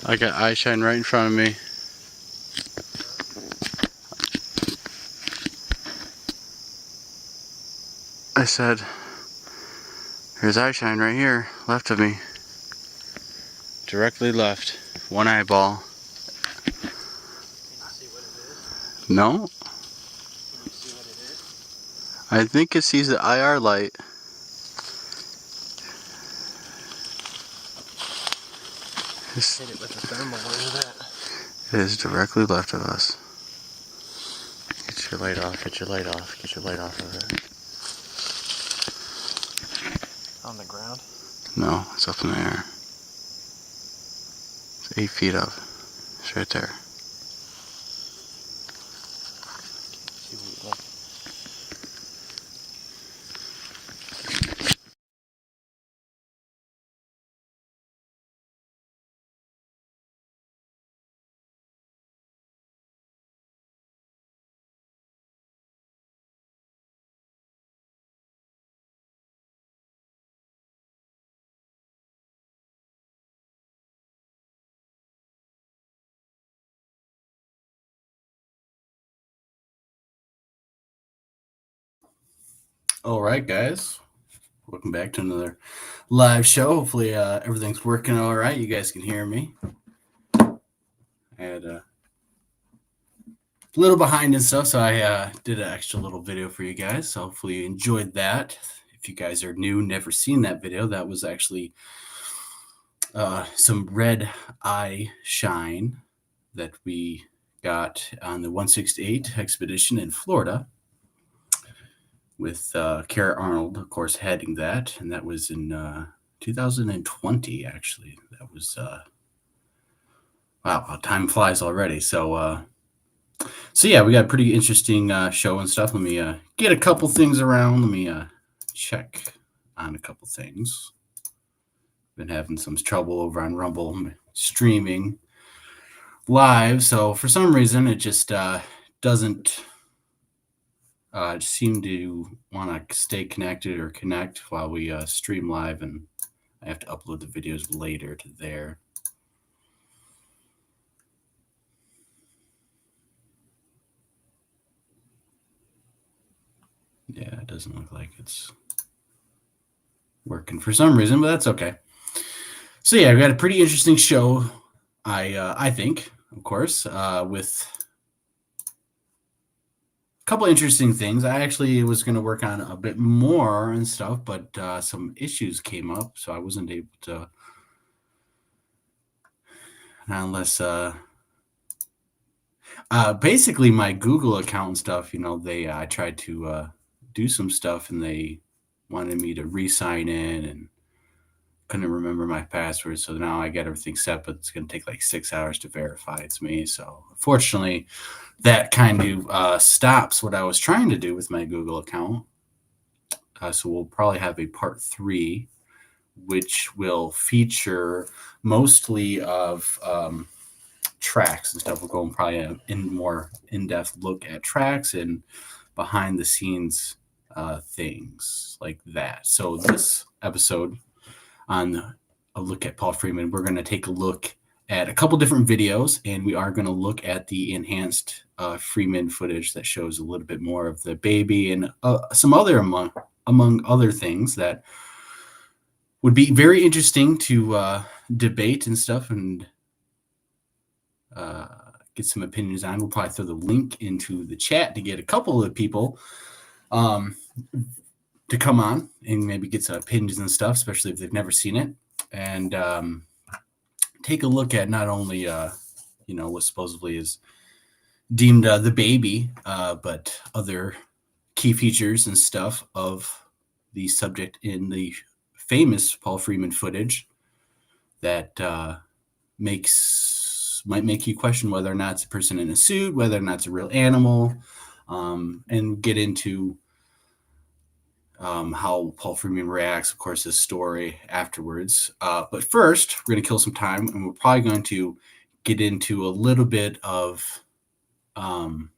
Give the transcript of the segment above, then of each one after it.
I got eye shine right in front of me. I said, there's eye shine right here, left of me. Directly left. One eyeball. Can you see what it is? No? Can you see what it is? I think it sees the IR light. Hit it with the thermal, look at that. It is directly left of us. Get your light off, get your light off, get your light off of it. On the ground? No, it's up in the air. It's 8 feet up. It's right there. See what you like. All right, guys. Welcome back to another live show. Hopefully everything's working all right. You guys can hear me. I had a little behind and stuff, so I did an extra little video for you guys. So hopefully you enjoyed that. If you guys are new, never seen that video, that was actually some red eye shine that we got on the 168 expedition in Florida, with Kara Arnold, of course, heading that. And that was in 2020, actually. That was, wow, time flies already. So yeah, we got a pretty interesting show and stuff. Let me get a couple things around. Let me check on a couple things. been having some trouble over on Rumble streaming live. So for some reason, it just doesn't seem to want to stay connected or connect while we stream live, and I have to upload the videos later to there. Yeah, it doesn't look like it's working for some reason, but that's okay. So yeah, we got a pretty interesting show, I think, of course, with a couple interesting things. I actually was going to work on a bit more and stuff, but some issues came up, so I wasn't able to. Unless basically my Google account and stuff, they I tried to do some stuff and they wanted me to re-sign in and couldn't remember my password. So now I get everything set, but it's going to take like 6 hours to verify it's me. So unfortunately, that kind of stops what I was trying to do with my Google account. So we'll probably have a part 3, which will feature mostly of tracks and stuff. We'll go and probably in more in-depth look at tracks and behind the scenes things like that. So this episode on a look at Paul Freeman, we're going to take a look at a couple different videos, and we are going to look at the enhanced Freeman footage that shows a little bit more of the baby and some other among other things that would be very interesting to debate and stuff and get some opinions on. We'll probably throw the link into the chat to get a couple of people to come on and maybe get some opinions and stuff, especially if they've never seen it, and take a look at not only what supposedly is deemed the baby, but other key features and stuff of the subject in the famous Paul Freeman footage that might make you question whether or not it's a person in a suit, whether or not it's a real animal, and get into how Paul Freeman reacts, of course, his story afterwards. But first, we're going to kill some time, and we're probably going to get into a little bit of some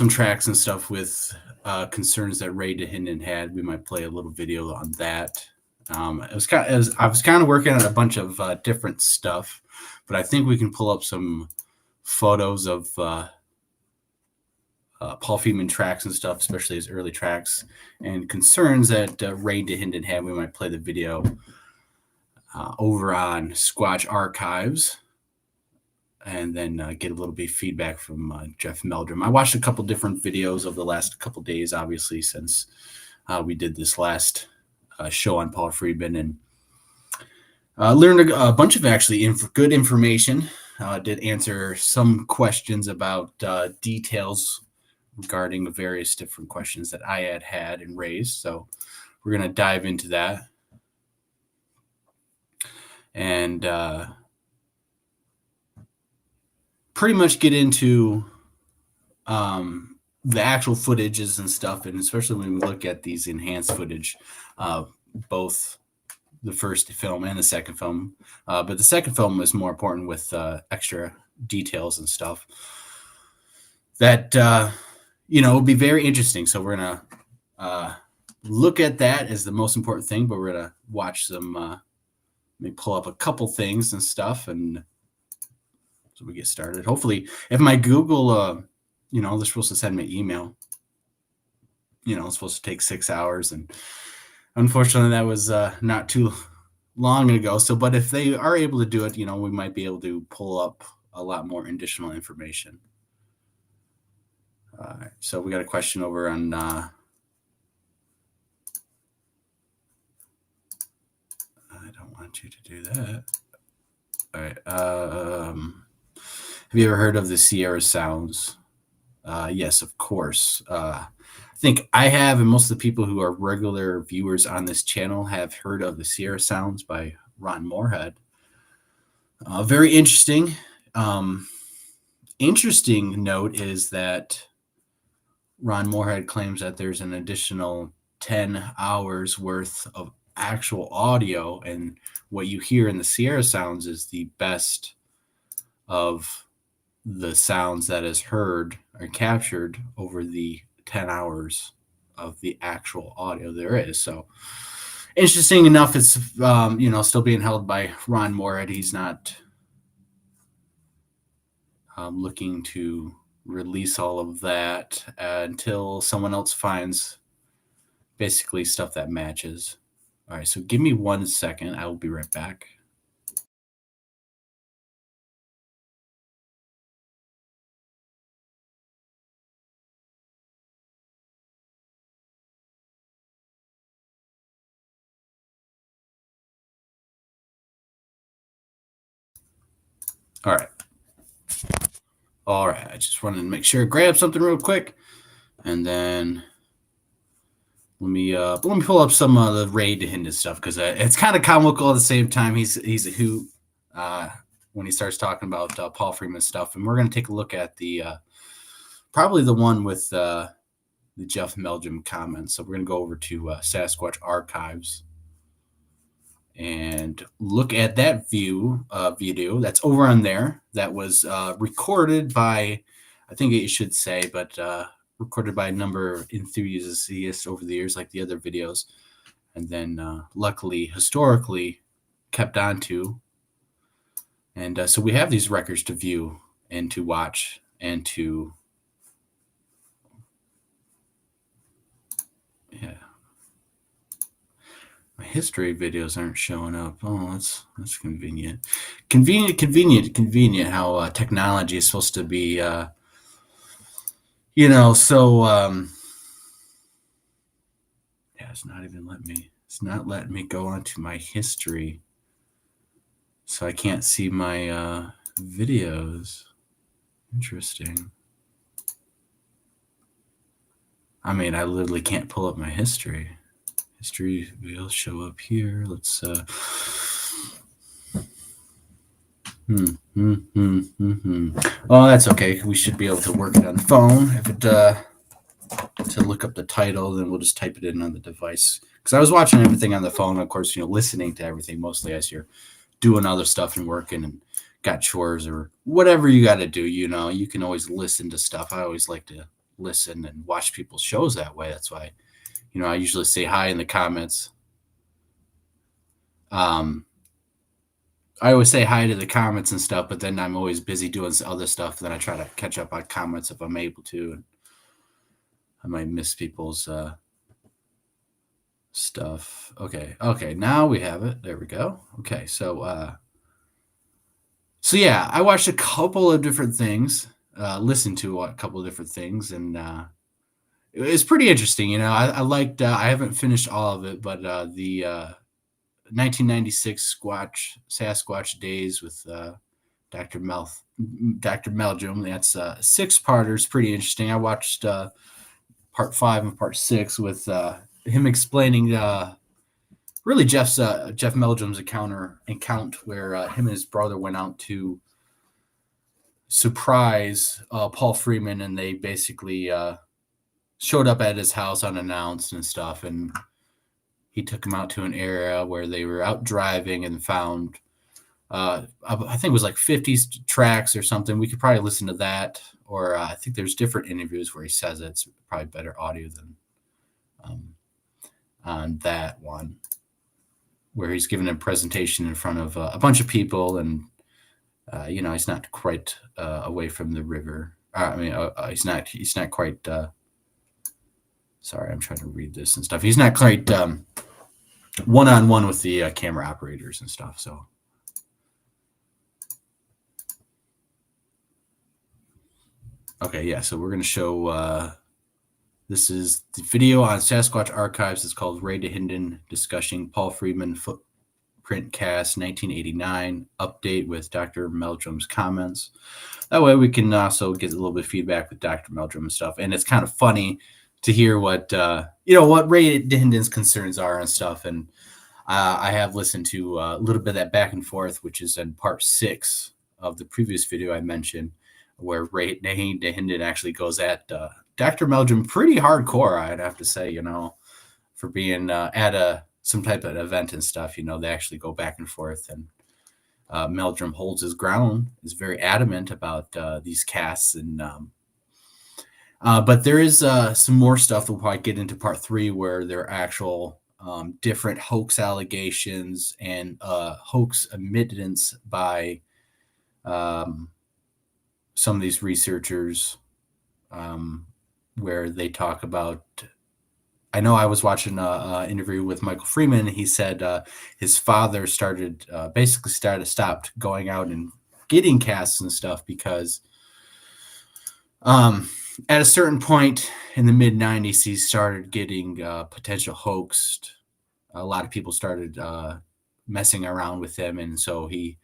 tracks and stuff with concerns that Ray DeHinden had. We might play a little video on that. I was kind of working on a bunch of different stuff, but I think we can pull up some photos of Paul Freeman tracks and stuff, especially his early tracks, and concerns that Ray DeHinden had. We might play the video over on Squatch Archives, and then get a little bit of feedback from Jeff Meldrum. I watched a couple different videos over the last couple days, obviously, since we did this last show on Paul Freeman, and learned a bunch of actually good information. Did answer some questions about details regarding various different questions that I had and raised. So we're going to dive into that. And pretty much get into the actual footages and stuff, and especially when we look at these enhanced footage, both the first film and the second film. But the second film is more important with extra details and stuff that, will be very interesting. So we're going to look at that as the most important thing, but we're going to watch some, maybe pull up a couple things and stuff, and so we get started. Hopefully, if my Google, they're supposed to send me an email, it's supposed to take 6 hours, and unfortunately that was not too long ago. So, but if they are able to do it, we might be able to pull up a lot more additional information. All right, so we got a question over on I don't want you to do that. All right. Have you ever heard of the Sierra Sounds? Yes, of course. I think I have, and most of the people who are regular viewers on this channel have heard of the Sierra Sounds by Ron Moorhead. Very interesting. Interesting note is that Ron Moorhead claims that there's an additional 10 hours worth of actual audio, and what you hear in the Sierra sounds is the best of the sounds that is heard or captured over the 10 hours of the actual audio there is. So interesting enough, it's still being held by Ron Moorhead. He's not looking to release all of that until someone else finds basically stuff that matches. All right, so give me 1 second. I will be right back. All right. All right. I just wanted to make sure, grab something real quick, and then let me pull up some of the Ray DeHinden stuff, because it's kind of comical at the same time. He's a hoot when he starts talking about Paul Freeman stuff, and we're going to take a look at the probably the one with the Jeff Meldrum comments. So we're going to go over to Sasquatch Archives and look at that video that's over on there. That was recorded by, I think it should say, but recorded by a number of enthusiasts over the years, like the other videos, and then luckily historically kept on to. And so we have these records to view and to watch and to, yeah. My history videos aren't showing up. Oh, that's convenient. Convenient how technology is supposed to be, so yeah, it's not letting me go onto my history. So I can't see my videos. Interesting. I mean, I literally can't pull up my history. History will show up here. Let's Oh, that's okay. We should be able to work it on the phone. If it to look up the title, then we'll just type it in on the device. Because I was watching everything on the phone, of course, listening to everything mostly as you're doing other stuff and working and got chores or whatever you got to do. You can always listen to stuff. I always like to listen and watch people's shows that way. That's why, I usually say hi in the comments. I always say hi to the comments and stuff, but then I'm always busy doing other stuff. Then I try to catch up on comments if I'm able to. And I might miss people's stuff. Okay. Now we have it. There we go. Okay. So yeah, I watched a couple of different things, listened to a couple of different things, and it was pretty interesting. I liked, I haven't finished all of it, but the 1996 Sasquatch Days with Dr. Meldrum. That's 6-parters, pretty interesting. I watched part 5 and part 6 with him explaining really Jeff Meldrum's account where him and his brother went out to surprise Paul Freeman, and they basically showed up at his house unannounced and stuff, and he took him out to an area where they were out driving and found, I think it was like 50 tracks or something. We could probably listen to that, or I think there's different interviews where he says it's probably better audio than on that one, where he's giving a presentation in front of a bunch of people, and he's not quite away from the river. He's not quite. Sorry, I'm trying to read this and stuff. He's not quite one-on-one with the camera operators and stuff. So, okay, yeah. So we're gonna show. This is the video on Sasquatch Archives. It's called Ray DeHinden discussing Paul Freeman footprint cast 1989 update with Dr. Meldrum's comments. That way we can also get a little bit of feedback with Dr. Meldrum and stuff. And it's kind of funny to hear what what Ray DeHinden's concerns are and stuff. And I have listened to a little bit of that back and forth, which is in part 6 of the previous video I mentioned, where Ray DeHinden actually goes at Dr. Meldrum pretty hardcore, I'd have to say, for being at a some type of event and stuff, they actually go back and forth, and Meldrum holds his ground, is very adamant about these casts, and but there is some more stuff we'll probably get into part 3, where there are actual different hoax allegations and hoax admittance by some of these researchers, where they talk about. I know I was watching an interview with Michael Freeman. He said his father stopped going out and getting casts and stuff because at a certain point in the mid 90s, he started getting potential hoaxed. A lot of people started messing around with him. And so he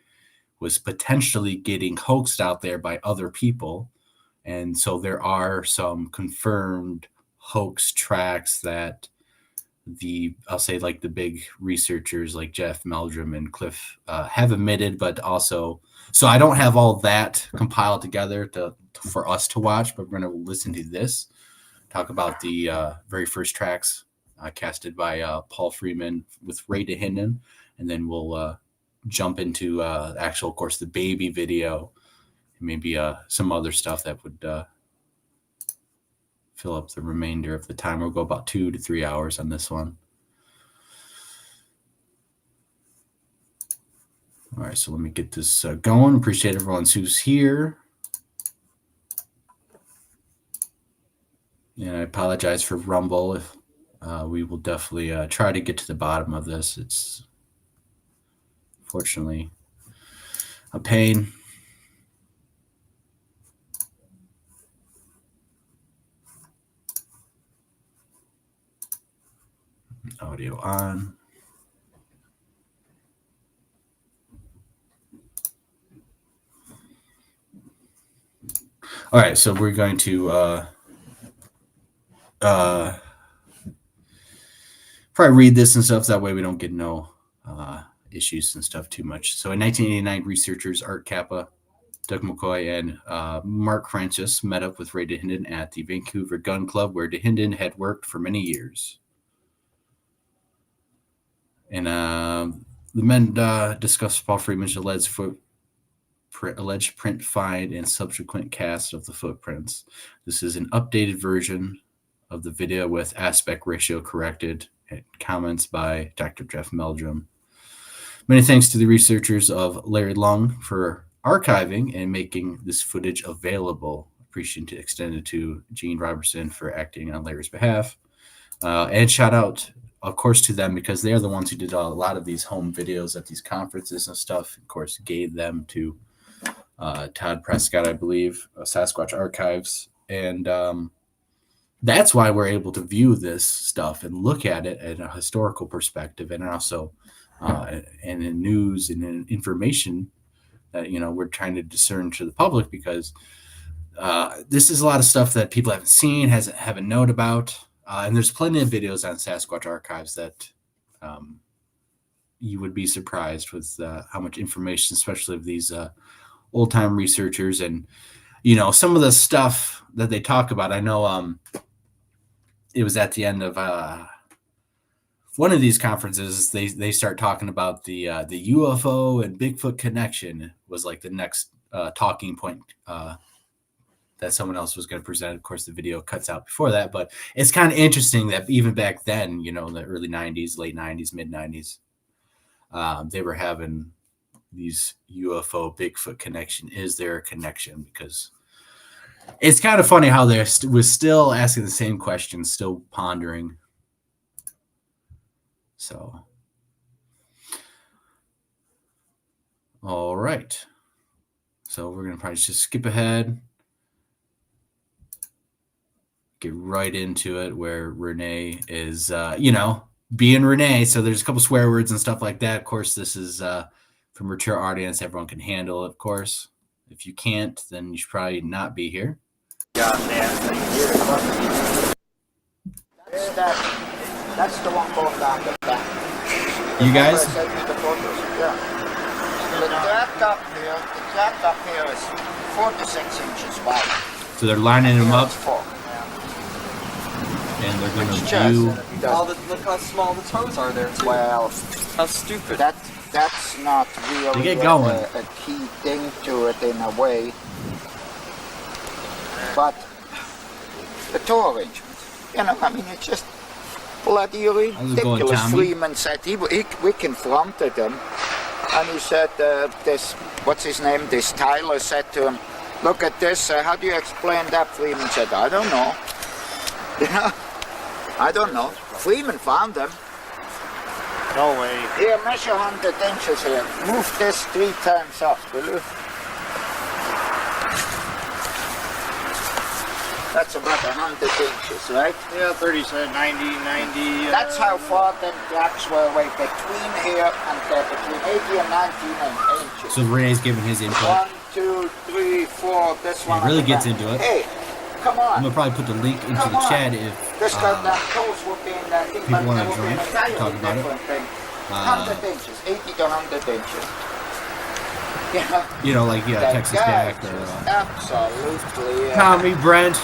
was potentially getting hoaxed out there by other people. And so there are some confirmed hoax tracks that I'll say like the big researchers like Jeff Meldrum and Cliff have admitted, but also, so I don't have all that compiled together for us to watch, but we're going to listen to this, talk about the very first tracks casted by Paul Freeman with Ray DeHinden, and then we'll jump into actual, of course, the baby video, and maybe some other stuff that would fill up the remainder of the time. We'll go about 2 to 3 hours on this one. All right, so let me get this going. Appreciate everyone who's here. And I apologize for Rumble. If we will definitely try to get to the bottom of this. It's fortunately a pain. Audio on. All right, so we're going to probably read this and stuff. That way we don't get no issues and stuff too much. So in 1989, researchers Art Kappa, Doug McCoy, and Mark Francis met up with Ray DeHinden at the Vancouver Gun Club, where DeHinden had worked for many years. And the men discussed Paul Freeman's alleged print find and subsequent cast of the footprints. This is an updated version of the video with aspect ratio corrected, and comments by Dr. Jeff Meldrum. Many thanks to the researchers of Larry Lung for archiving and making this footage available. Appreciation extended to Gene Robertson for acting on Larry's behalf. And shout out, of course, to them, because they are the ones who did a lot of these home videos at these conferences and stuff. Of course, gave them to Todd Prescott, I believe, Sasquatch Archives. And that's why we're able to view this stuff and look at it in a historical perspective, and also and in news and in information that, we're trying to discern to the public, because this is a lot of stuff that people haven't seen, haven't known about. And there's plenty of videos on Sasquatch Archives that you would be surprised with how much information, especially of these old-time researchers. And, some of the stuff that they talk about, I know it was at the end of one of these conferences, they start talking about the UFO and Bigfoot connection was like the next talking point that someone else was going to present. Of course, the video cuts out before that, but it's kind of interesting that even back then, in the early 90s, late 90s, mid 90s, they were having these UFO Bigfoot connection. Is there a connection? Because it's kind of funny how they was still asking the same questions, still pondering. So, all right. So we're going to probably just skip ahead. Get right into it, where Renee is, being Renee. So there's a couple swear words and stuff like that. Of course, this is for mature audience. Everyone can handle it, of course. If you can't, then you should probably not be here. That's the one going down the back. You guys? Yeah. The track up here is 4 to 6 inches wide. So they're lining them up. and they're going Which to chest? view. Look how small the toes are there too. Well, How stupid. that's not really They get going. a key thing to it in a way. But the toe arrangement, I mean, it's just bloody How's it going, ridiculous. Tommy? Freeman said we confronted him, and he said what's his name? This Tyler said to him, "Look at this. How do you explain that?" Freeman said, "I don't know." I don't know. Freeman found them. No way. Here, measure 100 inches here. Move this 3 times up, will you? That's about 100 inches, right? Yeah, 30 said 90, 90. That's how far them tracks were away between here and there, between 80 and 19 inches. So Renee's giving his input. 1, 2, 3, 4, this one. He really at the gets back. into it. Hey, come I'm on. gonna probably put the link into Come the on. chat if This goddamn toes would be in that thing, people but wanna there would be join, an entirely talk about it. different thing. 100 inches, 80 to 100 inches. like The Texas guy Jack or just absolutely. Tommy, Brent,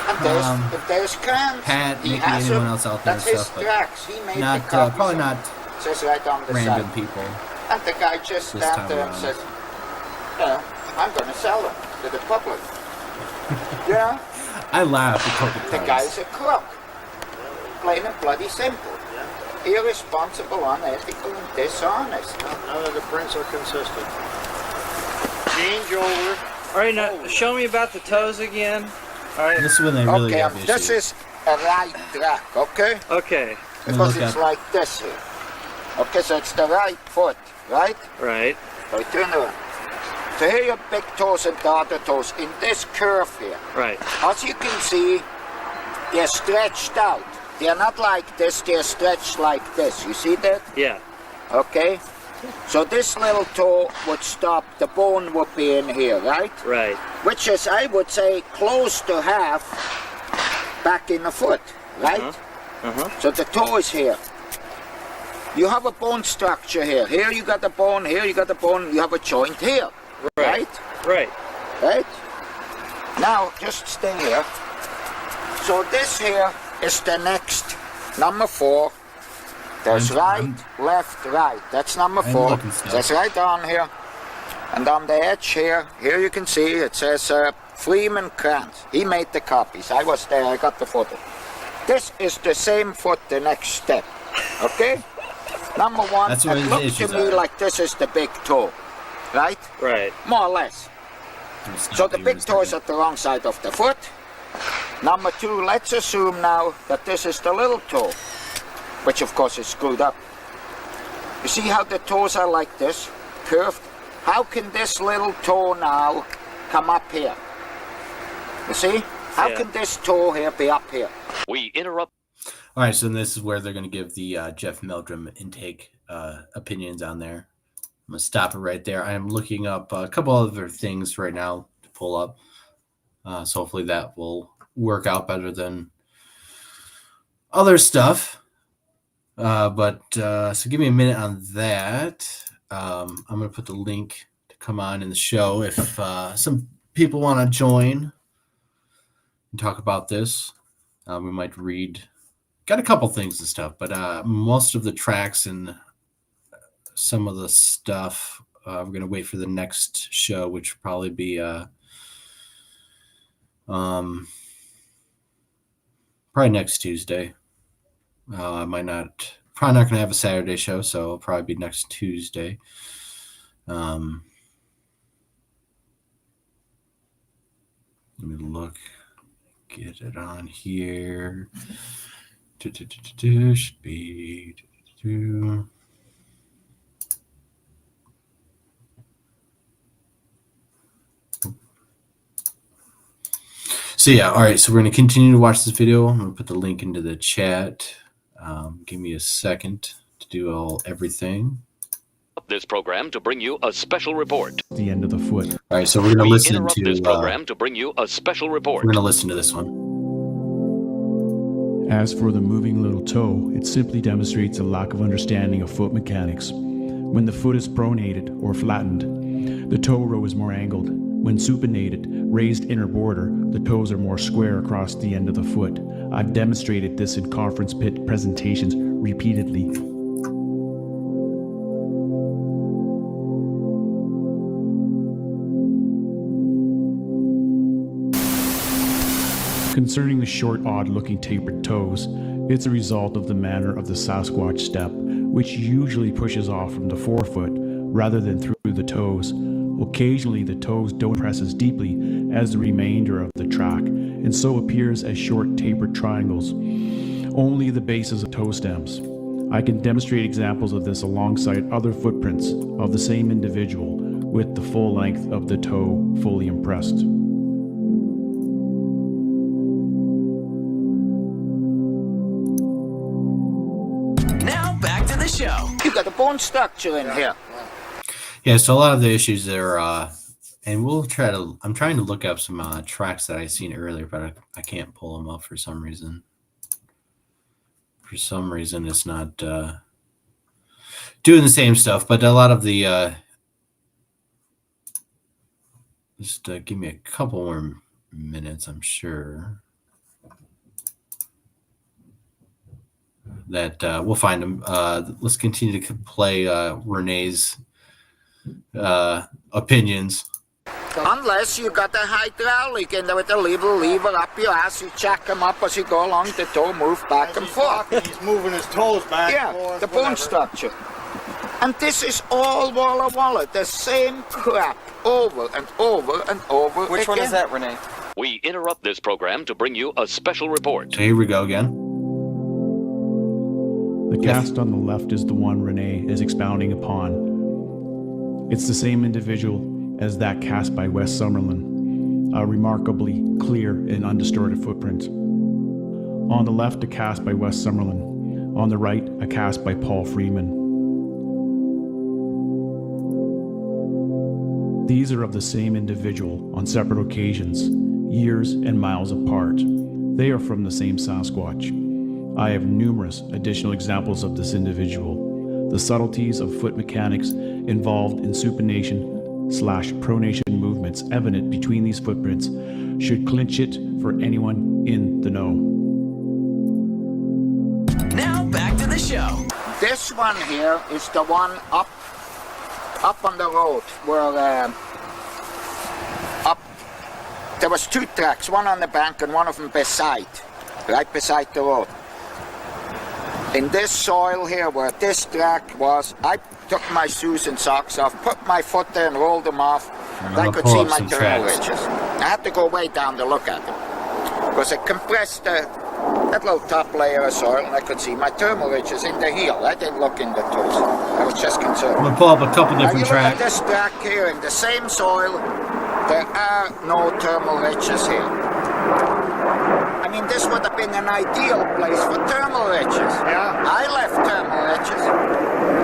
And if there's crayons, Pat, he Nikki, has anyone them. else out there That's and his stuff, but tracks. He made not the copies. probably not It says right on the random side. people. And the guy just This stands time there and around. says, I'm going to sell them to the public. I laugh at couple The times. guy's a crook. Plain and bloody simple. Irresponsible, unethical, and dishonest. None of the prints are consistent. Change over. All right, now show me about the toes again. All right. This is when they really Okay, have issues. this is a right track, okay? Okay. Because look it's at- like this here. Okay, so it's the right foot, right? Right. So turn around. So here your big toes and the other toes in this curve here. Right. As you can see, they're stretched out. They're not like this, they're stretched like this. You see that? Yeah. Okay? So this little toe would stop, the bone would be in here, right? Right. Which is, I would say, close to half back in the foot, right? So the toe is here. You have a bone structure here. Here you got a bone, here you got a bone, you have a joint here, right? Right. Right? Now, just stay here. So this here is the next, number 4. There's I'm- left, right. That's number I'm 4. looking still. That's right on here. And on the edge here you can see it says Freeman Krantz. He made the copies. I was there, I got the photo. This is the same foot, the next step. Okay? Number 1, That's where it his looks to issues me are. like this is the big toe. Right? Right. More or less. It's So not the even big toe is at the wrong side of the foot. Number 2, let's assume now that this is the little toe, which of course is screwed up. You see how the toes are like this, curved? How can this little toe now come up here? You see? How Yeah. can this toe here be up here? We interrupt. All right, so this is where they're going to give the Jeff Meldrum intake opinions on there. I'm going to stop it right there. I am looking up a couple other things right now to pull up. So hopefully that will work out better than other stuff. So give me a minute on that. I'm going to put the link to come on in the show if some people want to join and talk about this. We might read. Got a couple things and stuff, but most of the tracks and some of the stuff we're going to wait for the next show, which will probably be probably next Tuesday. I might not, probably not going to have a Saturday show, so it'll probably be next Tuesday. Let me look, get it on here. Should be. So yeah, all right. So we're going to continue to watch this video. I'm going to put the link into the chat. Give me a second to do everything. This program to bring you a special report. The end of the foot. All right, so we're going to We listen interrupt to. this We're program to bring you a special report. going to listen to this one. As for the moving little toe, it simply demonstrates a lack of understanding of foot mechanics. When the foot is pronated or flattened, the toe row is more angled, When supinated, raised inner border, the toes are more square across the end of the foot. I've demonstrated this in conference pit presentations repeatedly. Concerning the short, odd-looking tapered toes, it's a result of the manner of the Sasquatch step, which usually pushes off from the forefoot rather than through the toes. Occasionally, the toes don't press as deeply as the remainder of the track, and so appears as short tapered triangles, only the bases of toe stems. I can demonstrate examples of this alongside other footprints of the same individual with the full length of the toe fully impressed. Now back to the show. You got a bone structure in here. Yeah, so a lot of the issues there, and I'm trying to look up some tracks that I seen earlier, but I can't pull them up for some reason. For some reason, it's not doing the same stuff, but a lot of the, just give me a couple more minutes, I'm sure that we'll find them. Let's continue to play Renee's opinions. Unless you got a hydraulic in there with a little lever up your ass, you jack them up as you go along, the toe move back and forth. He's moving his toes back and Yeah, forth, the bone whatever. structure. And this is all Walla Walla, the same crap over and over and over Which again. one is that, Renee? We interrupt this program to bring you a special report. So here we go again. The cast on the left is the one Renee is expounding upon. It's the same individual as that cast by Wes Summerlin, a remarkably clear and undistorted footprint. On the left, a cast by Wes Summerlin. On the right, a cast by Paul Freeman. These are of the same individual on separate occasions, years and miles apart. They are from the same Sasquatch. I have numerous additional examples of this individual. The subtleties of foot mechanics involved in supination/pronation movements evident between these footprints should clinch it for anyone in the know. Now back to the show. This one here is the one up on the road where there was two tracks, one on the bank and one of them right beside the road. In this soil here where this track was, I took my shoes and socks off, put my foot there and rolled them off, and I could see my turtle ridges. I had to go way down to look at them, because it compressed that little top layer of soil, and I could see my turtle ridges in the heel. I didn't look in the toes. I was just concerned. I'm going to pull up a couple Now different you look at tracks. this track here in the same soil, there are no thermal ridges here. I mean, this would have been an ideal place for thermal ridges. Yeah. I left thermal ridges.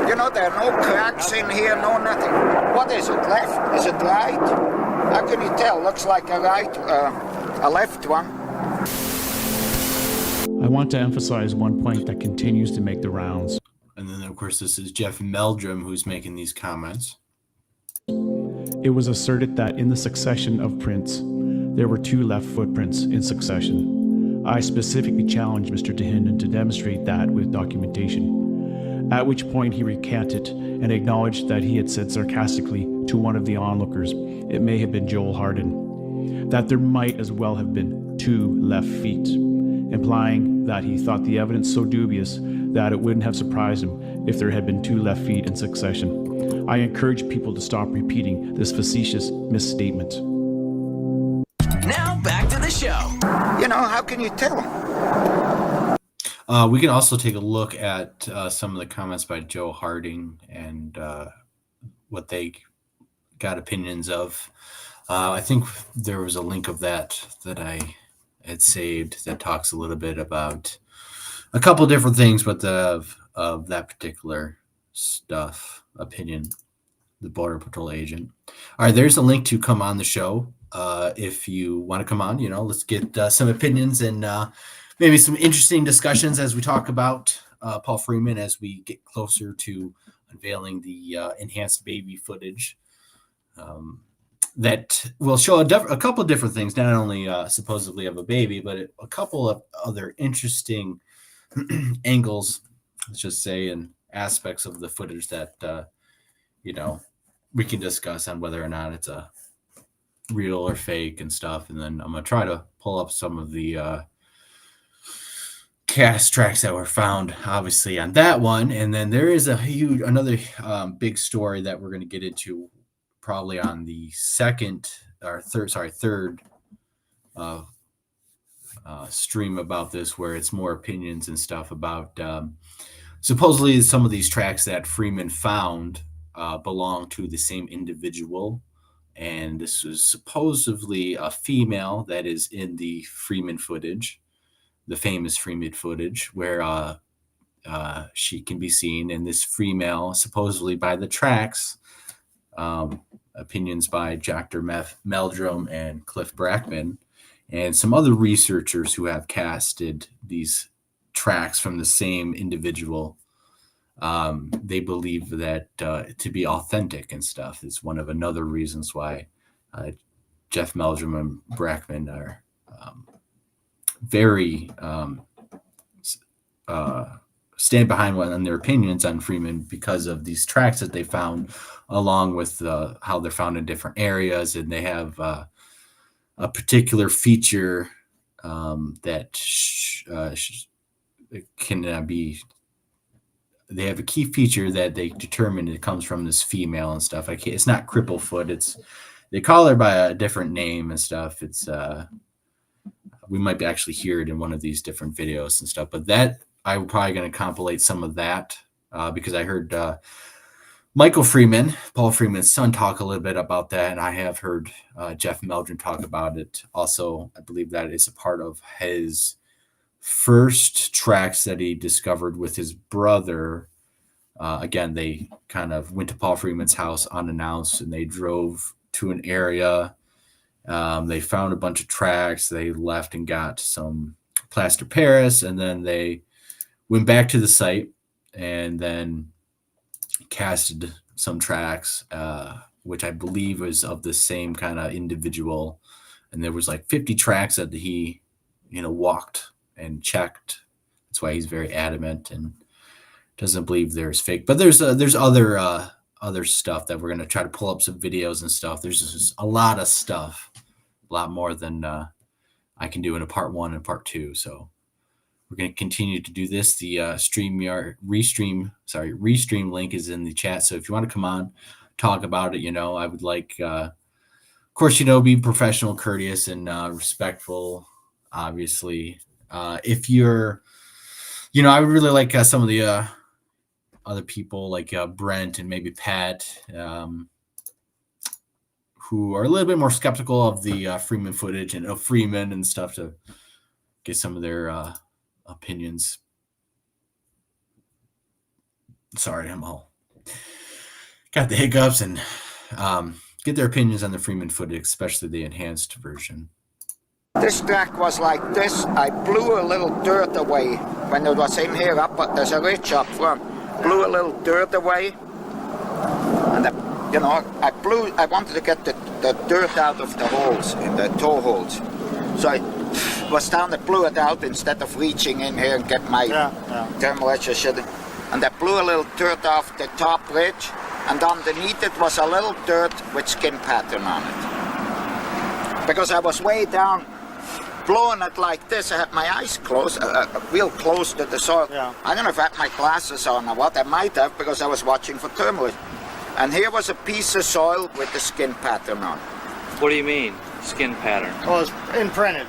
You know, there are no cracks in here, no nothing. What is it, left? Is it right? How can you tell? Looks like a right, a left one. I want to emphasize one point that continues to make the rounds. And then, of course, this is Jeff Meldrum who's making these comments. It was asserted that in the succession of prints, there were two left footprints in succession. I specifically challenged Mr. Dehinden to demonstrate that with documentation, at which point he recanted and acknowledged that he had said sarcastically to one of the onlookers, it may have been Joel Harden, that there might as well have been two left feet, implying that he thought the evidence so dubious that it wouldn't have surprised him if there had been two left feet in succession. I encourage people to stop repeating this facetious misstatement. Now back to the show. You know, how can you tell? We can also take a look at some of the comments by Joe Harding and what they got opinions of. I think there was a link of that I had saved that talks a little bit about a couple different things, but of that particular opinion, the Border Patrol agent. All right, there's a link to come on the show. If you want to come on, let's get some opinions and maybe some interesting discussions as we talk about Paul Freeman as we get closer to unveiling the enhanced baby footage. that will show a couple of different things, not only supposedly of a baby, but a couple of other interesting angles, let's just say, and aspects of the footage that, we can discuss on whether or not it's a real or fake and stuff. And then I'm going to try to pull up some of the cast tracks that were found, obviously, on that one. And then there is another big story that we're going to get into probably on the third stream about this, where it's more opinions and stuff about supposedly some of these tracks that Freeman found belong to the same individual. And this was supposedly a female that is in the Freeman footage, the famous Freeman footage, where she can be seen. And this female, supposedly by the tracks, opinions by Dr. Meldrum and Cliff Brackman, and some other researchers who have casted these tracks from the same individual, they believe that to be authentic and stuff is one of another reasons why Jeff Meldrum and Brackman are very stand behind one on their opinions on Freeman, because of these tracks that they found, along with how they're found in different areas, and they have a particular feature that can be. They have a key feature that they determine it comes from this female and stuff. It's not Cripplefoot. They call her by a different name and stuff. It's we might actually hear it in one of these different videos and stuff. But that I'm probably going to compilate some of that because I heard Michael Freeman, Paul Freeman's son, talk a little bit about that, and I have heard Jeff Meldrum talk about it. Also, I believe that is a part of his first tracks that he discovered with his brother. Again, they kind of went to Paul Freeman's house unannounced, and they drove to an area. They found a bunch of tracks. They left and got some plaster Paris, and then they went back to the site and then casted some tracks, which I believe was of the same kind of individual. And there was like 50 tracks that he, walked and checked. That's why he's very adamant and doesn't believe there's fake. But there's other stuff that we're going to try to pull up some videos and stuff. There's just a lot of stuff, a lot more than I can do in a part 1 and part 2. So we're going to continue to do this. The restream link is in the chat. So if you want to come on, talk about it, I would like, of course, be professional, courteous, and respectful, obviously. If you're, I would really like some of the other people like Brent and maybe Pat, who are a little bit more skeptical of the Freeman footage and of Freeman and stuff, to get some of their opinions. Sorry, I'm all got the hiccups, and get their opinions on the Freeman footage, especially the enhanced version. This track was like this. I blew a little dirt away when it was in here up, but there's a ridge up front. Blew a little dirt away, and I wanted to get the dirt out of the holes, in the toe holes. So I was down and blew it out instead of reaching in here and get my thermal etcher shit. And I blew a little dirt off the top ridge, and underneath it was a little dirt with skin pattern on it. Because I was way down, blowing it like this. I had my eyes closed, real close to the soil. Yeah. I don't know if I had my glasses on or what. I might have, because I was watching for thermal. And here was a piece of soil with the skin pattern on it. What do you mean, skin pattern? Oh, it's imprinted.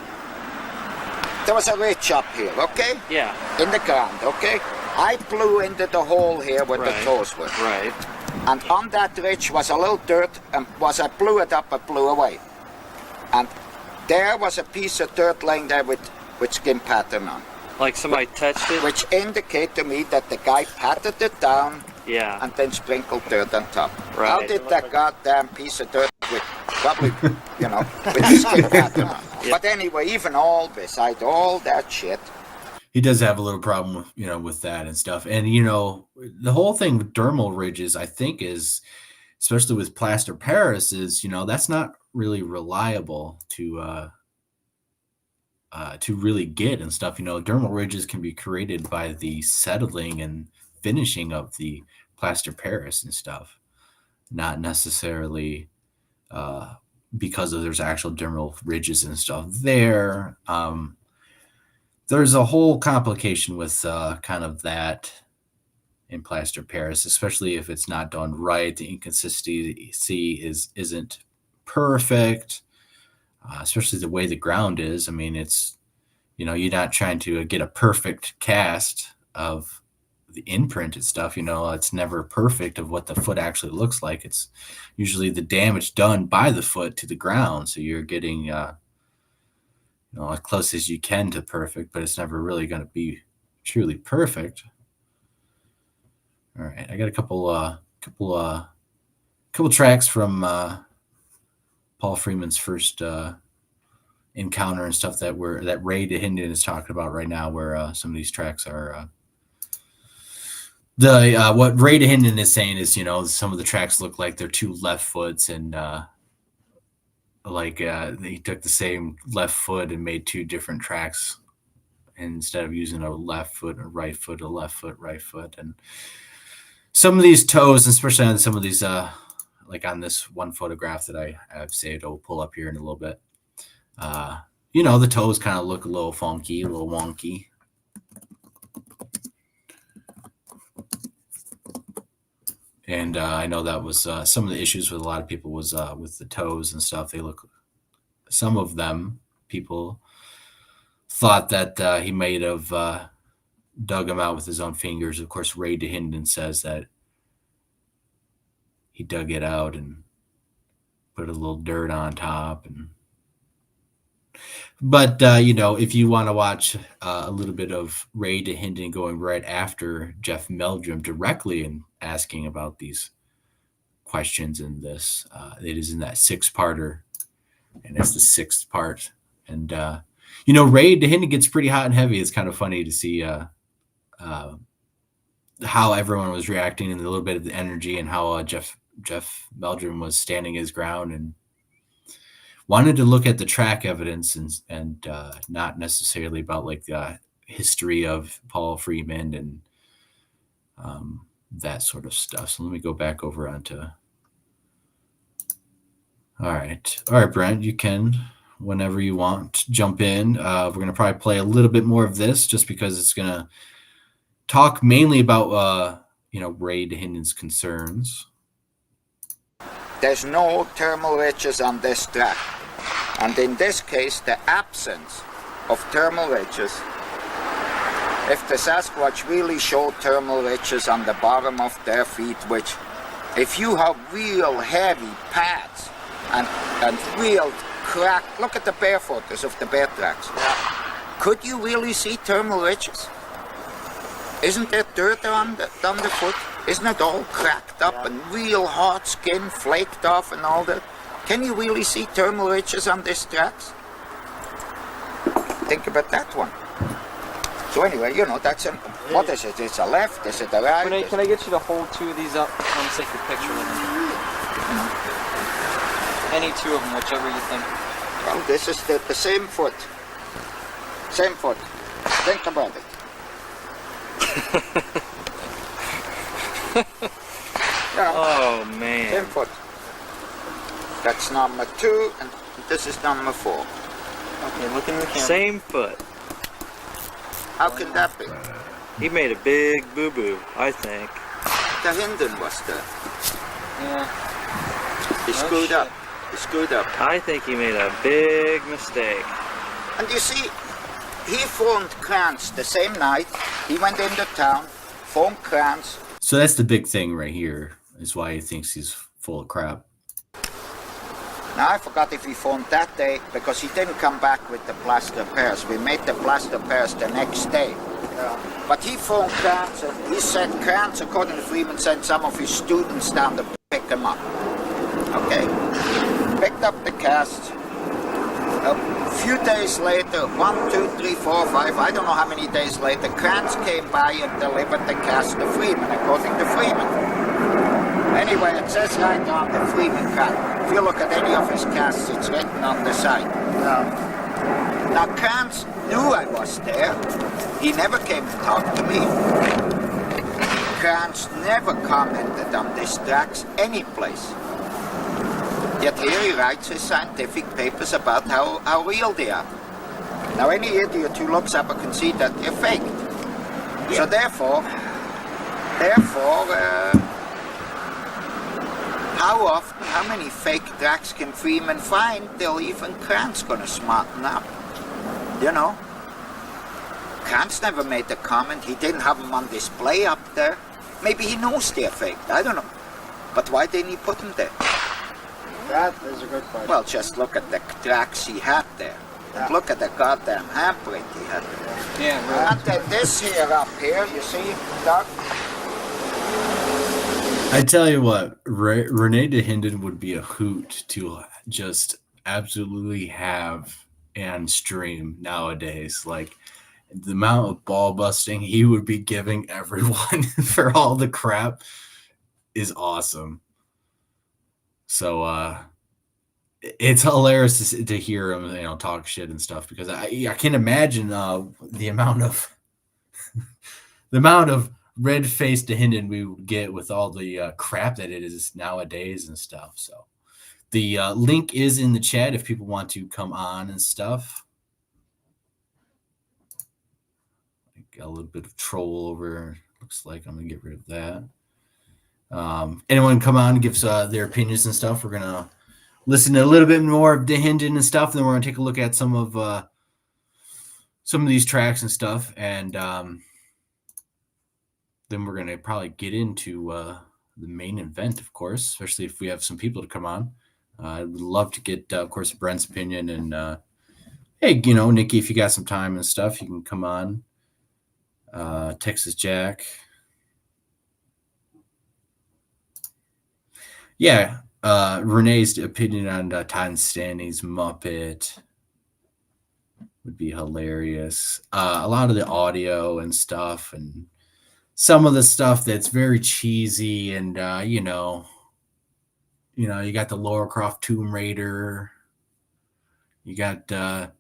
There was a ridge up here, okay? Yeah. In the ground, okay? I blew into the hole here where the toes were. Right. And on that ridge was a little dirt, and I blew it up, I blew away. And there was a piece of dirt laying there with skin pattern on. Like somebody touched it? Which indicate to me that the guy patted it down, and then sprinkled dirt on top. Right. How did that goddamn piece of dirt with probably, with the skin pattern on? Yeah. But anyway, even all beside all that shit, he does have a little problem with, with that and stuff. And, the whole thing with dermal ridges, I think, is especially with plaster Paris, is, that's not really reliable to really get and stuff. Dermal ridges can be created by the settling and finishing of the plaster Paris and stuff, not necessarily because there's actual dermal ridges and stuff there. There's a whole complication with kind of that in plaster Paris, especially if it's not done right. The inconsistency isn't perfect, especially the way the ground is. I mean, it's, you're not trying to get a perfect cast of the imprint and stuff. It's never perfect of what the foot actually looks like. It's usually the damage done by the foot to the ground. So you're getting, as close as you can to perfect, but it's never really going to be truly perfect. All right, I got a couple tracks from Paul Freeman's first encounter and stuff that Ray DeHinden is talking about right now, where some of these tracks are what Ray DeHinden is saying is, some of the tracks look like they're two left foots, and he took the same left foot and made two different tracks, and instead of using a left foot, a right foot, a left foot, right foot. And some of these toes, especially on some of these, like on this one photograph that I have saved, I'll pull up here in a little bit. The toes kind of look a little funky, a little wonky. And I know that was some of the issues with a lot of people was with the toes and stuff. Some of them, people thought that he might have dug them out with his own fingers. Of course, Ray DeHinden says that he dug it out and put a little dirt on top. But if you want to watch a little bit of Ray DeHinden going right after Jeff Meldrum directly and asking about these questions in this, it is in that 6-parter, and that's the 6th part. And Ray DeHinden gets pretty hot and heavy. It's kind of funny to see how everyone was reacting and a little bit of the energy, and how Jeff Meldrum was standing his ground and wanted to look at the track evidence and not necessarily about like the history of Paul Freeman and that sort of stuff. So let me go back over onto. All right, Brent, you can, whenever you want, jump in. We're going to probably play a little bit more of this just because it's going to talk mainly about, Ray DeHinden's concerns. There's no thermal ridges on this track. And in this case, the absence of thermal ridges, if the Sasquatch really showed thermal ridges on the bottom of their feet, which if you have real heavy pads and real crack, look at the bear photos of the bear tracks. Could you really see thermal ridges? Isn't there dirt on the foot? Isn't it all cracked up and real hard skin flaked off and all that? Can you really see thermal ridges on these tracks? Think about that one. So anyway, that's what is it? It's a left, is it a right? Can I get you to hold 2 of these up? I want to take your picture with them. Any 2 of them, whichever you think. Well, this is the same foot. Same foot. Think about it. Oh man. Same foot. That's number 2, and this is number 4. Okay, look in the camera. Same foot. How can that be? He made a big boo-boo, I think. The Hinden was there. Yeah. He screwed up. He screwed up. I think he made a big mistake. And you see, he phoned Krantz the same night. He went into town, phoned Krantz. So that's the big thing right here, is why he thinks he's full of crap. Now I forgot if he phoned that day, because he didn't come back with the plaster pairs. We made the plaster pairs the next day. Yeah. But he phoned Krantz, and he said Krantz, according to Freeman, sent some of his students down to pick him up. Okay? Picked up the cast. A few days later, 1, 2, 3, 4, 5, I don't know how many days later, Krantz came by and delivered the cast to Freeman, according to Freeman. Anyway, it says right on the Freeman cat. If you look at any of his casts, it's written on the side. Now, Kranz knew I was there. He never came to talk to me. Kranz never commented on these tracks anyplace. Yet here he writes his scientific papers about how real they are. Now, any idiot who looks up can see that they're faked. Yeah. So therefore, how often, how many fake tracks can Freeman find till even Kranz gonna smarten up? You know? Kranz never made a comment. He didn't have them on display up there. Maybe he knows they're faked. I don't know. But why didn't he put them there? That is a good question. Well, just look at the tracks he had there. And look at the goddamn handprint he had there. Yeah, right. And then this here up here, you see, Doc? I tell you what, Renee DeHinden would be a hoot to just absolutely have and stream nowadays. Like, the amount of ball busting he would be giving everyone for all the crap is awesome. So it's hilarious to hear him, talk shit and stuff, because I can imagine the amount of red-faced DeHinden we would get with all the crap that it is nowadays and stuff. So the link is in the chat if people want to come on and stuff. Got a little bit of troll over. Looks like I'm gonna get rid of that. Anyone come on and gives their opinions and stuff. We're gonna listen to a little bit more of DeHinden and stuff, and then we're gonna take a look at some of these tracks and stuff, and then we're gonna probably get into the main event, of course, especially if we have some people to come on. I would love to get, of course, Brent's opinion, and hey, Nikki, if you got some time and stuff, you can come on. Texas Jack. Yeah, Renee's opinion on Todd Stanley's Muppet would be hilarious. A lot of the audio and stuff, and some of the stuff that's very cheesy, and you got the Lara Croft Tomb Raider. You got a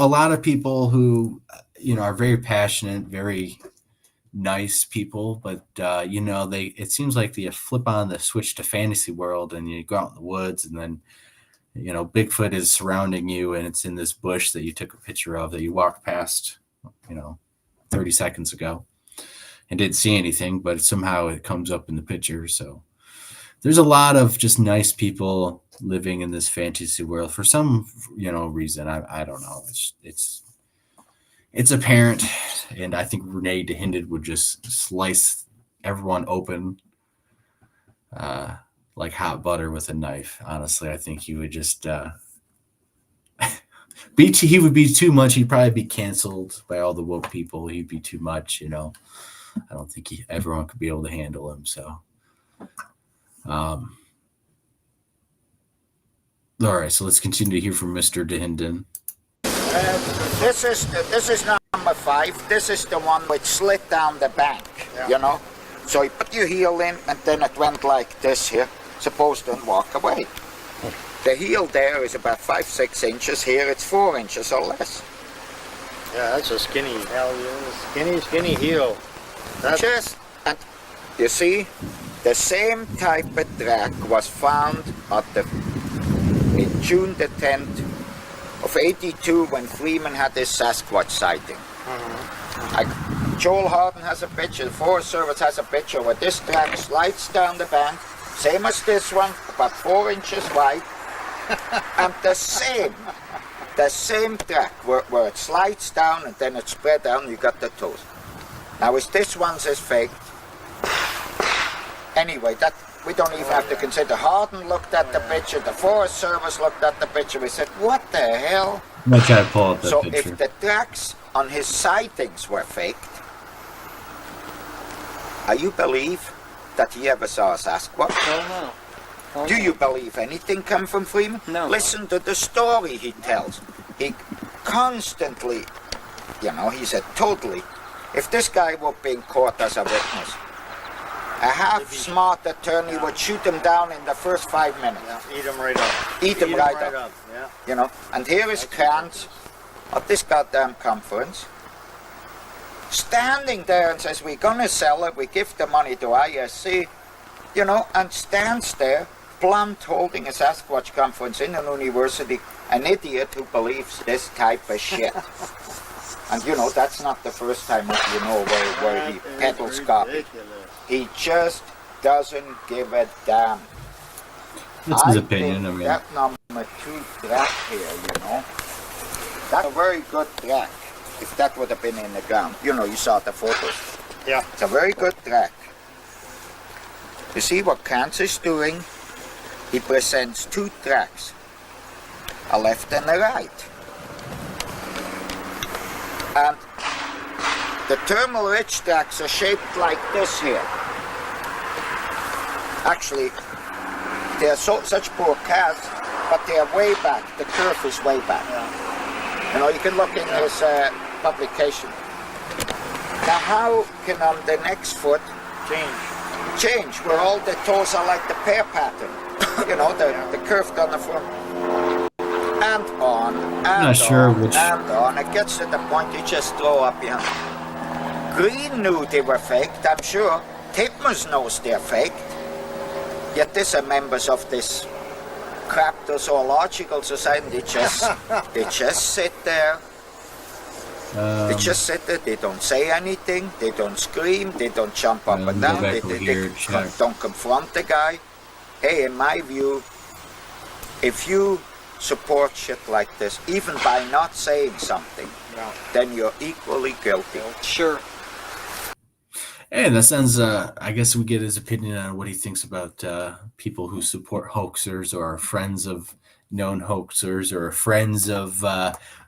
lot of people who, are very passionate, very nice people, but, it seems like they flip on the switch to fantasy world, and you go out in the woods, and then, Bigfoot is surrounding you, and it's in this bush that you took a picture of that you walked past, 30 seconds ago and didn't see anything, but somehow it comes up in the picture. So there's a lot of just nice people living in this fantasy world for some, reason. I don't know. It's apparent. And I think Renee DeHinden would just slice everyone open like hot butter with a knife. Honestly, I think he would just he would be too much. He'd probably be canceled by all the woke people. He'd be too much, I don't think everyone could be able to handle him. So, all right, so let's continue to hear from Mr. DeHinden. This is number 5. This is the one which slid down the bank, So you put your heel in, and then it went like this here, supposed to walk away. The heel there is about 5-6 inches. Here it's 4 inches or less. Yeah, that's a skinny, skinny heel. And you see, the same type of track was found in June the 10th of 82 when Freeman had his Sasquatch sighting. Joel Harden has a picture, the Forest Service has a picture where this track slides down the bank, same as this one, about 4 inches wide, and the same track where it slides down and then it spread down, you got the toes. Now, is this one's is fake? Anyway, that we don't even have to consider. Harden looked at the picture, the Forest Service looked at the picture, we said, what the hell? Let's try to pull up that picture. So if the tracks on his sightings were faked, you believe that he ever saw a Sasquatch? Oh, no. Do you believe anything come from Freeman? No. Listen to the story he tells. He constantly, he said totally, if this guy were being caught as a witness, A half smart attorney would shoot them down in the first 5 minutes. Yeah, eat them right up. Eat them right up. Yeah. You know, and here is Krantz at this goddamn conference, standing there and says, we're gonna sell it, we give the money to ISC, you know, and stands there, blunt, holding a Sasquatch conference in an university, an idiot who believes this type of shit. And you know, that's not the first time, you know, where he peddles copy. He just doesn't give a damn. That's his opinion. I mean, that number 2 track here, you know, that's a very good track. If that would have been in the ground, you know, you saw the photos. Yeah. It's a very good track. You see what Krantz is doing? He presents 2 tracks, a left and a right. And the thermal ridge tracks are shaped like this here. Actually, they are such poor casts, but they are way back. The curve is way back. Yeah. You know, you can look in his publication. Now, how can on the next foot change where all the toes are like the pear pattern? You know, the curve on the front. And on, and not sure which. And on. It gets to the point you just throw up your Green knew they were faked, I'm sure. Titmus knows they're faked. Yet these are members of this Cryptozoological Society. They just sit there. They just sit there. They don't say anything. They don't scream. They don't jump up and down. They don't confront the guy. Hey, in my view, if you support shit like this, even by not saying something, then you're equally guilty. Sure. Hey, that sounds, I guess we get his opinion on what he thinks about people who support hoaxers or are friends of known hoaxers or friends of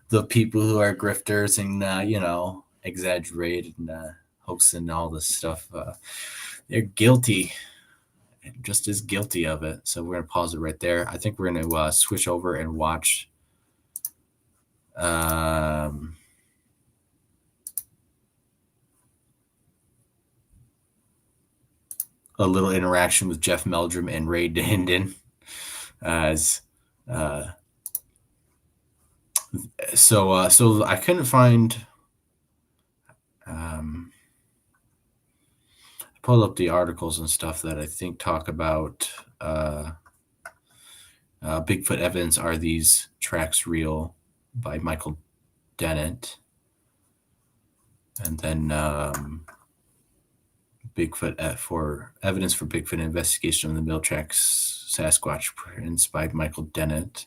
the people who are grifters and, you know, exaggerate and hoax and all this stuff. They're guilty, just as guilty of it. So we're going to pause it right there. I think we're going to switch over and watch a little interaction with Jeff Meldrum and Ray Dahinden as so I couldn't find I pulled up the articles and stuff that I think talk about Bigfoot evidence. Are these tracks real? By Michael Dennett, and then Bigfoot for evidence for Bigfoot investigation of the Mill Tracks Sasquatch prints by Michael Dennett,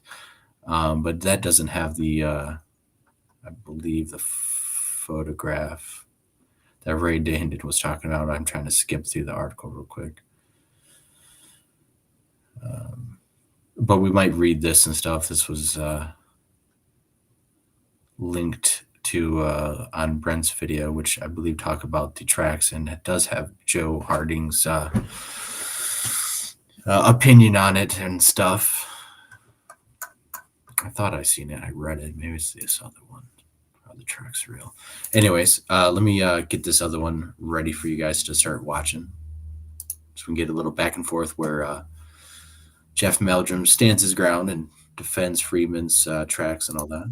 but that doesn't have the I believe the photograph that Ray Dahinden was talking about. I'm trying to skip through the article real quick, but we might read this and stuff. This was linked to on Brent's video, which I believe talk about the tracks, and it does have Joe Harding's opinion on it and stuff. I thought I seen it. I read it. Maybe it's this other one. Are the tracks real? Anyways, let me get this other one ready for you guys to start watching, so we can get a little back and forth where Jeff Meldrum stands his ground and defends Freeman's tracks and all that.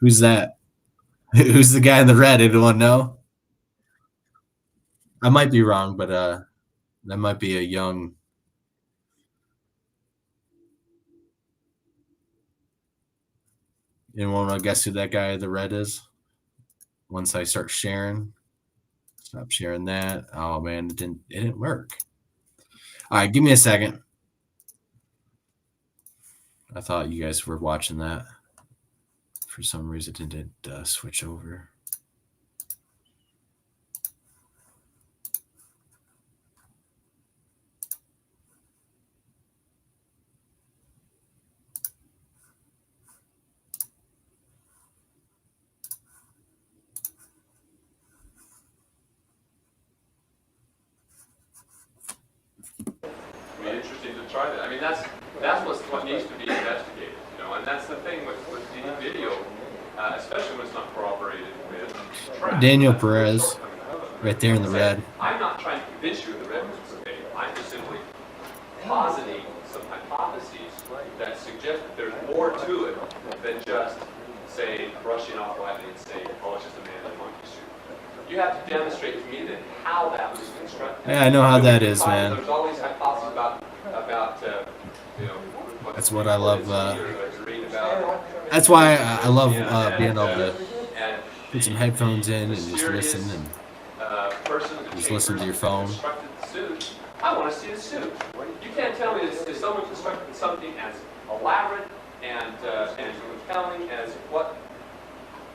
Who's that? Who's the guy in the red? Anyone know? I might be wrong, but that might be a young. Anyone want to guess who that guy in the red is? Once I start sharing, stop sharing that. Oh man, it didn't work. All right, give me a second. I thought you guys were watching that. For some reason, it didn't switch over. Interesting to try that. I mean, that's what needs to be investigated, you know, and that's the thing with any video, especially when it's not corroborated with tracks. Daniel Perez, right there in the red. I'm not trying to convince you of the red was fake. I'm just simply positing some hypotheses that suggest that there's more to it than just, say, brushing off lightly and saying, oh, it's just a man in a monkey suit. You have to demonstrate to me then how that was constructed. Yeah, I know how that is, man. There's all these hypotheses about you know. That's what I love. That's why I love being able to put some headphones in and just listen and just listen to your phone. I want to see the suit. You can't tell me that someone constructed something as elaborate and compelling as what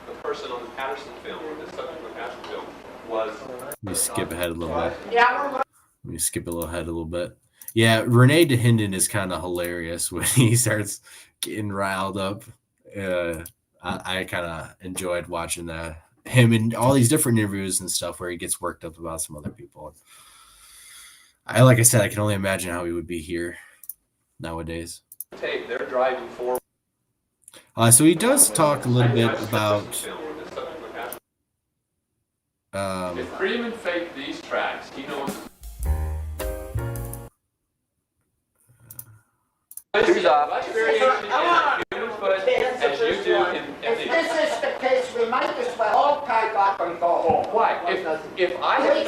the person on the Patterson film, or the subject of the Patterson film, was. Let me skip ahead a little bit. Let me skip ahead a little bit. Yeah, Renee DeHinden is kind of hilarious when he starts getting riled up. I kind of enjoyed watching him in all these different interviews and stuff where he gets worked up about some other people. Like I said, I can only imagine how he would be here nowadays. They're driving forward. So he does talk a little bit about. If Freeman faked these tracks, he knows. If this is the case, we might as well all pack up and go home. Why? If I had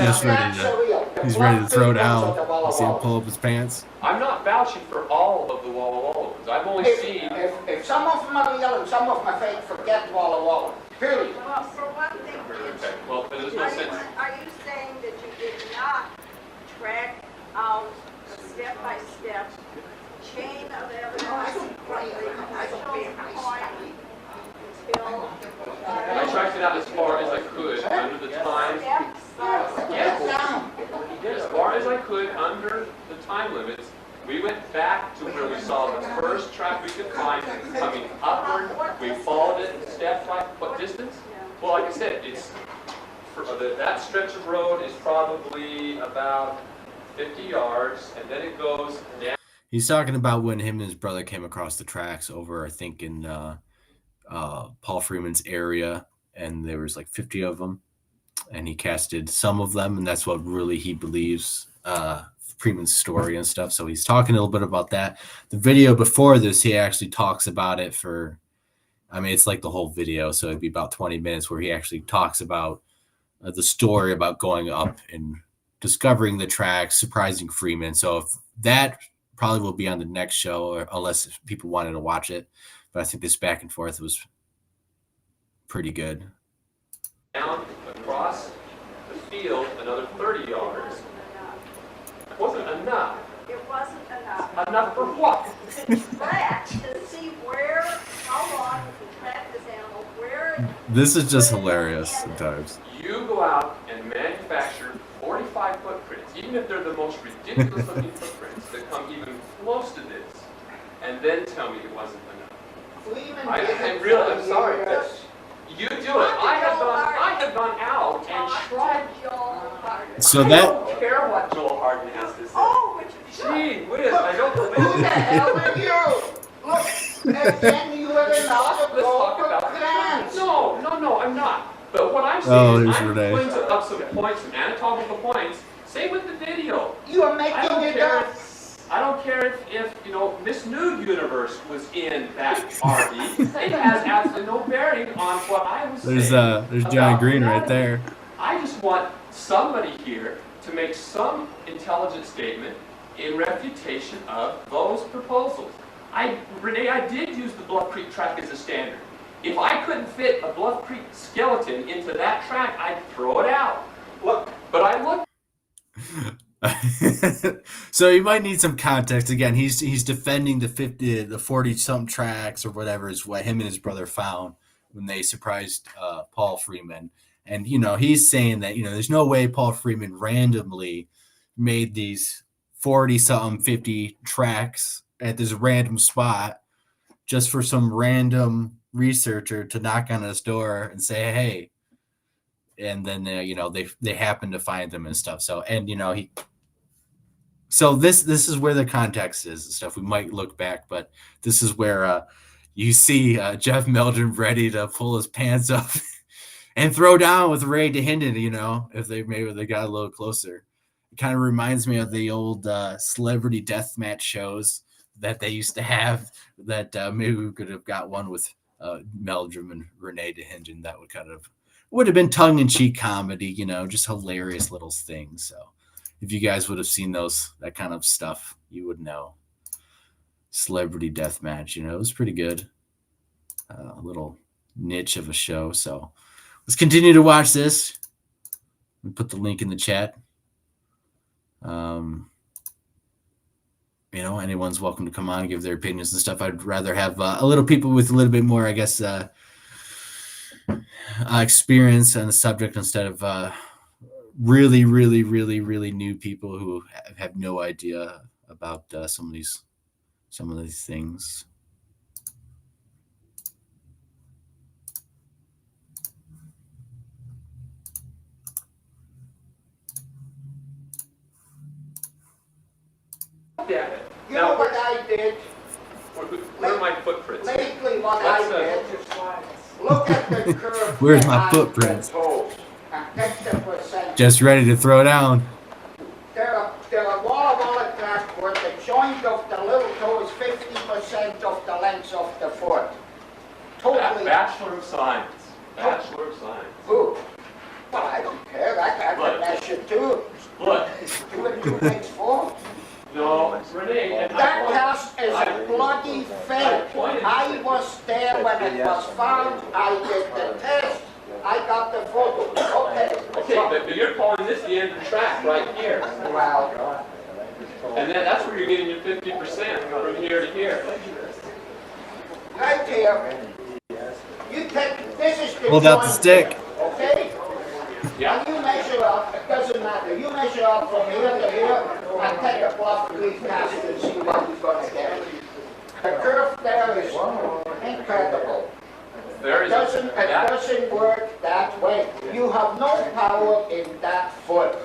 he's ready to throw down. See him pull up his pants. I'm not vouching for all of the Walla Walla ones. I've only seen. If some of them are real and some of them are fake, forget Walla Walla. Period. Well, for one thing, Okay. Well, there's no sense. Are you saying that you did not track out the step-by-step chain of evidence from the initial point until I tracked it out as far as I could under the time. Yes. As far as I could under the time limits. We went back to where we saw the first track we could find coming upward. We followed it step by what distance? Well, like I said, it's that stretch of road is probably about 50 yards, and then it goes down. He's talking about when him and his brother came across the tracks over, I think, in Paul Freeman's area, and there was like 50 of them, and he casted some of them, and that's what really he believes Freeman's story and stuff. So he's talking a little bit about that. The video before this, he actually talks about it for, I mean, it's like the whole video, so it'd be about 20 minutes where he actually talks about the story about going up and discovering the tracks, surprising Freeman. So if that probably will be on the next show, unless people wanted to watch it. But I think this back and forth was pretty good. Down across the field another 30 yards. It wasn't enough. it wasn't enough. Enough for what? Track to see how long you can track this animal, where. This is just hilarious sometimes. You go out and manufacture 45 footprints, even if they're the most ridiculous looking footprints that come even close to this, and then tell me it wasn't enough. I'm sorry. You do it. I have gone out and tried. So I that don't care what Joel Harden has to say. Oh, which Gee whiz, I don't believe Who the it. hell are you? Look, again, you are Let's not a talk about plans. No, I'm not. But what I'm Oh, saying is there's I'm Renee. putting up some points, some anatomical points. Same with the video. You are I making don't it care. up. I don't care if Miss Nude Universe was in that RV. It has absolutely no bearing on what I was there's saying. John about Green right anatomy. there. I just want somebody here to make some intelligent statement in refutation of those proposals. Renee, I did use the Bluff Creek track as a standard. If I couldn't fit a Bluff Creek skeleton into that track, I'd throw it out. Look, but I looked. So you might need some context. Again, he's defending the 40-something tracks or whatever is what him and his brother found when they surprised Paul Freeman. And, he's saying that, there's no way Paul Freeman randomly made these 40-something, 50 tracks at this random spot just for some random researcher to knock on his door and say, hey. And then, they happen to find them and stuff. So, and, So this is where the context is and stuff. We might look back, but this is where you see Jeff Meldrum ready to pull his pants up and throw down with Ray DeHinden. You know, if they got a little closer. It kind of reminds me of the old celebrity deathmatch shows that they used to have. That maybe we could have got one with Meldrum and Renee DeHinden. That would have been tongue-in-cheek comedy. You know, just hilarious little things. So. If you guys would have seen that kind of stuff, you would know. Celebrity Deathmatch, you know, it was pretty good. A little niche of a show. So let's continue to watch this. We'll put the link in the chat. You know, anyone's welcome to come on and give their opinions and stuff. I'd rather have a little people with a little bit more, I guess, experience on the subject instead of really new people who have no idea about some of these things. Yeah. You know what I did? Where are my footprints? Lately what I did, look at the curve. Where's my footprints? And Just ready to throw down. They're a Walla track where the joint of the little toe is 50% of the length of the foot. Totally. Bachelor of Science. Bachelor of Science. Ooh. Well, I don't care. I can measure too. Look. 2 and 2 makes 4. No, Renee. That test is a bloody fake. I was there when it was found. I did the test. I got the photo. Okay, but you're calling this the end of the track right here. Well. And then that's where you're getting your 50% from here to here. Right here. You take, this is the Hold out the joint stick. here, okay? Yeah. And you measure up, it doesn't matter. You measure up from here to here and take a bluff leaf cast and see what you're going to get. The curve there is incredible. It doesn't work that way. You have no power in that foot.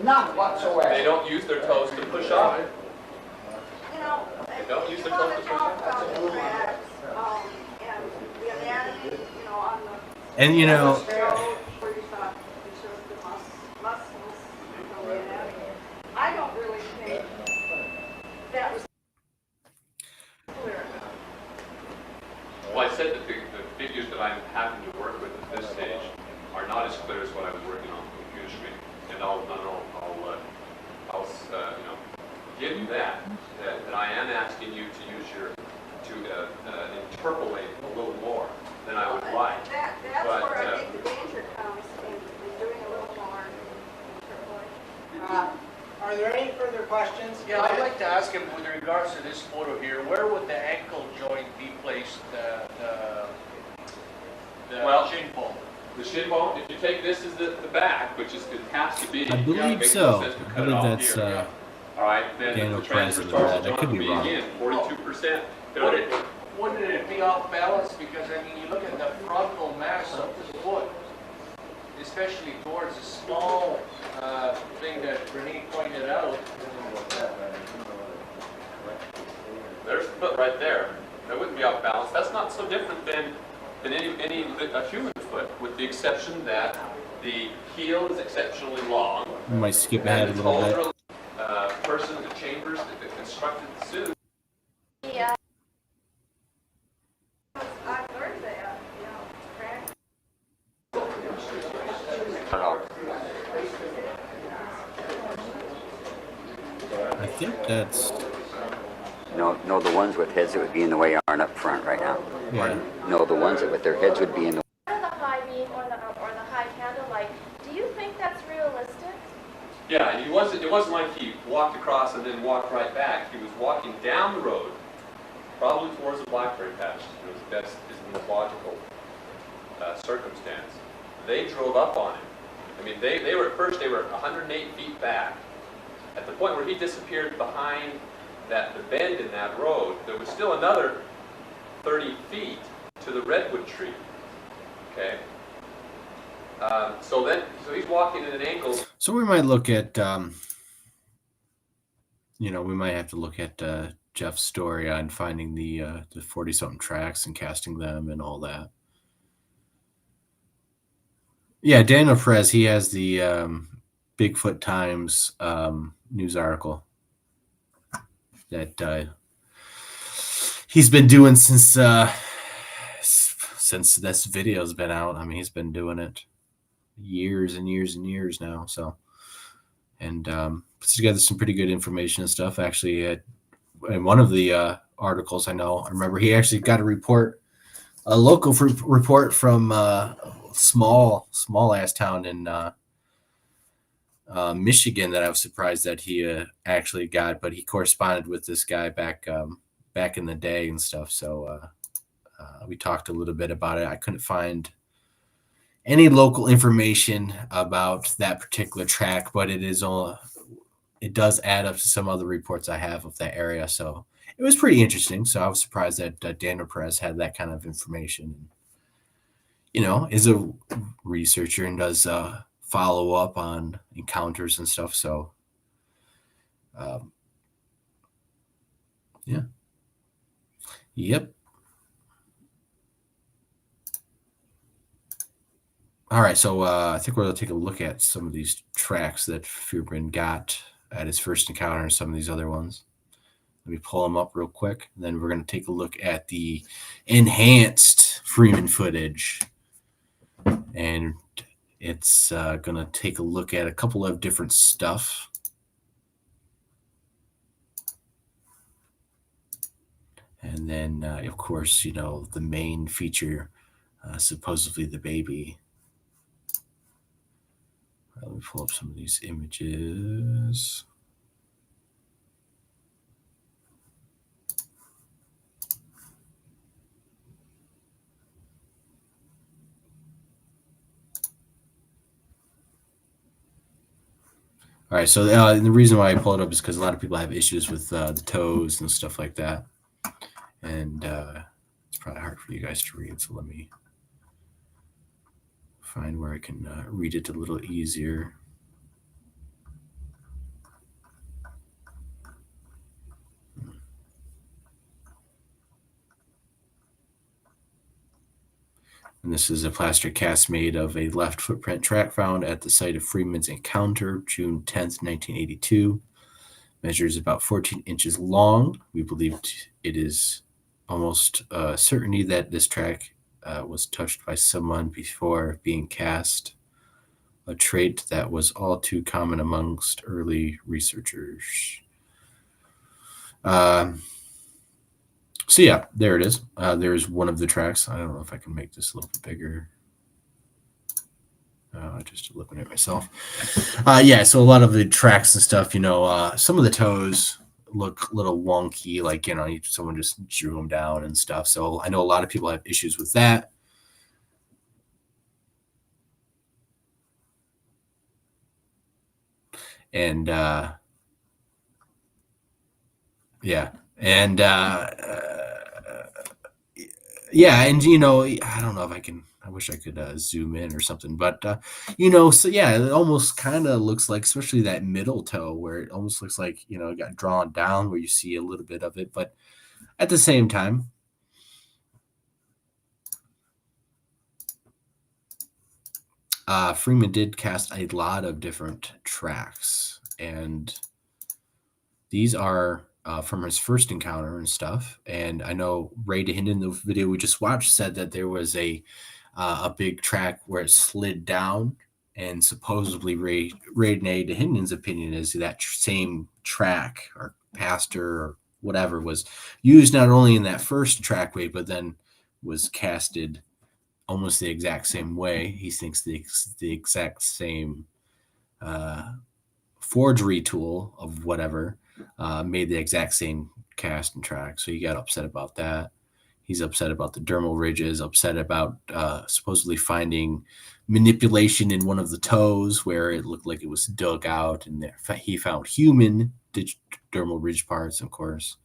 None whatsoever. They don't use their toes to push off. You know, if Don't use you the want toes to to talk push about the cracks, and the anatomy, you know, on the And you know, where you thought it shows the muscles from the anatomy. I don't really think that was clear enough. Well, I said that the figures that I'm having to work with at this stage are not as clear as what I was working on the computer screen, and I'll give you that I am asking you to use to interpolate a little more than I would like. That's But, where I think the danger comes in doing a little more interpolation. Are there any further questions? Yeah, I'd like to ask him with regards to this photo here, where would the ankle joint be placed, the shin bone? The shin bone, if you take this as the back, which is, it has to be. I believe so. I believe that's all right, then Daniel the transfer President. starts I to could be wrong. again, 42%. Wouldn't it be off balance? Because, I mean, you look at the frontal mass of the foot, especially towards the small thing that Renee pointed out. There's the foot right there. That wouldn't be off balance. That's not so different than a human foot, with the exception that the heel is exceptionally long. we might skip ahead a little bit. Person in the chambers that constructed the suit. Yeah. I've learned that, you know, crack. I think that's No, the ones with heads that would be in the way aren't up front right now. yeah. No, the ones that with their heads would be in the The high beam or the high candlelight. Do you think that's realistic? Yeah, it wasn't like he walked across and then walked right back. He was walking down the road, probably towards the blackberry patch. That's the most logical circumstance. They drove up on him. I mean, they were at first 108 feet back. At the point where he disappeared behind the bend in that road, there was still another 30 feet to the redwood tree. Okay. So he's walking at an angle. So we might look at we might have to look at Jeff's story on finding the 40-something tracks and casting them and all that. Yeah, Daniel Perez, he has the Bigfoot Times news article that he's been doing since this video's been out. I mean, he's been doing it years and years and years now. So, and puts together some pretty good information and stuff. Actually, in one of the articles, I remember he actually got a local report from small ass town in Michigan that I was surprised that he actually got, but he corresponded with this guy back in the day and stuff. So we talked a little bit about it. I couldn't find any local information about that particular track, but it does add up to some other reports I have of that area. So it was pretty interesting. So I was surprised that Daniel Perez had that kind of information. Is a researcher and does follow up on encounters and stuff. So, yeah. Yep. All right, so I think we're going to take a look at some of these tracks that Freeman got at his first encounter and some of these other ones. Let me pull them up real quick. And then we're going to take a look at the enhanced Freeman footage. And it's going to take a look at a couple of different stuff. And then, of course, the main feature, supposedly the baby. Let me pull up some of these images. All right, so the reason why I pull it up is because a lot of people have issues with the toes and stuff like that. And it's probably hard for you guys to read, so let me find where I can read it a little easier. And this is a plaster cast made of a left footprint track found at the site of Freeman's encounter, June 10th, 1982. Measures about 14 inches long. We believed it is almost certainty that this track was touched by someone before being cast, a trait that was all too common amongst early researchers. So yeah, there it is. There's one of the tracks. I don't know if I can make this a little bit bigger. Just looking at myself. Yeah, so a lot of the tracks and stuff, some of the toes look a little wonky, like, someone just drew them down and stuff. So I know a lot of people have issues with that. And yeah. And yeah, and I don't know if I wish I could zoom in or something, but so yeah, it almost kind of looks like, especially that middle toe, where it almost looks like it got drawn down, where you see a little bit of it, but at the same time, Freeman did cast a lot of different tracks, and these are from his first encounter and stuff. And I know Ray DeHinden, the video we just watched, said that there was a big track where it slid down, and supposedly Ray DeHinden's opinion is that same track or pastor or whatever was used not only in that first trackway, but then was casted almost the exact same way. He thinks the exact same forgery tool of whatever made the exact same cast and track. So he got upset about that. He's upset about the dermal ridges, upset about supposedly finding manipulation in one of the toes where it looked like it was dug out, and he found human dermal ridge parts, of course,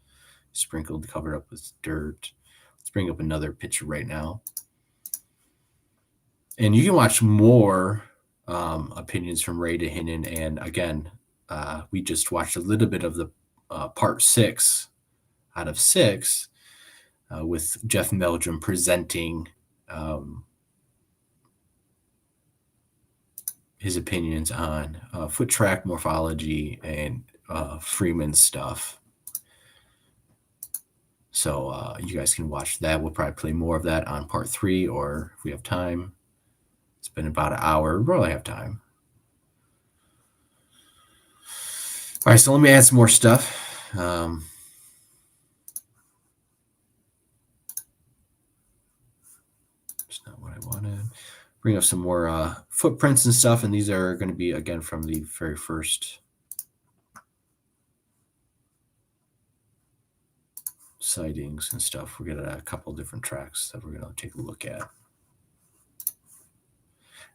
sprinkled, covered up with dirt. Let's bring up another picture right now. And you can watch more opinions from Ray DeHinden. And again, we just watched a little bit of the part 6 out of 6, with Jeff Meldrum presenting his opinions on foot track morphology and Freeman stuff. So you guys can watch that. We'll probably play more of that on part 3, or if we have time. It's been about an hour. We'll probably have time. All right, so let me add some more stuff. It's not what I wanted. Bring up some more footprints and stuff, and these are going to be, again, from the very first sightings and stuff. We're going to a couple different tracks that we're going to take a look at.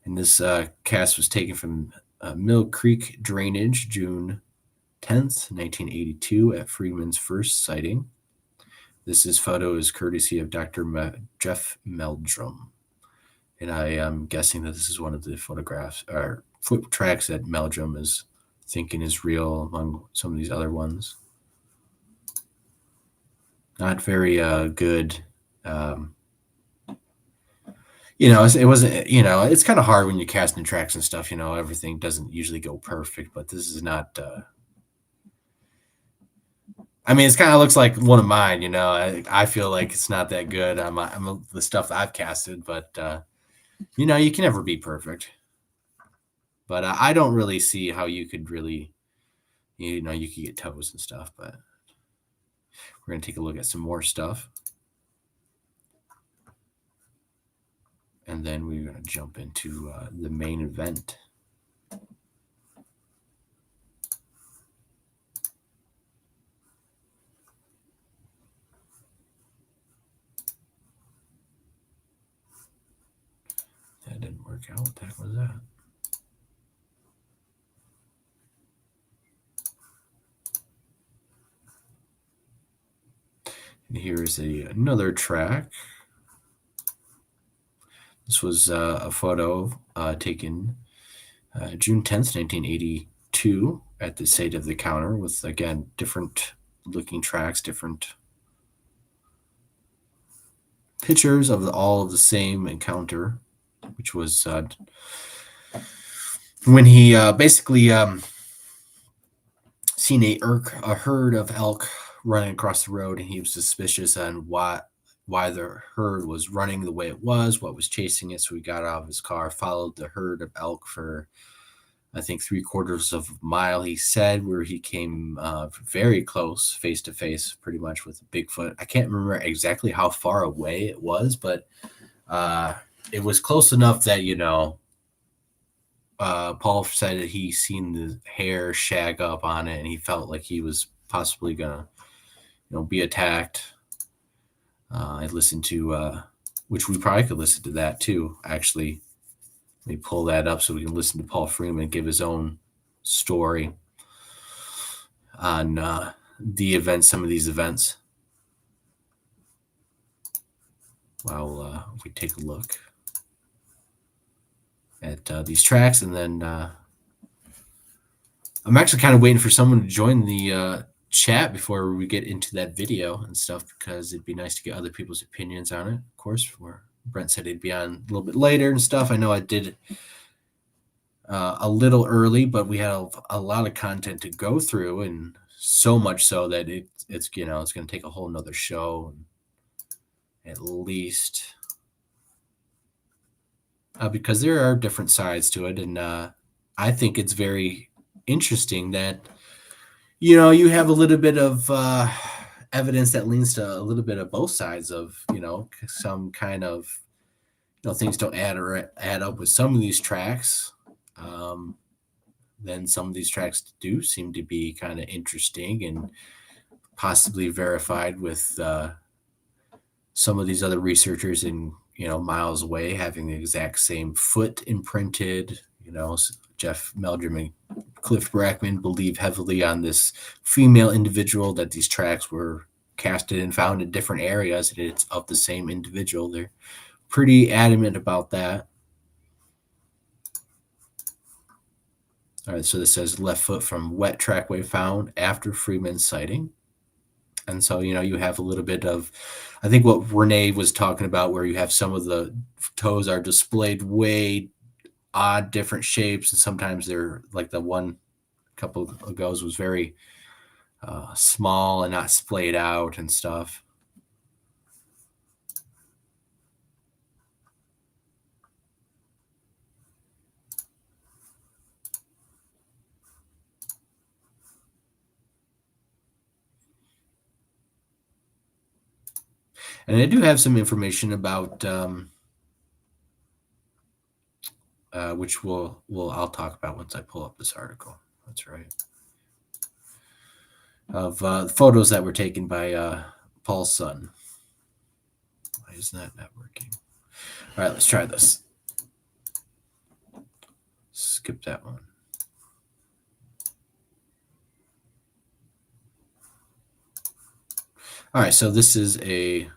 And this cast was taken from Mill Creek Drainage, June 10th, 1982, at Freeman's first sighting. This photo is courtesy of Dr. Jeff Meldrum. And I am guessing that this is one of the photographs or foot tracks that Meldrum is thinking is real among some of these other ones. Not very good. It wasn't, it's kind of hard when you're casting tracks and stuff, everything doesn't usually go perfect, but this is not, it kind of looks like one of mine, I feel like it's not that good. I'm the stuff that I've casted, but, you can never be perfect. But I don't really see how you could really, you could get toes and stuff, but we're going to take a look at some more stuff. And then we're going to jump into the main event. That didn't work out. What the heck was that? And here's another track. This was a photo taken June 10th, 1982 at the site of the counter with, again, different looking tracks, different pictures of all of the same encounter, which was when he basically seen a herd of elk running across the road, and he was suspicious on why the herd was running the way it was, what was chasing it. So he got out of his car, followed the herd of elk for, I think, 3/4 of a mile, he said, where he came very close, face to face, pretty much with Bigfoot. I can't remember exactly how far away it was, but it was close enough that, Paul said that he seen the hair shag up on it, and he felt like he was possibly gonna, be attacked. I listened to, which we probably could listen to that too, actually. Let me pull that up so we can listen to Paul Freeman give his own story on the events, some of these events. While we take a look at these tracks, and then I'm actually kind of waiting for someone to join the chat before we get into that video and stuff, because it'd be nice to get other people's opinions on it. Of course, where Brent said he'd be on a little bit later and stuff. I know I did a little early, but we had a lot of content to go through, and so much so that it's going to take a whole nother show at least, because there are different sides to it. And I think it's very interesting that, you have a little bit of evidence that leans to a little bit of both sides of, some kind of, things don't add up with some of these tracks. Then some of these tracks do seem to be kind of interesting and possibly verified with some of these other researchers in, miles away having the exact same foot imprinted. Jeff Meldrum and Cliff Brackman believe heavily on this female individual, that these tracks were casted and found in different areas, and it's of the same individual. They're pretty adamant about that. All right, so this says left foot from wet trackway found after Freeman's sighting. And so, you have a little bit of, I think what Renee was talking about, where you have some of the toes are displayed way odd, different shapes. And sometimes they're like the one couple ago was very small and not splayed out and stuff. And I do have some information about which I'll talk about once I pull up this article. That's right. Of photos that were taken by Paul's son. Why is that not working? All right, let's try this. Skip that one. All right, so this is the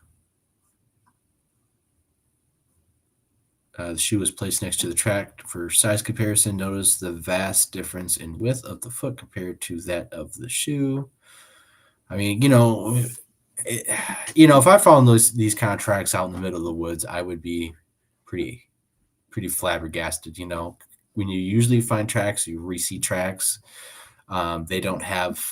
shoe was placed next to the track for size comparison. Notice the vast difference in width of the foot compared to that of the shoe. I mean, if I found these kind of tracks out in the middle of the woods, I would be pretty flabbergasted. When you usually find tracks, you re-see tracks. They don't have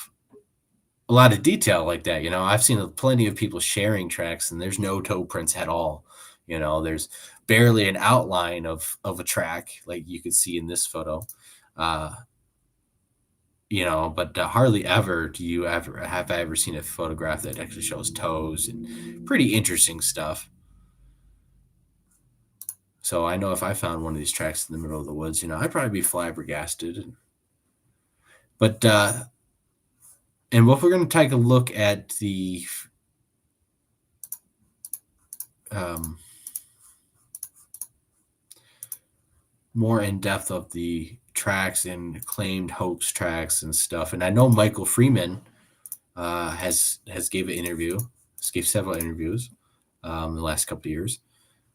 a lot of detail like that. I've seen plenty of people sharing tracks, and there's no toe prints at all. There's barely an outline of a track like you could see in this photo. But hardly ever have I ever seen a photograph that actually shows toes and pretty interesting stuff. So I know if I found one of these tracks in the middle of the woods, I'd probably be flabbergasted. But and what we're going to take a look at the more in depth of the tracks and claimed hoax tracks and stuff. And I know Michael Freeman has gave several interviews in the last couple of years,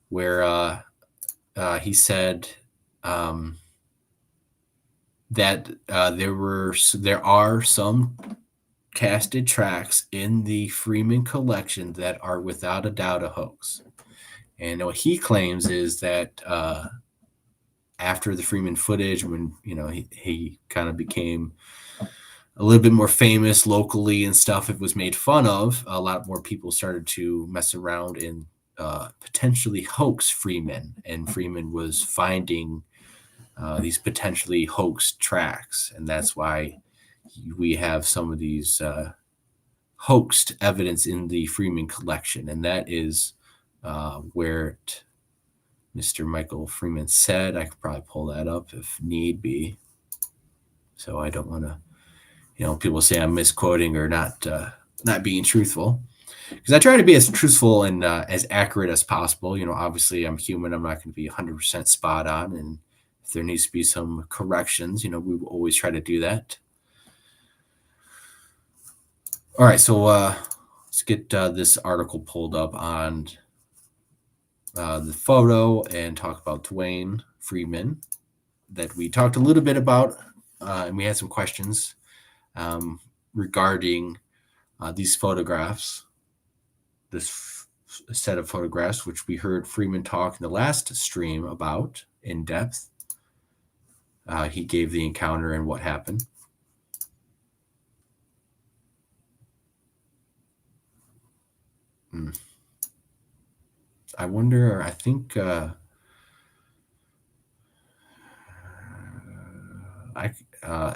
where he said that there are some casted tracks in the Freeman collection that are without a doubt a hoax. And what he claims is that after the Freeman footage, when he kind of became a little bit more famous locally and stuff, it was made fun of. A lot more people started to mess around and potentially hoax Freeman, and Freeman was finding these potentially hoaxed tracks, and that's why we have some of these hoaxed evidence in the Freeman collection, and that is where Mr. Michael Freeman said. I could probably pull that up if need be. So I don't want to, people say I'm misquoting or not being truthful, because I try to be as truthful and as accurate as possible. Obviously I'm human. I'm not going to be 100% spot on, and if there needs to be some corrections, we will always try to do that. All right, so let's get this article pulled up on the photo and talk about Dwayne Freeman that we talked a little bit about, and we had some questions regarding these photographs, this set of photographs, which we heard Freeman talk in the last stream about in depth. He gave the encounter and what happened. I wonder, I think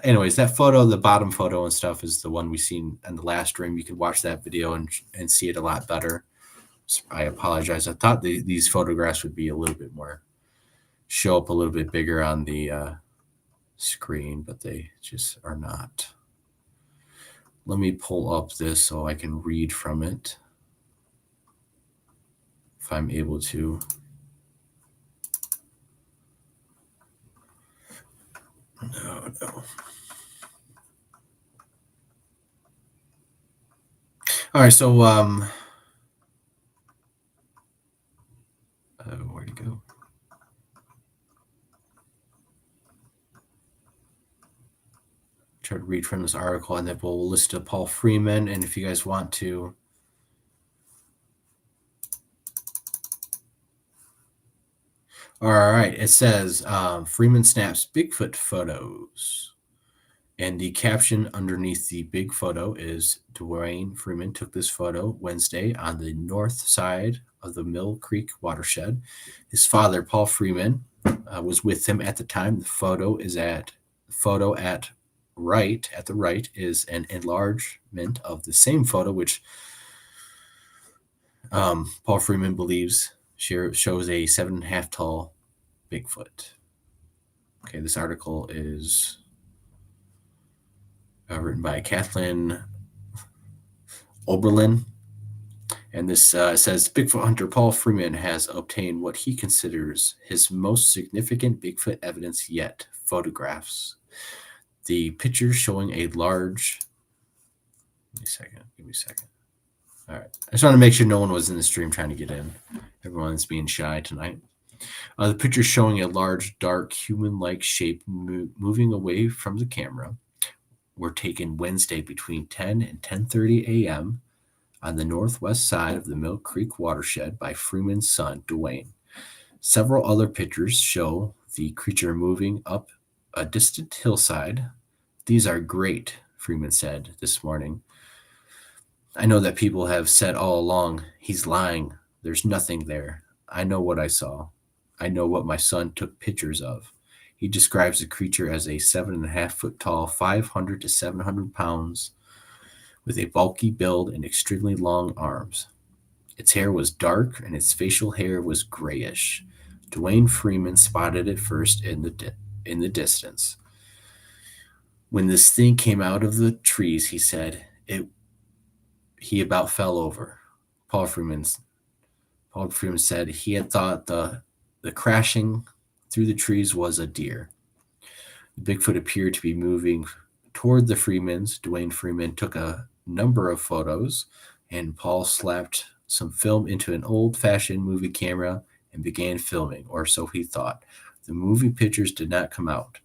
anyways, that photo, the bottom photo and stuff, is the one we seen in the last stream. You can watch that video and see it a lot better. So I apologize. I thought these photographs would be a little bit more, show up a little bit bigger on the screen, but they just are not. Let me pull up this so I can read from it, if I'm able to. No. All right, so where'd it go? try to read from this article, and then we'll listen to Paul Freeman. And if you guys want to, all right, it says Freeman snaps Bigfoot photos. And the caption underneath the big photo is Dwayne Freeman took this photo Wednesday on the north side of the Mill Creek watershed. His father, Paul Freeman, was with him at the time. The photo at the right is an enlargement of the same photo, which Paul Freeman believes shows a 7.5 tall Bigfoot. Okay, this article is written by Kathleen Oberlin. And this says Bigfoot hunter Paul Freeman has obtained what he considers his most significant Bigfoot evidence yet, photographs. The picture showing a large... Give me a second. All right. I just want to make sure no one was in the stream trying to get in. Everyone's being shy tonight. The picture showing a large, dark, human-like shape moving away from the camera were taken Wednesday between 10 and 10:30 a.m. on the northwest side of the Mill Creek watershed by Freeman's son, Dwayne. Several other pictures show the creature moving up a distant hillside. These are great, Freeman said this morning. I know that people have said all along, he's lying. There's nothing there. I know what I saw. I know what my son took pictures of. He describes the creature as a 7.5 foot tall, 500 to 700 pounds, with a bulky build and extremely long arms. Its hair was dark and its facial hair was grayish. Dwayne Freeman spotted it first in the distance. When this thing came out of the trees, he said, he about fell over. Paul Freeman said he had thought the crashing through the trees was a deer. The Bigfoot appeared to be moving toward the Freemans. Dwayne Freeman took a number of photos, and Paul slapped some film into an old-fashioned movie camera and began filming, or so he thought. The movie pictures did not come out.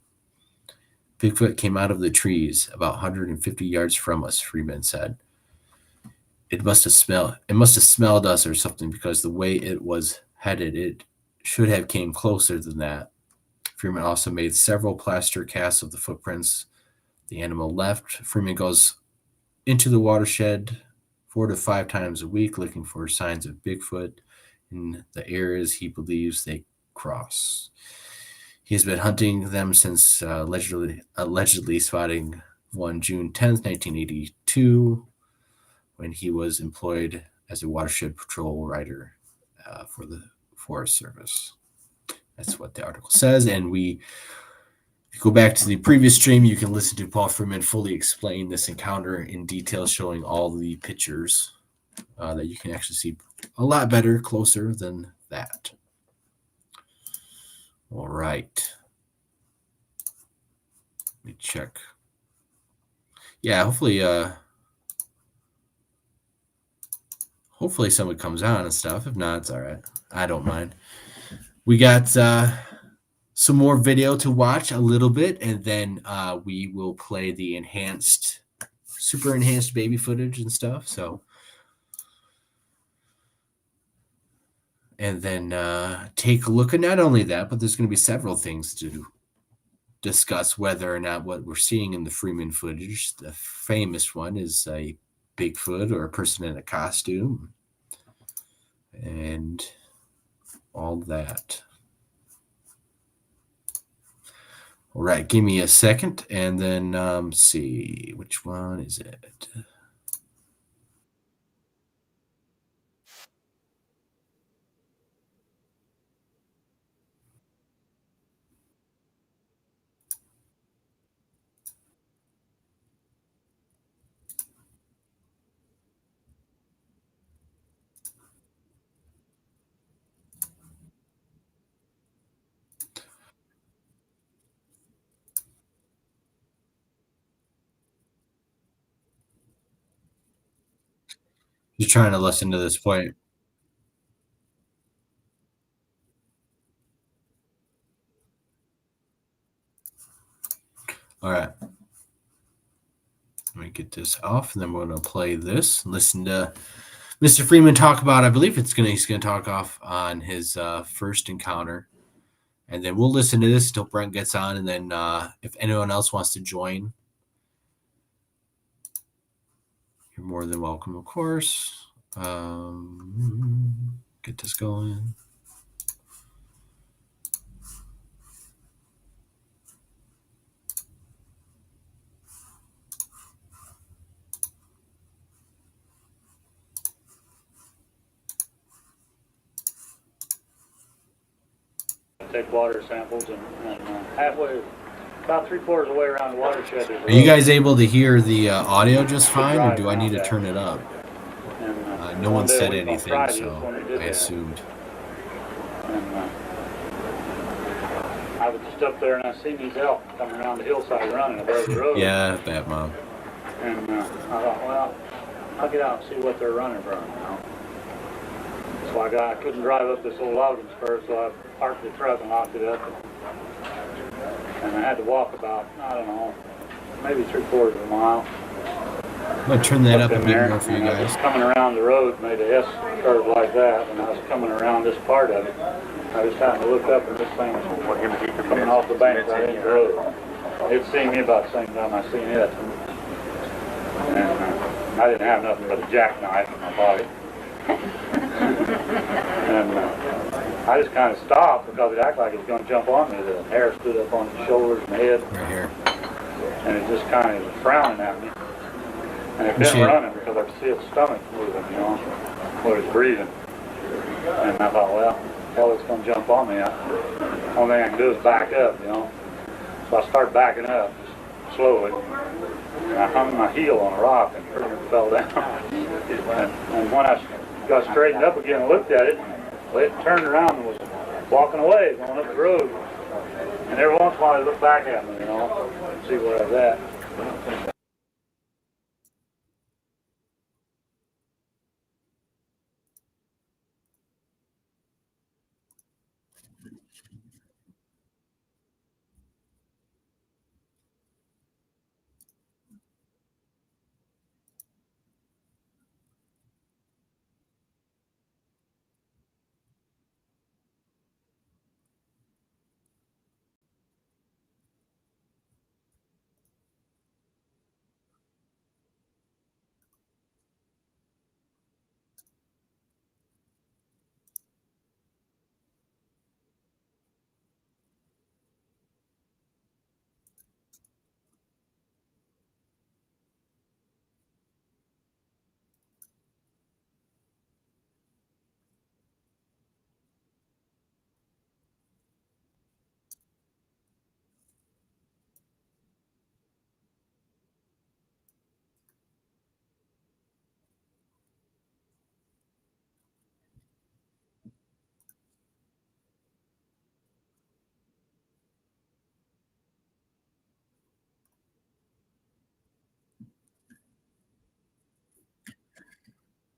Bigfoot came out of the trees about 150 yards from us, Freeman said. It must have smelled us or something, because the way it was headed, it should have came closer than that. Freeman also made several plaster casts of the footprints. The animal left. Freeman goes into the watershed 4 to 5 times a week looking for signs of Bigfoot in the areas he believes they cross. He has been hunting them since allegedly spotting one June 10th, 1982, when he was employed as a watershed patrol rider for the Forest Service. That's what the article says. And if you go back to the previous stream, you can listen to Paul Freeman fully explain this encounter in detail, showing all the pictures that you can actually see a lot better, closer than that. All right. Let me check. Yeah, hopefully someone comes on and stuff. If not, it's all right. I don't mind. We got some more video to watch a little bit, and then we will play the super enhanced baby footage and stuff. So, and then take a look at not only that, but there's going to be several things to discuss, whether or not what we're seeing in the Freeman footage, the famous one, is a Bigfoot or a person in a costume, and all that. All right, give me a second, and then see which one is it. You're trying to listen to this point. All right. get this off, and then we're going to play this. Listen to Mr. Freeman talk about, I believe he's going to talk off on his first encounter. And then we'll listen to this until Brent gets on. And then if anyone else wants to join, you're more than welcome, of course. Get this going. Take water samples and halfway, about 3/4 of the way around the watershed. Are you guys able to hear the audio just fine, or do I need to turn it up? No one said anything, so I assumed. And I was just up there and I seen these elk coming around the hillside running above the road. Yeah, that mom. And I thought, well, I'll get out and see what they're running from, you know. So I couldn't drive up this old logging spur, so I parked the truck and locked it up. And I had to walk about, I don't know, maybe 3/4 of a mile. I'm going to turn that up a bit more for you guys. I was coming around the road, made a S curve like that, and I was coming around this part of it. I was trying to look up, and this thing was coming off the bank right into the road. It seen me about the same time I seen it. And I didn't have nothing but a jackknife in my pocket. And I just kind of stopped because it acted like it was going to jump on me. The hair stood up on the shoulders and the head. Right here. And it just kind of was frowning at me. And it didn't running because I could see its stomach moving, you know, where it's breathing. And I thought, well, hell, it's going to jump on me. The only thing I can do is back up, you know. So I started backing up slowly. And I hung my heel on a rock and pretty much fell down. And when I got straightened up again and looked at it, well, it turned around and was walking away, going up the road. And every once in a while, it looked back at me, you know, see where I was at.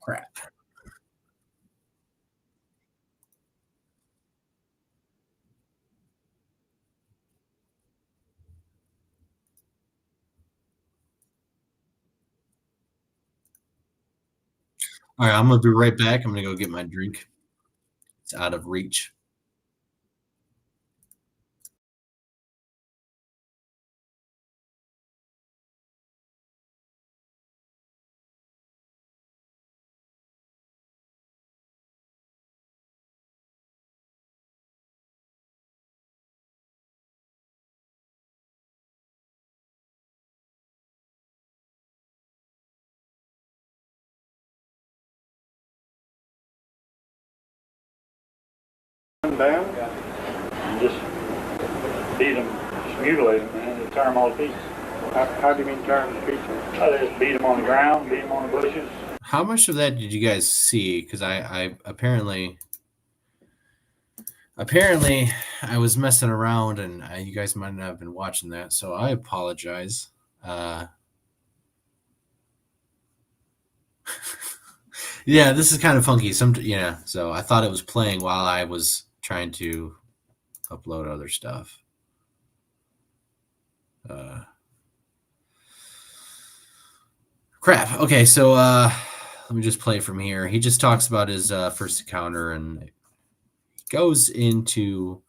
Crap. All right, I'm going to be right back. I'm going to go get my drink. It's out of reach. Down and just beat them, just mutilate them, man, and tear them all to pieces. How do you mean tear them to pieces? I just beat them on the ground, beat them on the bushes. How much of that did you guys see? Because I apparently I was messing around, and you guys might not have been watching that, so I apologize. Yeah, this is kind of funky. So I thought it was playing while I was trying to upload other stuff. Crap. Okay, so let me just play from here. He just talks about his first encounter and goes into,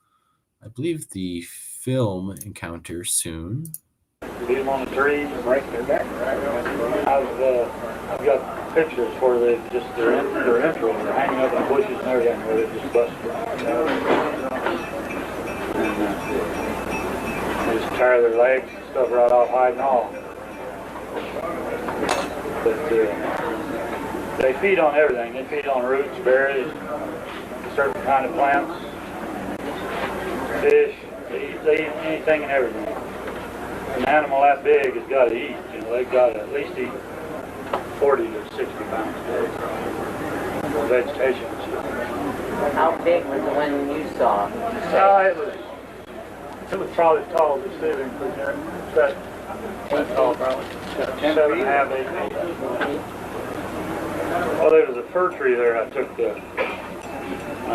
I believe, the film encounter soon. Beat them on the tree, break their neck. I've got pictures where they just their entrails are hanging up in the bushes and everything, where they just busted. And they just tear their legs and stuff right off, hide and all. But they feed on everything. They feed on roots, berries, certain kind of plants, fish. They eat anything and everything. An animal that big has got to eat. You know, they've got to at least eat 40 to 60 pounds a day for vegetation and stuff. How big was the one you saw? It was probably as tall as a ceiling. That tall, probably 7.5, 8 feet. Well, there was a fir tree there. I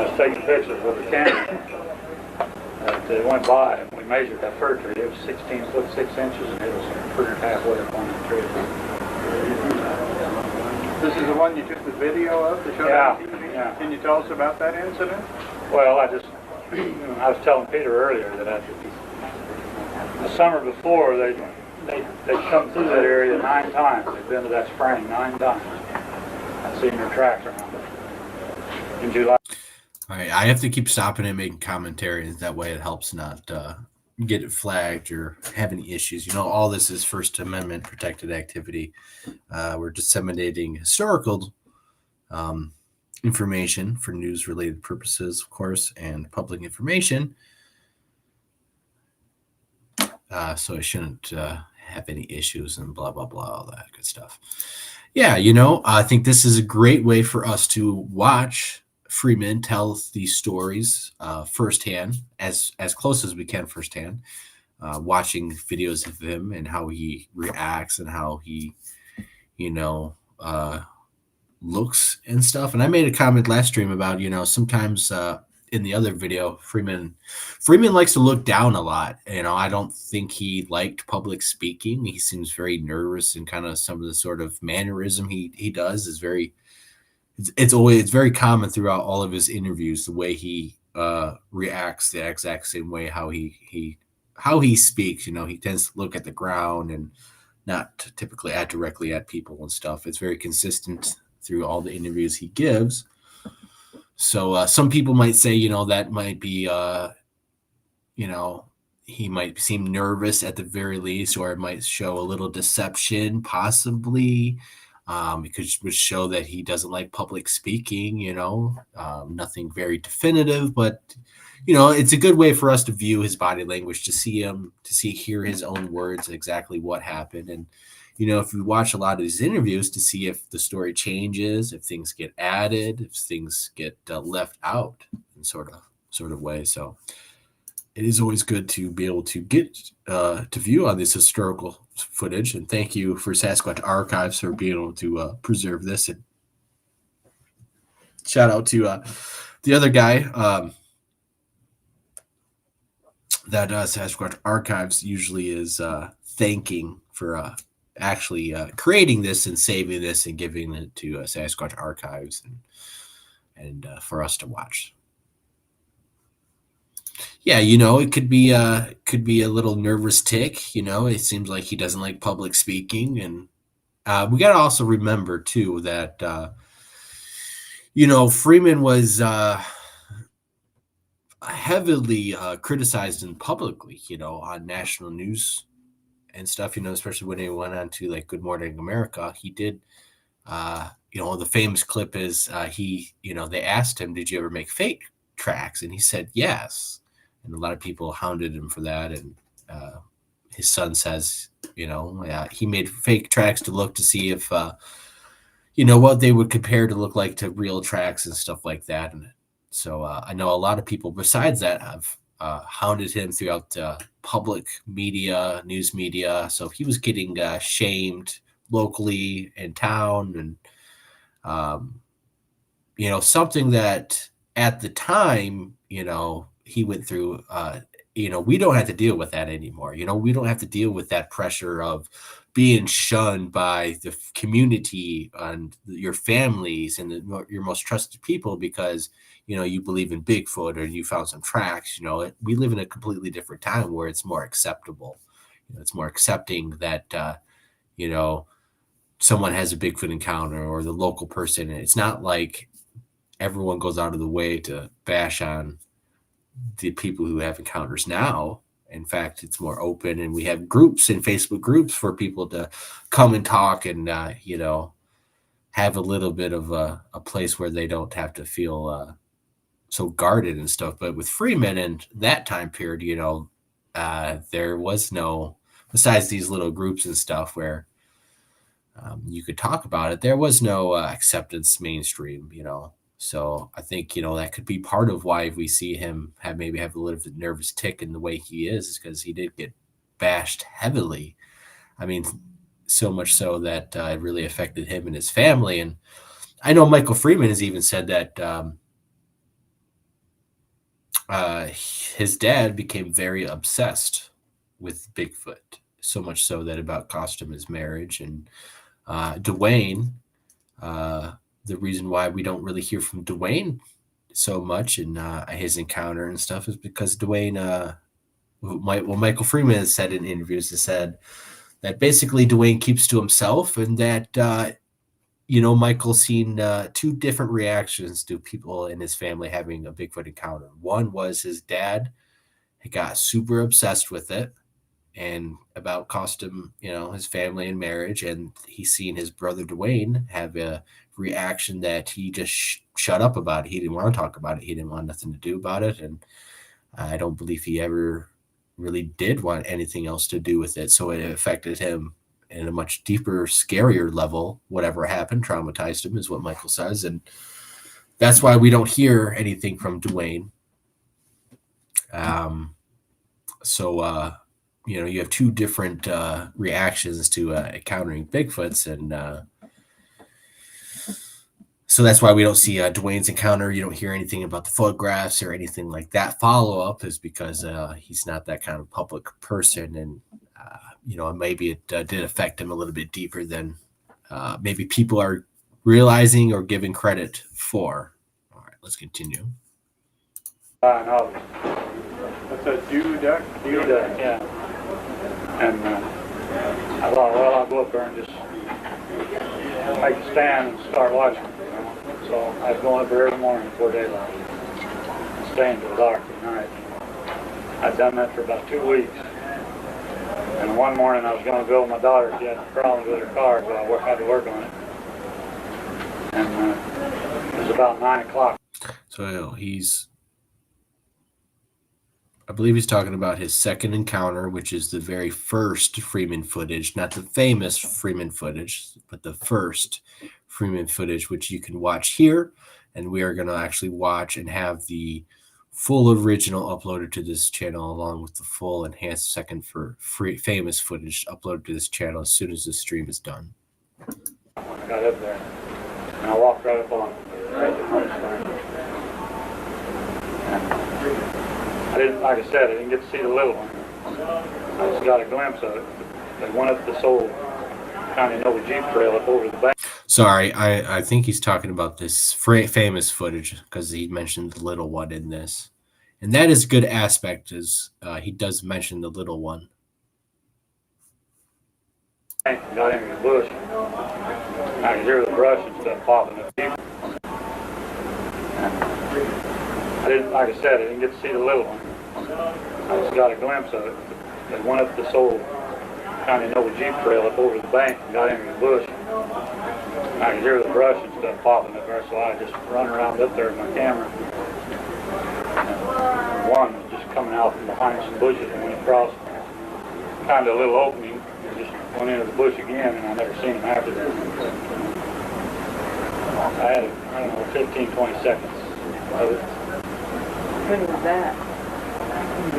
was taking pictures with the camera. They went by and we measured that fir tree. It was 16 foot 6 inches and it was 3.5 way up on the tree. This is the one you took the video of to show on TV? Yeah. Can you tell us about that incident? Well, I was telling Peter earlier that the summer before they'd come through that area 9 times. They'd been to that spring 9 times. I've seen their tracks around it. In July. All right, I have to keep stopping and making commentary. That way it helps not get it flagged or have any issues. You know, all this is First Amendment protected activity. We're disseminating historical information for news-related purposes, of course, and public information. So I shouldn't have any issues and blah, blah, blah, all that good stuff. Yeah, you know, I think this is a great way for us to watch Freeman tells these stories firsthand, as close as we can firsthand, watching videos of him and how he reacts and how he, looks and stuff. And I made a comment last stream about, sometimes in the other video, Freeman likes to look down a lot. I don't think he liked public speaking. He seems very nervous, and kind of some of the sort of mannerism he does is very. It's very common throughout all of his interviews, the way he reacts the exact same way how he speaks. He tends to look at the ground and not typically directly at people and stuff. It's very consistent through all the interviews he gives. So some people might say, that might be, he might seem nervous at the very least, or it might show a little deception, possibly. Because it would show that he doesn't like public speaking, nothing very definitive, but, it's a good way for us to view his body language, to hear his own words, exactly what happened. And, if we watch a lot of these interviews, to see if the story changes, if things get added, if things get left out in sort of way. So it is always good to be able to get to view on this historical footage, and thank you for Sasquatch Archives for being able to preserve this. And shout out to the other guy that Sasquatch Archives usually is thanking for actually creating this and saving this and giving it to Sasquatch Archives and for us to watch. Yeah, it could be a little nervous tick. It seems like he doesn't like public speaking, and we got to also remember too that Freeman was heavily criticized in publicly, on national news and stuff. Especially when he went on to like Good Morning America, he did. The famous clip is they asked him, "Did you ever make fake tracks?" And he said yes. And a lot of people hounded him for that. And his son says, he made fake tracks to look to see if, what they would compare to look like to real tracks and stuff like that. And so I know a lot of people besides that have hounded him throughout the public media, news media. So he was getting shamed locally in town. And, something that at the time, he went through we don't have to deal with that anymore. We don't have to deal with that pressure of being shunned by the community and your families and your most trusted people because, you believe in Bigfoot or you found some tracks. We live in a completely different time where it's more acceptable. It's more accepting that, someone has a Bigfoot encounter or the local person. It's not like everyone goes out of the way to bash on the people who have encounters now. In fact, it's more open, and we have groups and Facebook groups for people to come and talk and, have a little bit of a place where they don't have to feel so guarded and stuff. But with Freeman and that time period, there was no, besides these little groups and stuff where you could talk about it, there was no acceptance mainstream, So I think, that could be part of why we see him maybe have a little bit nervous tick in the way he is because he did get bashed heavily. I mean, so much so that it really affected him and his family. And I know Michael Freeman has even said that his dad became very obsessed with Bigfoot, so much so that about cost him his marriage. And Dwayne, the reason why we don't really hear from Dwayne so much in his encounter and stuff is because Dwayne, Michael Freeman has said in interviews, has said that basically Dwayne keeps to himself and that, Michael's seen two different reactions to people in his family having a Bigfoot encounter. One was his dad got super obsessed with it and about cost him, his family and marriage. And he's seen his brother Dwayne have a reaction that he just shut up about it. He didn't want to talk about it. He didn't want nothing to do about it. And I don't believe he ever really did want anything else to do with it. So it affected him in a much deeper, scarier level. Whatever happened traumatized him is what Michael says. And that's why we don't hear anything from Dwayne. You have two different reactions to encountering Bigfoots. And so that's why we don't see Dwayne's encounter. You don't hear anything about the photographs or anything like that. Follow-up is because he's not that kind of public person. And, maybe it did affect him a little bit deeper than maybe people are realizing or giving credit for. All right, let's continue. No. That's a dewduck? Dewduck, yeah. And I thought, well, I'll go up there and just make a stand and start watching. So I was going up there every morning before daylight, staying till dark at night. I'd done that for about 2 weeks. And one morning I was going to go with my daughter. She had problems with her car, so I had to work on it. And it was about 9 o'clock. So I believe he's talking about his second encounter, which is the very first Freeman footage, not the famous Freeman footage, but the first Freeman footage, which you can watch here. And we are going to actually watch and have the full original uploaded to this channel, along with the full enhanced second for famous footage uploaded to this channel as soon as the stream is done. I got up there, and I walked right up on it. I didn't, like I said, I didn't get to see the little one. I just got a glimpse of it. They went up this old kind of Jeep trail up over the bank. Sorry, I think he's talking about this famous footage because he mentioned the little one in this. And that is a good aspect, is he does mention the little one. Got into the bush. I could hear the brush and stuff popping up. I didn't, like I said, I didn't get to see the little one. I just got a glimpse of it. They went up this old kind of Jeep trail up over the bank and got into the bush. I could hear the brush and stuff popping up there, so I just run around up there with my camera. And one was just coming out from behind some bushes and went across kind of a little opening and just went into the bush again, and I never seen him after that. I had, 15, 20 seconds of it. When was that?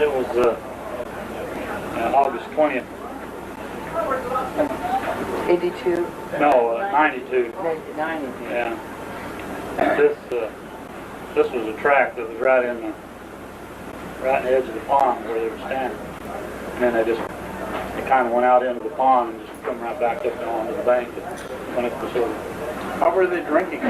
It was August 20th. 82? No, 92. 92. Yeah. This was a track that was right right in the edge of the pond where they were standing. And then they kind of went out into the pond and just come right back up onto the bank when it was sort of. How were they drinking?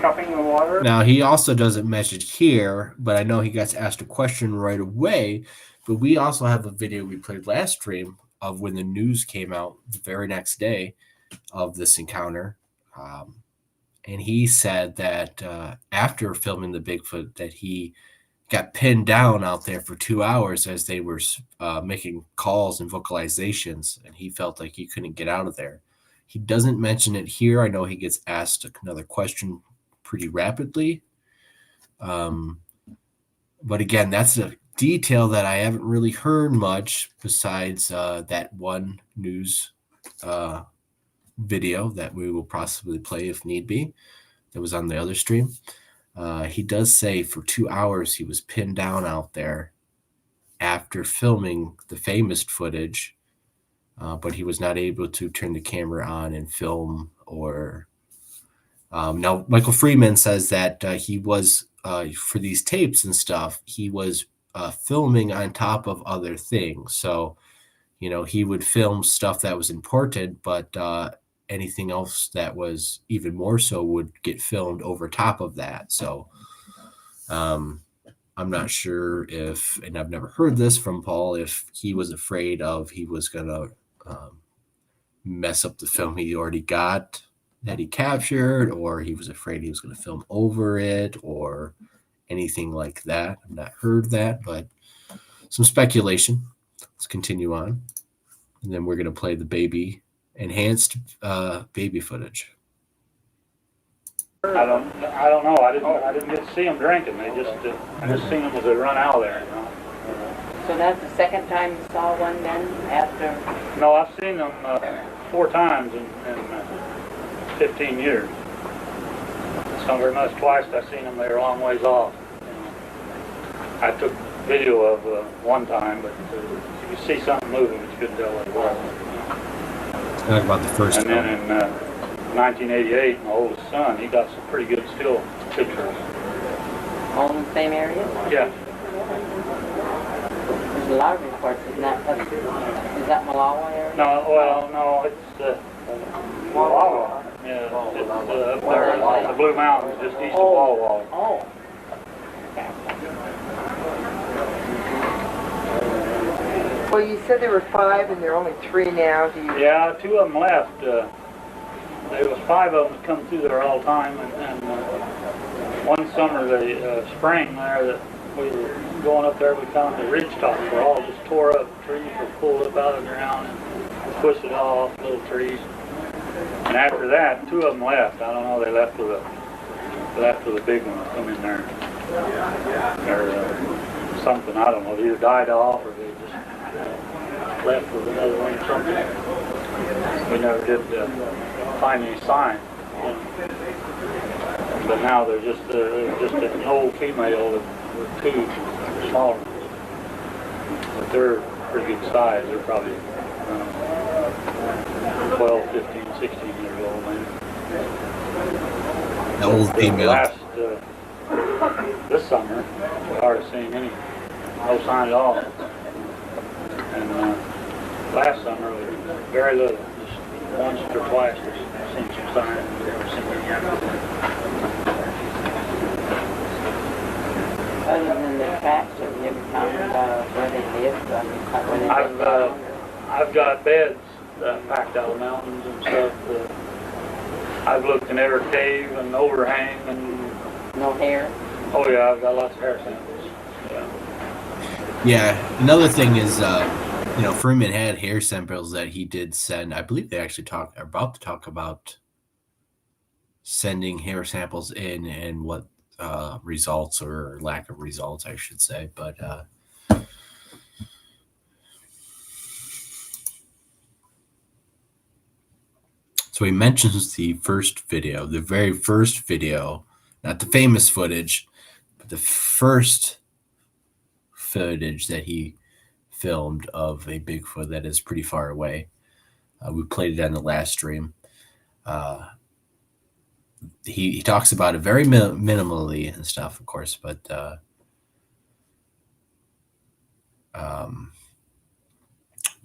Cupping the water? Now, he also doesn't mention here, but I know he gets asked a question right away. But we also have a video we played last stream of when the news came out the very next day of this encounter. And he said that after filming the Bigfoot that he got pinned down out there for 2 hours as they were making calls and vocalizations, and he felt like he couldn't get out of there. He doesn't mention it here. I know he gets asked another question pretty rapidly. But again, that's a detail that I haven't really heard much besides that one news video that we will possibly play if need be. That was on the other stream. He does say for 2 hours he was pinned down out there after filming the famous footage, but he was not able to turn the camera on and film. Or now Michael Freeman says that he was for these tapes and stuff, he was filming on top of other things. So, he would film stuff that was important, but anything else that was even more so would get filmed over top of that. So I'm not sure if, and I've never heard this from Paul, if he was afraid of he was going to mess up the film he already got that he captured, or he was afraid he was going to film over it or anything like that. I've not heard that, but some speculation. Let's continue on. And then we're going to play the enhanced baby footage. I don't know. I didn't get to see them drinking. I just seen them as they run out of there. So that's the second time you saw one then after? No, I've seen them 4 times in 15 years. Some very much twice I've seen them. They're a long ways off. I took video of one time, but you could see something moving, but you couldn't tell what it was. Talk about the first and then in 1988, my oldest son, he got some pretty good still pictures. All in the same area? Yeah. There's a lot of reports, isn't that? Is that Malawi area? No, it's Malawi. Yeah, it's up there in the Blue Mountains, just east of Walla Walla. Oh. Well, you said there were 5 and there are only 3 now. Yeah, 2 of them left. There was 5 of them that come through there all the time, and one summer, spring there, that we were going up there, we found the ridge tops were all just tore up. Trees were pulled up out of the ground and pushed it all off, little trees. And after that, 2 of them left. I don't know, they left with a big one to come in there. Or something, I don't know. They either died off or they just left with another one or something. We never did find any sign. But now they're just an old female with 2 smaller ones. But they're pretty good size. They're probably 12, 15, 16 years old now. The old female. This summer, we hardly seen no sign at all. And last summer, we very little, just once or twice, we've seen some signs. We've never seen any after that. Other than the tracks, have you ever found where they lived? I've got beds packed out of the mountains and stuff. I've looked in every cave and overhang and. No hair? Oh yeah, I've got lots of hair samples. Yeah. Another thing is, Freeman had hair samples that he did send. I believe they actually are about to talk about sending hair samples in and what results or lack of results, I should say. But so he mentions the very first video, not the famous footage, but the first footage that he filmed of a Bigfoot that is pretty far away. We played it on the last stream. He talks about it very minimally and stuff, of course, but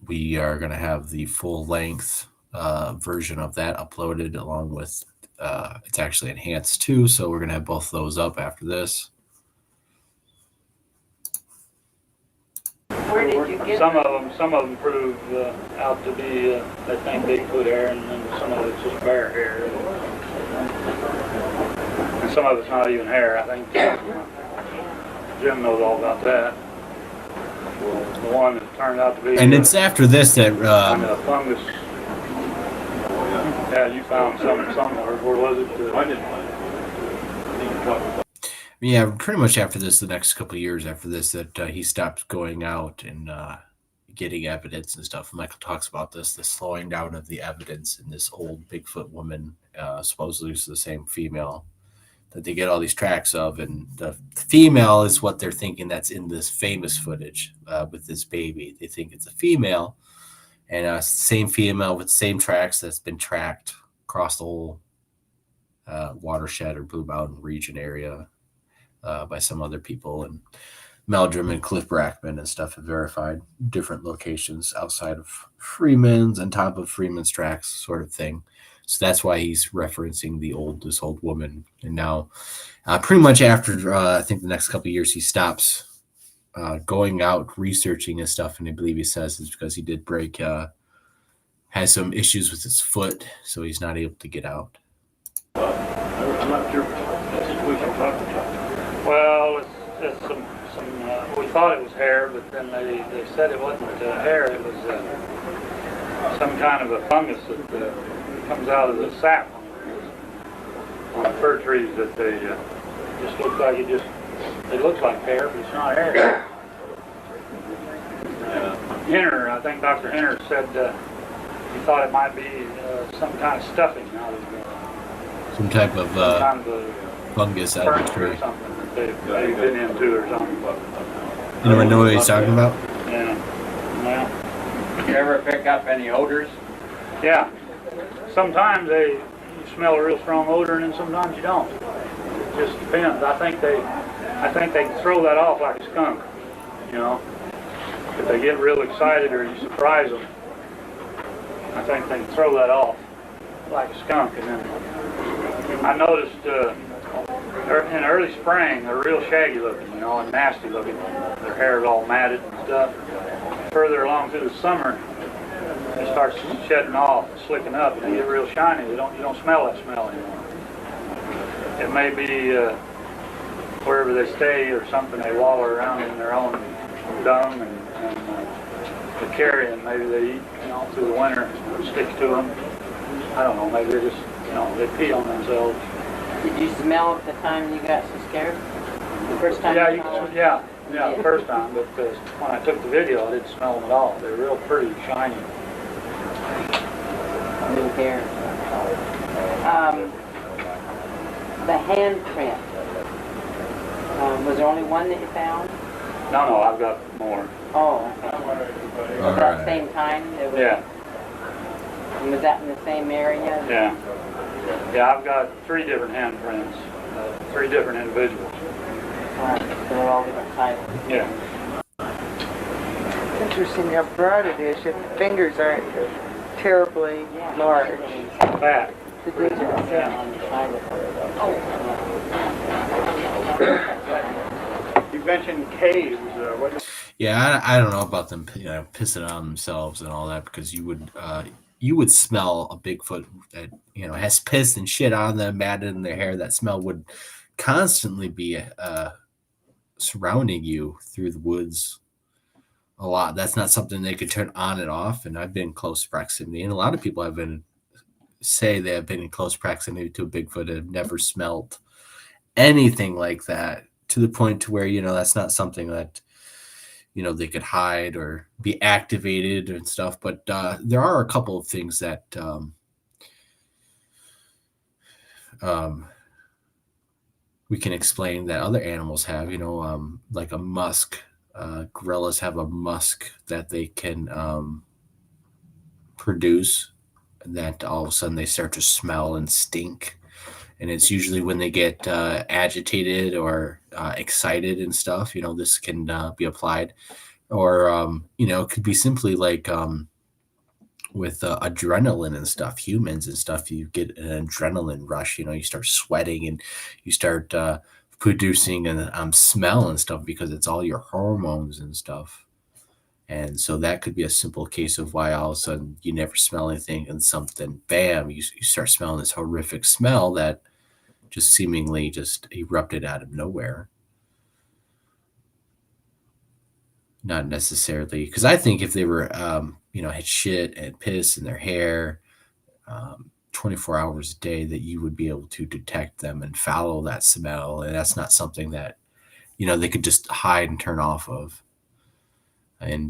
We are going to have the full length version of that uploaded along with it's actually enhanced too, so we're going to have both those up after this. Where did you get some of them prove out to be they think Bigfoot hair, and then some of it's just bear hair, and some of it's not even hair. I think Jim knows all about that. The one that turned out to be, and it's after this that kind of fungus. Yeah, you found somewhere. Where was it? Yeah, pretty much after this, the next couple of years after this, that he stopped going out and getting evidence and stuff. Michael talks about this, the slowing down of the evidence in this old Bigfoot woman, supposedly it's the same female that they get all these tracks of, and the female is what they're thinking that's in this famous footage with this baby. They think it's a female, and same female with the same tracks that's been tracked across the whole watershed or Blue Mountain region area by some other people, and Meldrum and Cliff Brackman and stuff have verified different locations outside of Freeman's and top of Freeman's tracks, sort of thing. So that's why he's referencing this old woman. And now, pretty much after I think the next couple of years, he stops going out researching his stuff, and I believe he says it's because he did has some issues with his foot, so he's not able to get out. I'm not sure we can talk about. Well, it's some we thought it was hair, but then they said it wasn't hair. It was some kind of a fungus that comes out of the sap on the fir trees that they just look like it looks like hair, but it's not hair. Henner, I think Dr. Henner said he thought it might be some kind of stuffing out of some type of fungus out of the tree. Or something that they've been into or something. Anyone know what he's talking about? Yeah. Did you ever pick up any odors? Yeah. Sometimes you smell a real strong odor, and then sometimes you don't. It just depends. I think they can throw that off like a skunk. You know, if they get real excited or you surprise them, I think they can throw that off like a skunk. And then I noticed in early spring they're real shaggy looking, you know, and nasty looking. Their hair's all matted and stuff. Further along through the summer, it starts shedding off and slicking up, and they get real shiny. You don't smell that smell anymore. It may be wherever they stay or something, they wallow around in their own dung and the carrion. Maybe they eat, you know, through the winter, it sticks to them. I don't know. Maybe they just, you know, they pee on themselves. Did you smell at the time you got so scared? The first time? Yeah, the first time. But when I took the video, I didn't smell them at all. They're real pretty, shiny. New hair. The handprint. Was there only one that you found? No, I've got more. Oh. At that same time? Yeah. And was that in the same area? Yeah. Yeah, I've got 3 different handprints, 3 different individuals. Alright, so they're all different sizes. Yeah. It's interesting how broad it is, yet the fingers aren't terribly large. Fat. The digits on the side of it. You mentioned caves. Yeah, I don't know about them, you know, pissing on themselves and all that, because you would smell a Bigfoot that, you know, has piss and shit on them, matted in their hair. That smell would constantly be surrounding you through the woods a lot. That's not something they could turn on and off. And I've been in close proximity, and a lot of people say they have been in close proximity to a Bigfoot and have never smelled anything like that, to the point to where, you know, that's not something that, you know, they could hide or be activated and stuff. But there are a couple of things that we can explain that other animals have, you know, like a musk. Gorillas have a musk that they can produce, that all of a sudden they start to smell and stink. And it's usually when they get agitated or excited and stuff. You know, this can be applied. or it could be simply like with adrenaline and stuff, humans and stuff, you get an adrenaline rush. You start sweating and you start producing a smell and stuff because it's all your hormones and stuff. And so that could be a simple case of why all of a sudden you never smell anything and something, bam, you start smelling this horrific smell that just seemingly just erupted out of nowhere. Not necessarily, because I think if they were, had shit and piss in their hair 24 hours a day, that you would be able to detect them and follow that smell. And that's not something that, they could just hide and turn off of. And,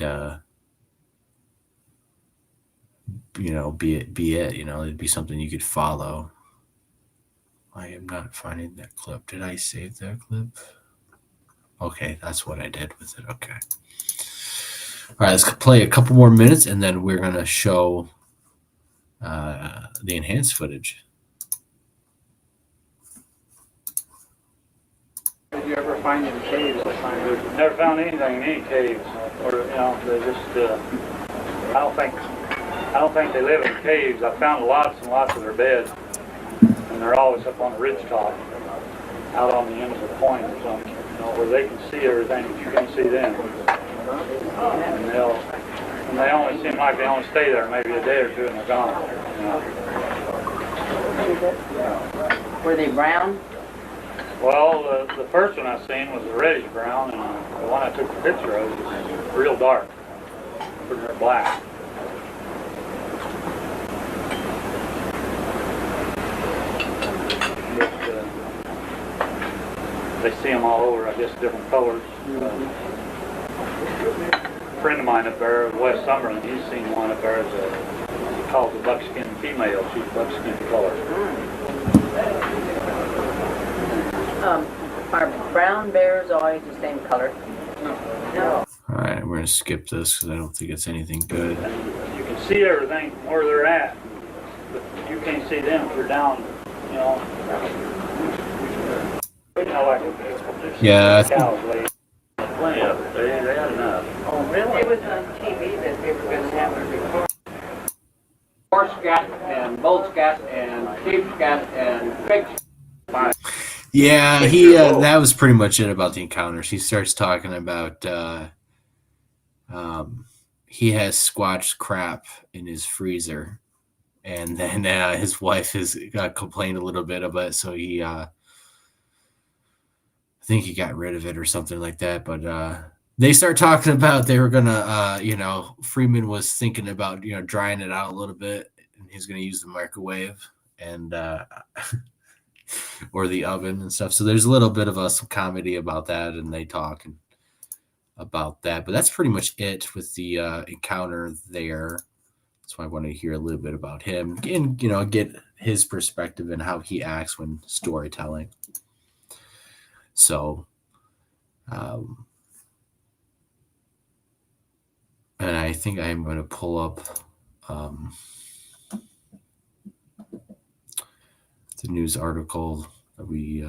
be it, it'd be something you could follow. I am not finding that clip. Did I save that clip? Okay, that's what I did with it. Okay. All right, let's play a couple more minutes, and then we're going to show the enhanced footage. Did you ever find any caves? Never found anything in any caves, or they just. I don't think they live in caves. I found lots and lots of their beds, and they're always up on the ridge top, out on the end of the point or something, where they can see everything, but you can't see them. And they only seem like they only stay there maybe a day or two and they're gone. Were they brown? Well, the first one I seen was a reddish brown, and the one I took the picture of was real dark, pretty black. They see them all over, I guess, different colors. A friend of mine up there, West Summerlin, he's seen one up there that he calls a buckskin female. She's buckskin color. Are brown bears always the same color? No. All right, we're going to skip this because I don't think it's anything good. You can see everything from where they're at, but you can't see them if you're down, Yeah. Plenty of it. They had enough. Oh, really? It was on TV that they were going to have a report. Horse scat and bull scat and sheep scat and pig scat. Yeah, he that was pretty much it about the encounters. He starts talking about he has squatched crap in his freezer, and then his wife has complained a little bit about it, so he I think he got rid of it or something like that. But they start talking about they were gonna Freeman was thinking about drying it out a little bit, and he's gonna use the microwave and or the oven and stuff. So there's a little bit of some comedy about that, and they talk about that. But that's pretty much it with the encounter there. That's why I want to hear a little bit about him and get his perspective and how he acts when storytelling. So, and I think I am going to pull up the news article that we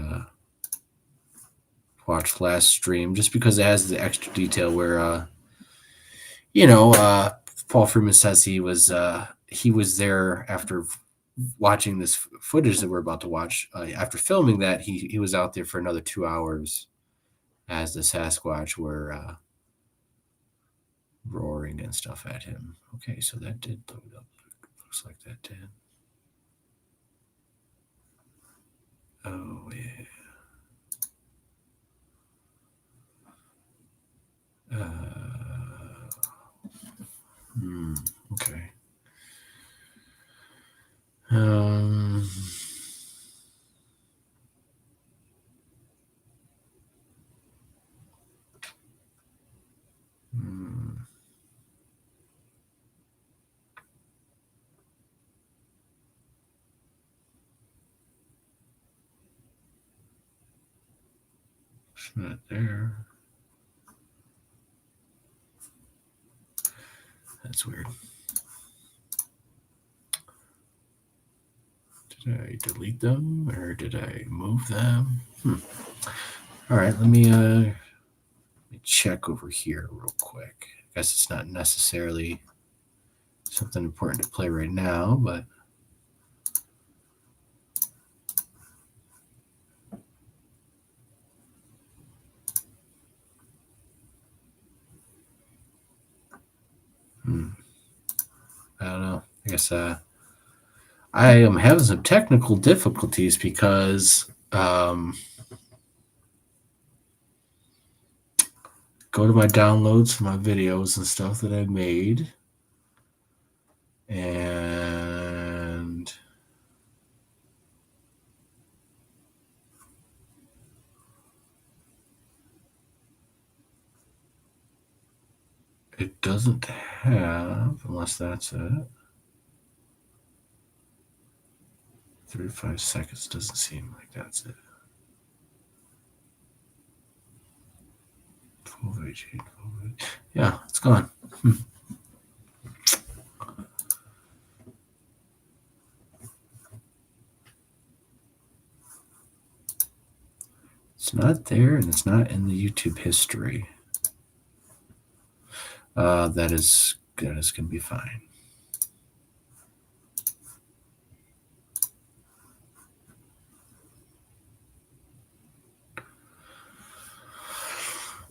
watched last stream, just because it has the extra detail where, Paul Freeman says he was there after watching this footage that we're about to watch. After filming that, he was out there for another 2 hours as the Sasquatch were roaring and stuff at him. Okay, so that did load up. Looks like that did. Oh, yeah. Okay. It's not there. That's weird. Did I delete them or did I move them? All right, let me check over here real quick. I guess it's not necessarily something important to play right now, but I don't know. I guess I am having some technical difficulties because go to my downloads for my videos and stuff that I made, and it doesn't have, unless that's it. 35 seconds doesn't seem like that's it. 12H8, 12H. Yeah, it's gone. It's not there, and it's not in the YouTube history. That is going to be fine.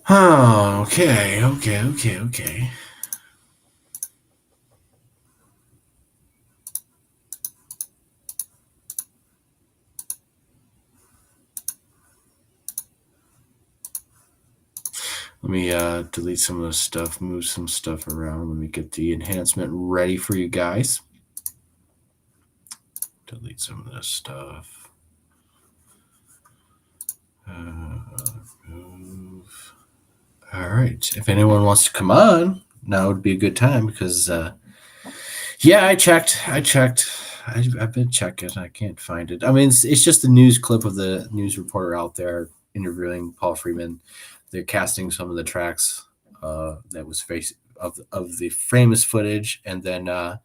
Oh, okay. Let me delete some of this stuff, move some stuff around. Let me get the enhancement ready for you guys. Delete some of this stuff. Move. All right. If anyone wants to come on, now would be a good time because, yeah, I checked. I've been checking. I can't find it. I mean, it's just a news clip of the news reporter out there interviewing Paul Freeman. They're casting some of the tracks that was of the famous footage, and then yeah,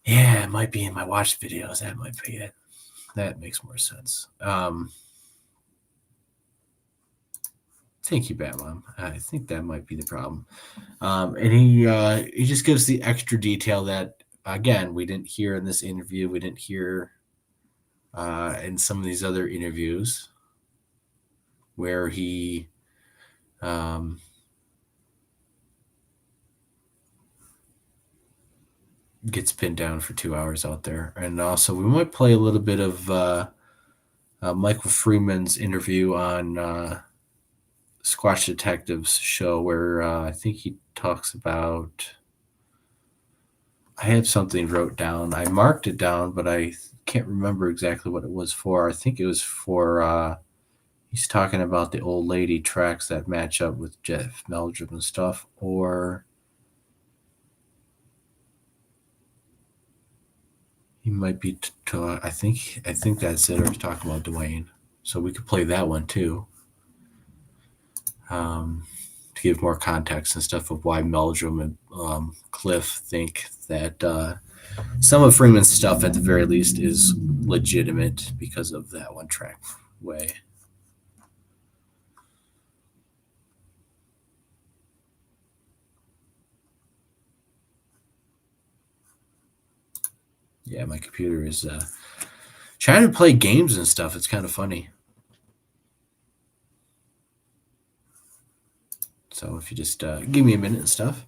it might be in my watch videos. That might be it. That makes more sense. Thank you, Batmom. I think that might be the problem. And he just gives the extra detail that, again, we didn't hear in this interview. We didn't hear in some of these other interviews where he gets pinned down for 2 hours out there. And also, we might play a little bit of Michael Freeman's interview on Squatch Detective's show where I think he talks about, I had something wrote down. I marked it down, but I can't remember exactly what it was for. I think it was for, he's talking about the old lady tracks that match up with Jeff Meldrum and stuff, or he might be, I think that's it, or he's talking about Dwayne. So we could play that one too. To give more context and stuff of why Meldrum and Cliff think that some of Freeman's stuff, at the very least, is legitimate because of that one track way. Yeah, my computer is trying to play games and stuff. It's kind of funny. So if you just give me a minute and stuff.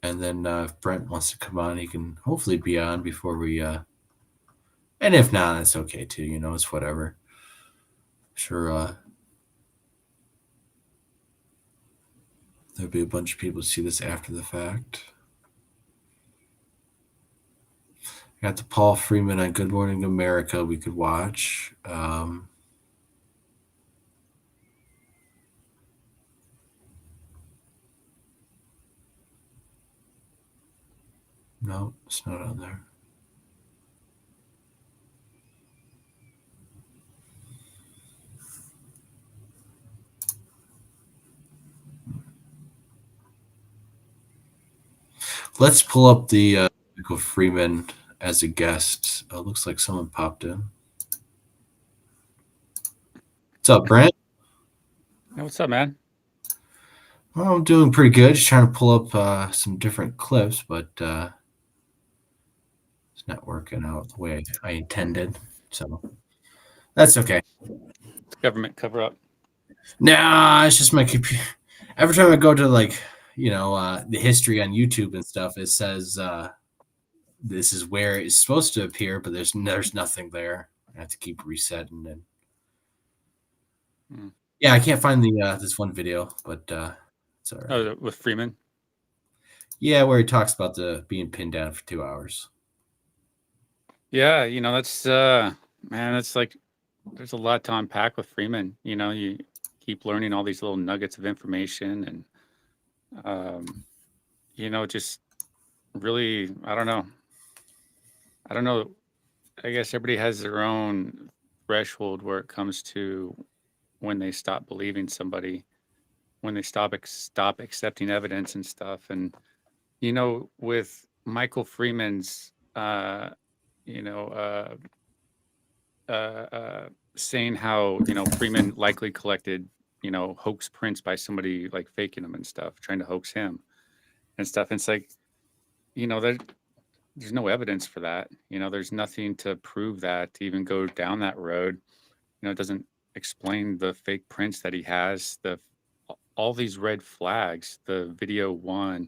And then if Brent wants to come on, he can hopefully be on before we... and if not, that's okay too. You know, it's whatever. Sure, there'll be a bunch of people to see this after the fact. I got the Paul Freeman on Good Morning America we could watch. No, it's not on there. Let's pull up the Michael Freeman as a guest. Looks like someone popped in. What's up, Brent? Hey, what's up, man? Well, I'm doing pretty good. Just trying to pull up some different clips, but it's not working out the way I intended. So that's okay. It's government cover up. Nah, it's just my computer. Every time I go to the history on YouTube and stuff, it says this is where it's supposed to appear, but there's nothing there. I have to keep resetting and. Yeah, I can't find the this one video, but it's all right. Oh, with Freeman? Yeah, where he talks about the being pinned down for 2 hours. Yeah, that's man, it's like there's a lot to unpack with Freeman. You keep learning all these little nuggets of information and just really, I don't know. I guess everybody has their own threshold where it comes to when they stop believing somebody, when they stop accepting evidence and stuff. And with Michael Freeman's saying how Freeman likely collected hoax prints by somebody like faking them and stuff, trying to hoax him and stuff. And it's like there's no evidence for that. There's nothing to prove that, to even go down that road. It doesn't explain the fake prints that he has, all these red flags, the video one,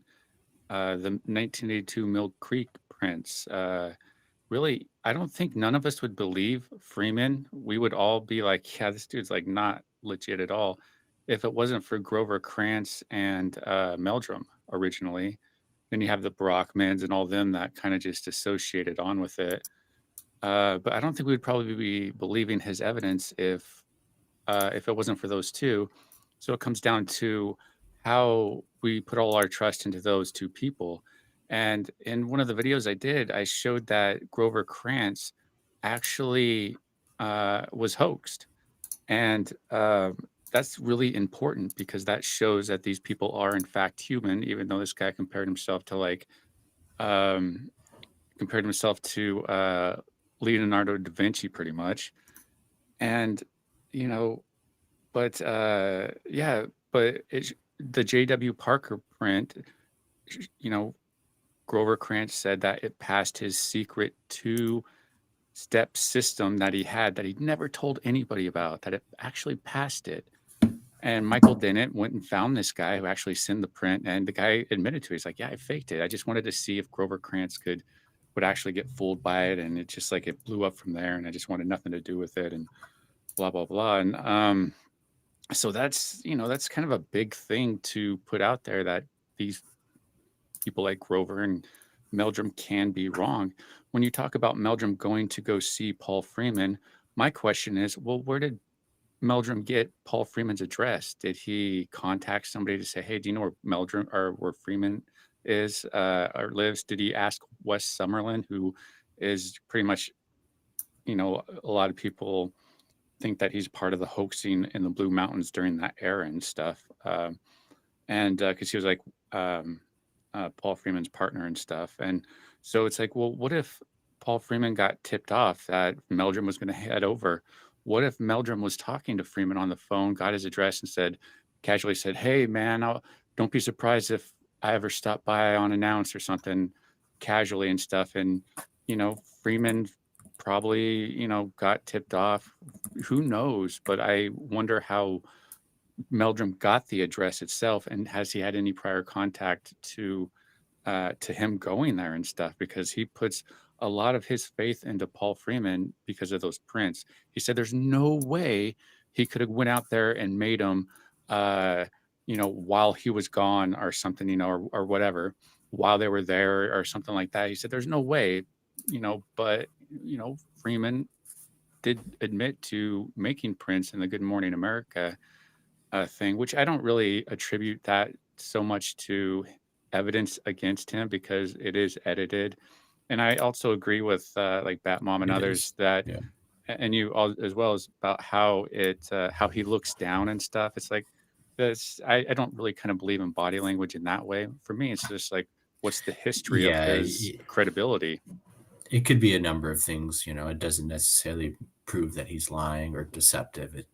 the 1982 Mill Creek prints. Really, I don't think none of us would believe Freeman. We would all be like, yeah, this dude's like not legit at all, if it wasn't for Grover Krantz and Meldrum originally. Then you have the Brockmans and all them that kind of just associated on with it. But I don't think we'd probably be believing his evidence if it wasn't for those two. So it comes down to how we put all our trust into those two people. And in one of the videos I did, I showed that Grover Krantz actually was hoaxed. And that's really important because that shows that these people are in fact human, even though this guy compared himself to Leonardo da Vinci pretty much. And, but the J.W. Parker print, Grover Krantz said that it passed his secret 2-step system that he had that he'd never told anybody about, that it actually passed it. And Michael Dennett went and found this guy who actually sent the print, and the guy admitted to it. He's like, yeah, I faked it. I just wanted to see if Grover Krantz would actually get fooled by it, and it just like it blew up from there, and I just wanted nothing to do with it, and blah blah blah. And so that's kind of a big thing to put out there, that these people like Grover and Meldrum can be wrong. When you talk about Meldrum going to go see Paul Freeman, my question is, well, where did Meldrum get Paul Freeman's address? Did he contact somebody to say, hey, do you know where Meldrum or where Freeman is or lives? Did he ask Wes Summerlin, who is pretty much, a lot of people think that he's part of the hoaxing in the Blue Mountains during that era and stuff. And because he was like Paul Freeman's partner and stuff. And so it's like, well, what if Paul Freeman got tipped off that Meldrum was going to head over? What if Meldrum was talking to Freeman on the phone, got his address, and casually said, hey, man, don't be surprised if I ever stop by unannounced or something, casually and stuff. And, Freeman probably, got tipped off. Who knows? But I wonder how Meldrum got the address itself, and has he had any prior contact to him going there and stuff, because he puts a lot of his faith into Paul Freeman because of those prints. He said there's no way he could have went out there and made them while he was gone or something, or whatever, while they were there or something like that. He said there's no way, but Freeman did admit to making prints in the Good Morning America thing, which I don't really attribute that so much to evidence against him because it is edited. And I also agree with like Bat Mom and others that, and you all as well, as about how how he looks down and stuff. It's like this. I don't really kind of believe in body language in that way. For me, it's just like, what's the history of his credibility? It could be a number of things. It doesn't necessarily prove that he's lying or deceptive.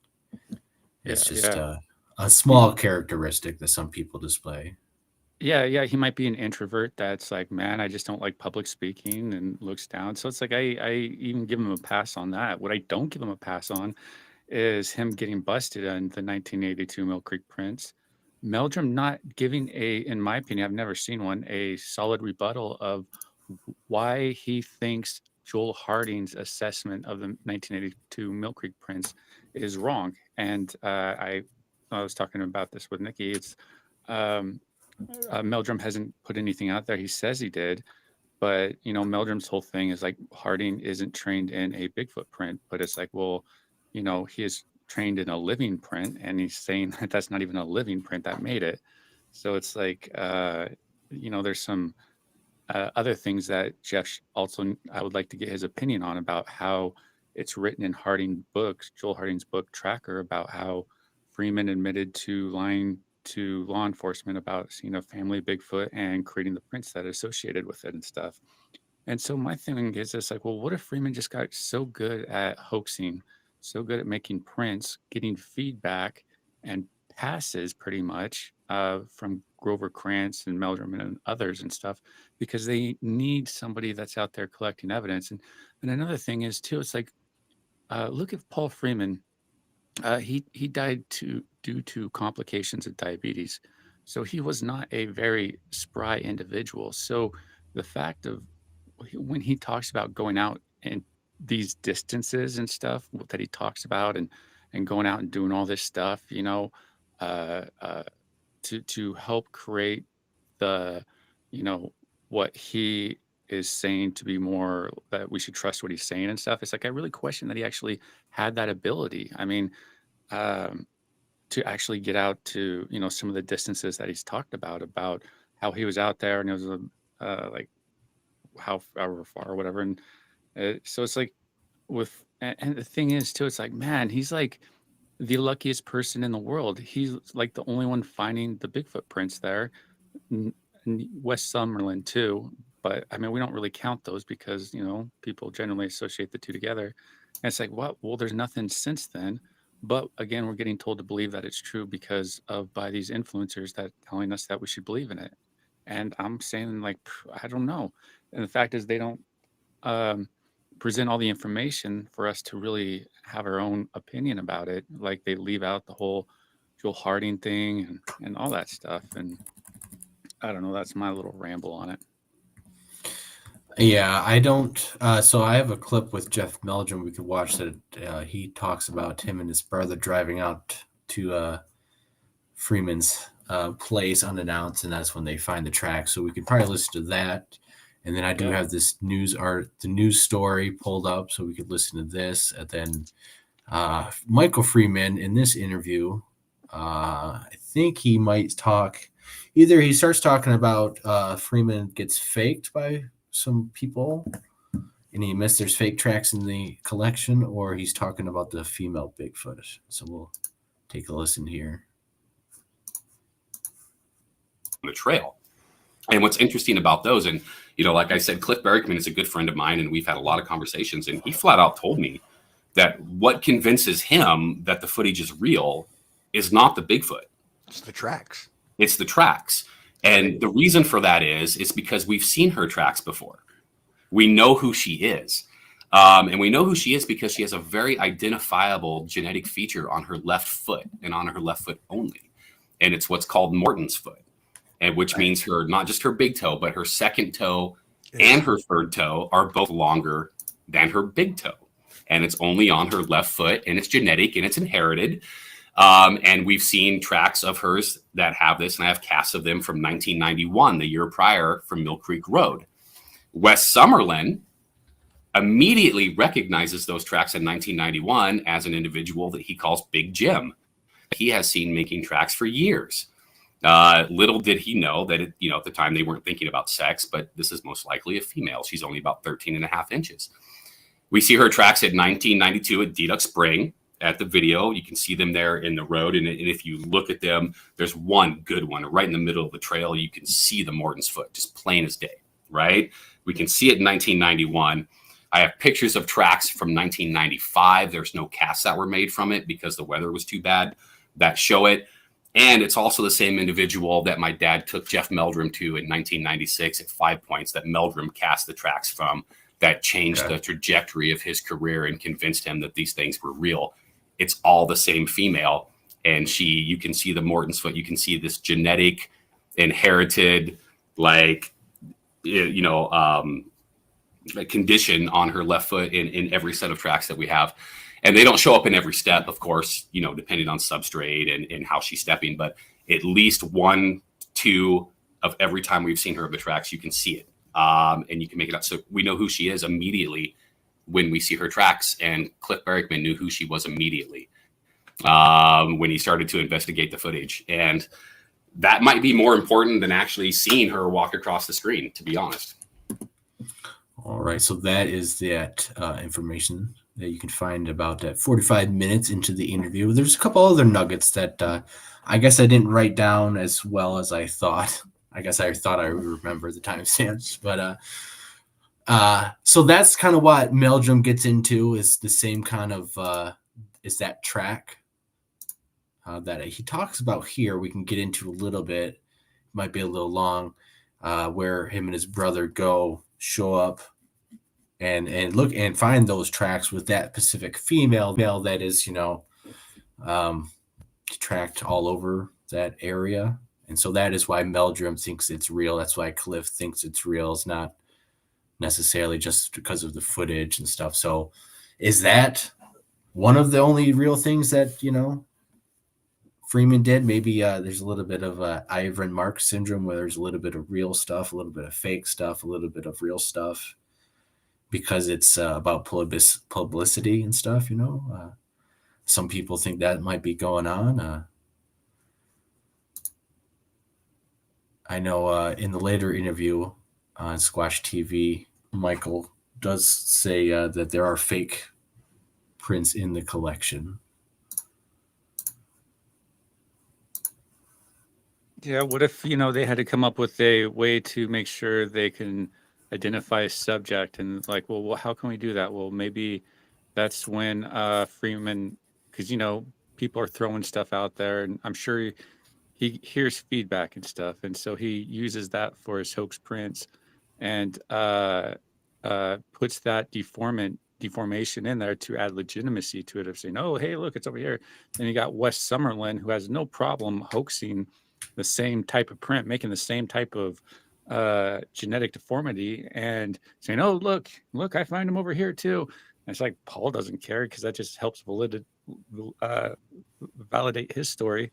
It's Yeah, just yeah. a small characteristic that some people display. Yeah, he might be an introvert that's like, man, I just don't like public speaking and looks down. So it's like I even give him a pass on that. What I don't give him a pass on is him getting busted on the 1982 Mill Creek prints. Meldrum not giving in my opinion, I've never seen one, a solid rebuttal of why he thinks Joel Harding's assessment of the 1982 Mill Creek prints is wrong. And I was talking about this with Nikki. It's um, Meldrum hasn't put anything out there. He says he did, but Meldrum's whole thing is like Harding isn't trained in a Bigfoot print, but it's like, well, he is trained in a living print, and he's saying that that's not even a living print that made it. So it's like, there's some other things that Jeff also, I would like to get his opinion on about how it's written in Joel Harding's book Tracker, about how Freeman admitted to lying to law enforcement about seeing a family Bigfoot and creating the prints that are associated with it and stuff. And so my thing is just like, well, what if Freeman just got so good at hoaxing, so good at making prints, getting feedback and passes pretty much from Grover Krantz and Meldrum and others and stuff, because they need somebody that's out there collecting evidence. And another thing is too, it's like, look at Paul Freeman. He died due to complications of diabetes. So he was not a very spry individual. So the fact of when he talks about going out and these distances and stuff that he talks about and going out and doing all this stuff, to help create the, what he is saying to be more that we should trust what he's saying and stuff. It's like, I really question that he actually had that ability. I mean, to actually get out to, some of the distances that he's talked about how he was out there and it was like however far or whatever. And so it's like and the thing is too, it's like, man, he's like the luckiest person in the world. He's like the only one finding the Bigfoot prints there. In West Summerlin too, but I mean, we don't really count those because people generally associate the two together. And it's like, what? Well, there's nothing since then. But again, we're getting told to believe that it's true because of by these influencers that telling us that we should believe in it. And I'm saying, like, I don't know. And the fact is, they don't present all the information for us to really have our own opinion about it. Like, they leave out the whole Joel Harding thing and all that stuff. And I don't know. That's my little ramble on it. Yeah, I don't. So I have a clip with Jeff Meldrum we could watch that he talks about him and his brother driving out to Freeman's place unannounced, and that's when they find the track. So we could probably listen to that. And then I do have this the news story pulled up, so we could listen to this. And then Michael Freeman in this interview, I think he might talk. Either he starts talking about Freeman gets faked by some people and he admits there's fake tracks in the collection, or he's talking about the female Bigfoot. So we'll take a listen here. The trail. And what's interesting about those, and like I said, Cliff Berrickman is a good friend of mine, and we've had a lot of conversations, and he flat out told me that what convinces him that the footage is real is not the Bigfoot. It's the tracks. It's the tracks. And the reason for that is because we've seen her tracks before. We know who she is. And we know who she is because she has a very identifiable genetic feature on her left foot and on her left foot only. And it's what's called Morton's foot, and which means not just her big toe, but her second toe and her third toe are both longer than her big toe. And it's only on her left foot, and it's genetic and it's inherited. And we've seen tracks of hers that have this, and I have casts of them from 1991, the year prior, from Mill Creek Road. Wes Summerlin immediately recognizes those tracks in 1991 as an individual that he calls Big Jim. He has seen making tracks for years. Little did he know that, at the time they weren't thinking about sex, but this is most likely a female. She's only about 13 and a half inches. We see her tracks at 1992 at Deduck Spring. At the video, you can see them there in the road. And if you look at them, there's one good one right in the middle of the trail. You can see the Morton's foot, just plain as day, right? We can see it in 1991. I have pictures of tracks from 1995. There's no casts that were made from it because the weather was too bad that show it. And it's also the same individual that my dad took Jeff Meldrum to in 1996 at 5 Points that Meldrum cast the tracks from, that changed the trajectory of his career and convinced him that these things were real. It's all the same female. And you can see the Morton's foot. You can see this genetic, inherited, like, you know, condition on her left foot in every set of tracks that we have. And they don't show up in every step, of course, you know, depending on substrate and how she's stepping. But at least 1, 2 of every time we've seen her of the tracks, you can see it. And you can make it up. So we know who she is immediately when we see her tracks. And Cliff Berickman knew who she was immediately when he started to investigate the footage. And that might be more important than actually seeing her walk across the screen, to be honest. All right. So that is that information that you can find about that 45 minutes into the interview. There's a couple other nuggets that I guess I didn't write down as well as I thought. I guess I thought I would remember the timestamps, but so that's kind of what Meldrum gets into, is the same kind of is that track that he talks about here. We can get into a little bit, might be a little long, where him and his brother show up and look and find those tracks with that specific female that is, you know, tracked all over that area. And so that is why Meldrum thinks it's real. That's why Cliff thinks it's real. It's not necessarily just because of the footage and stuff. So is that one of the only real things that, you know, Freeman did? Maybe there's a little bit of Ivan Mark syndrome, where there's a little bit of real stuff, a little bit of fake stuff, a little bit of real stuff, because it's about publicity and stuff, you know. Some people think that might be going on. I know in the later interview on Squash TV, Michael does say that there are fake prints in the collection. Yeah, what if, you know, they had to come up with a way to make sure they can identify a subject, and like, well, how can we do that? Well, maybe that's when Freeman, because, you know, people are throwing stuff out there, and I'm sure he hears feedback and stuff, and so he uses that for his hoax prints and puts that deformation in there to add legitimacy to it, of saying, oh, hey, look, it's over here. Then you got Wes Summerlin, who has no problem hoaxing the same type of print, making the same type of genetic deformity, and saying, oh, look, I find him over here too. And it's like, Paul doesn't care, because that just helps validate his story.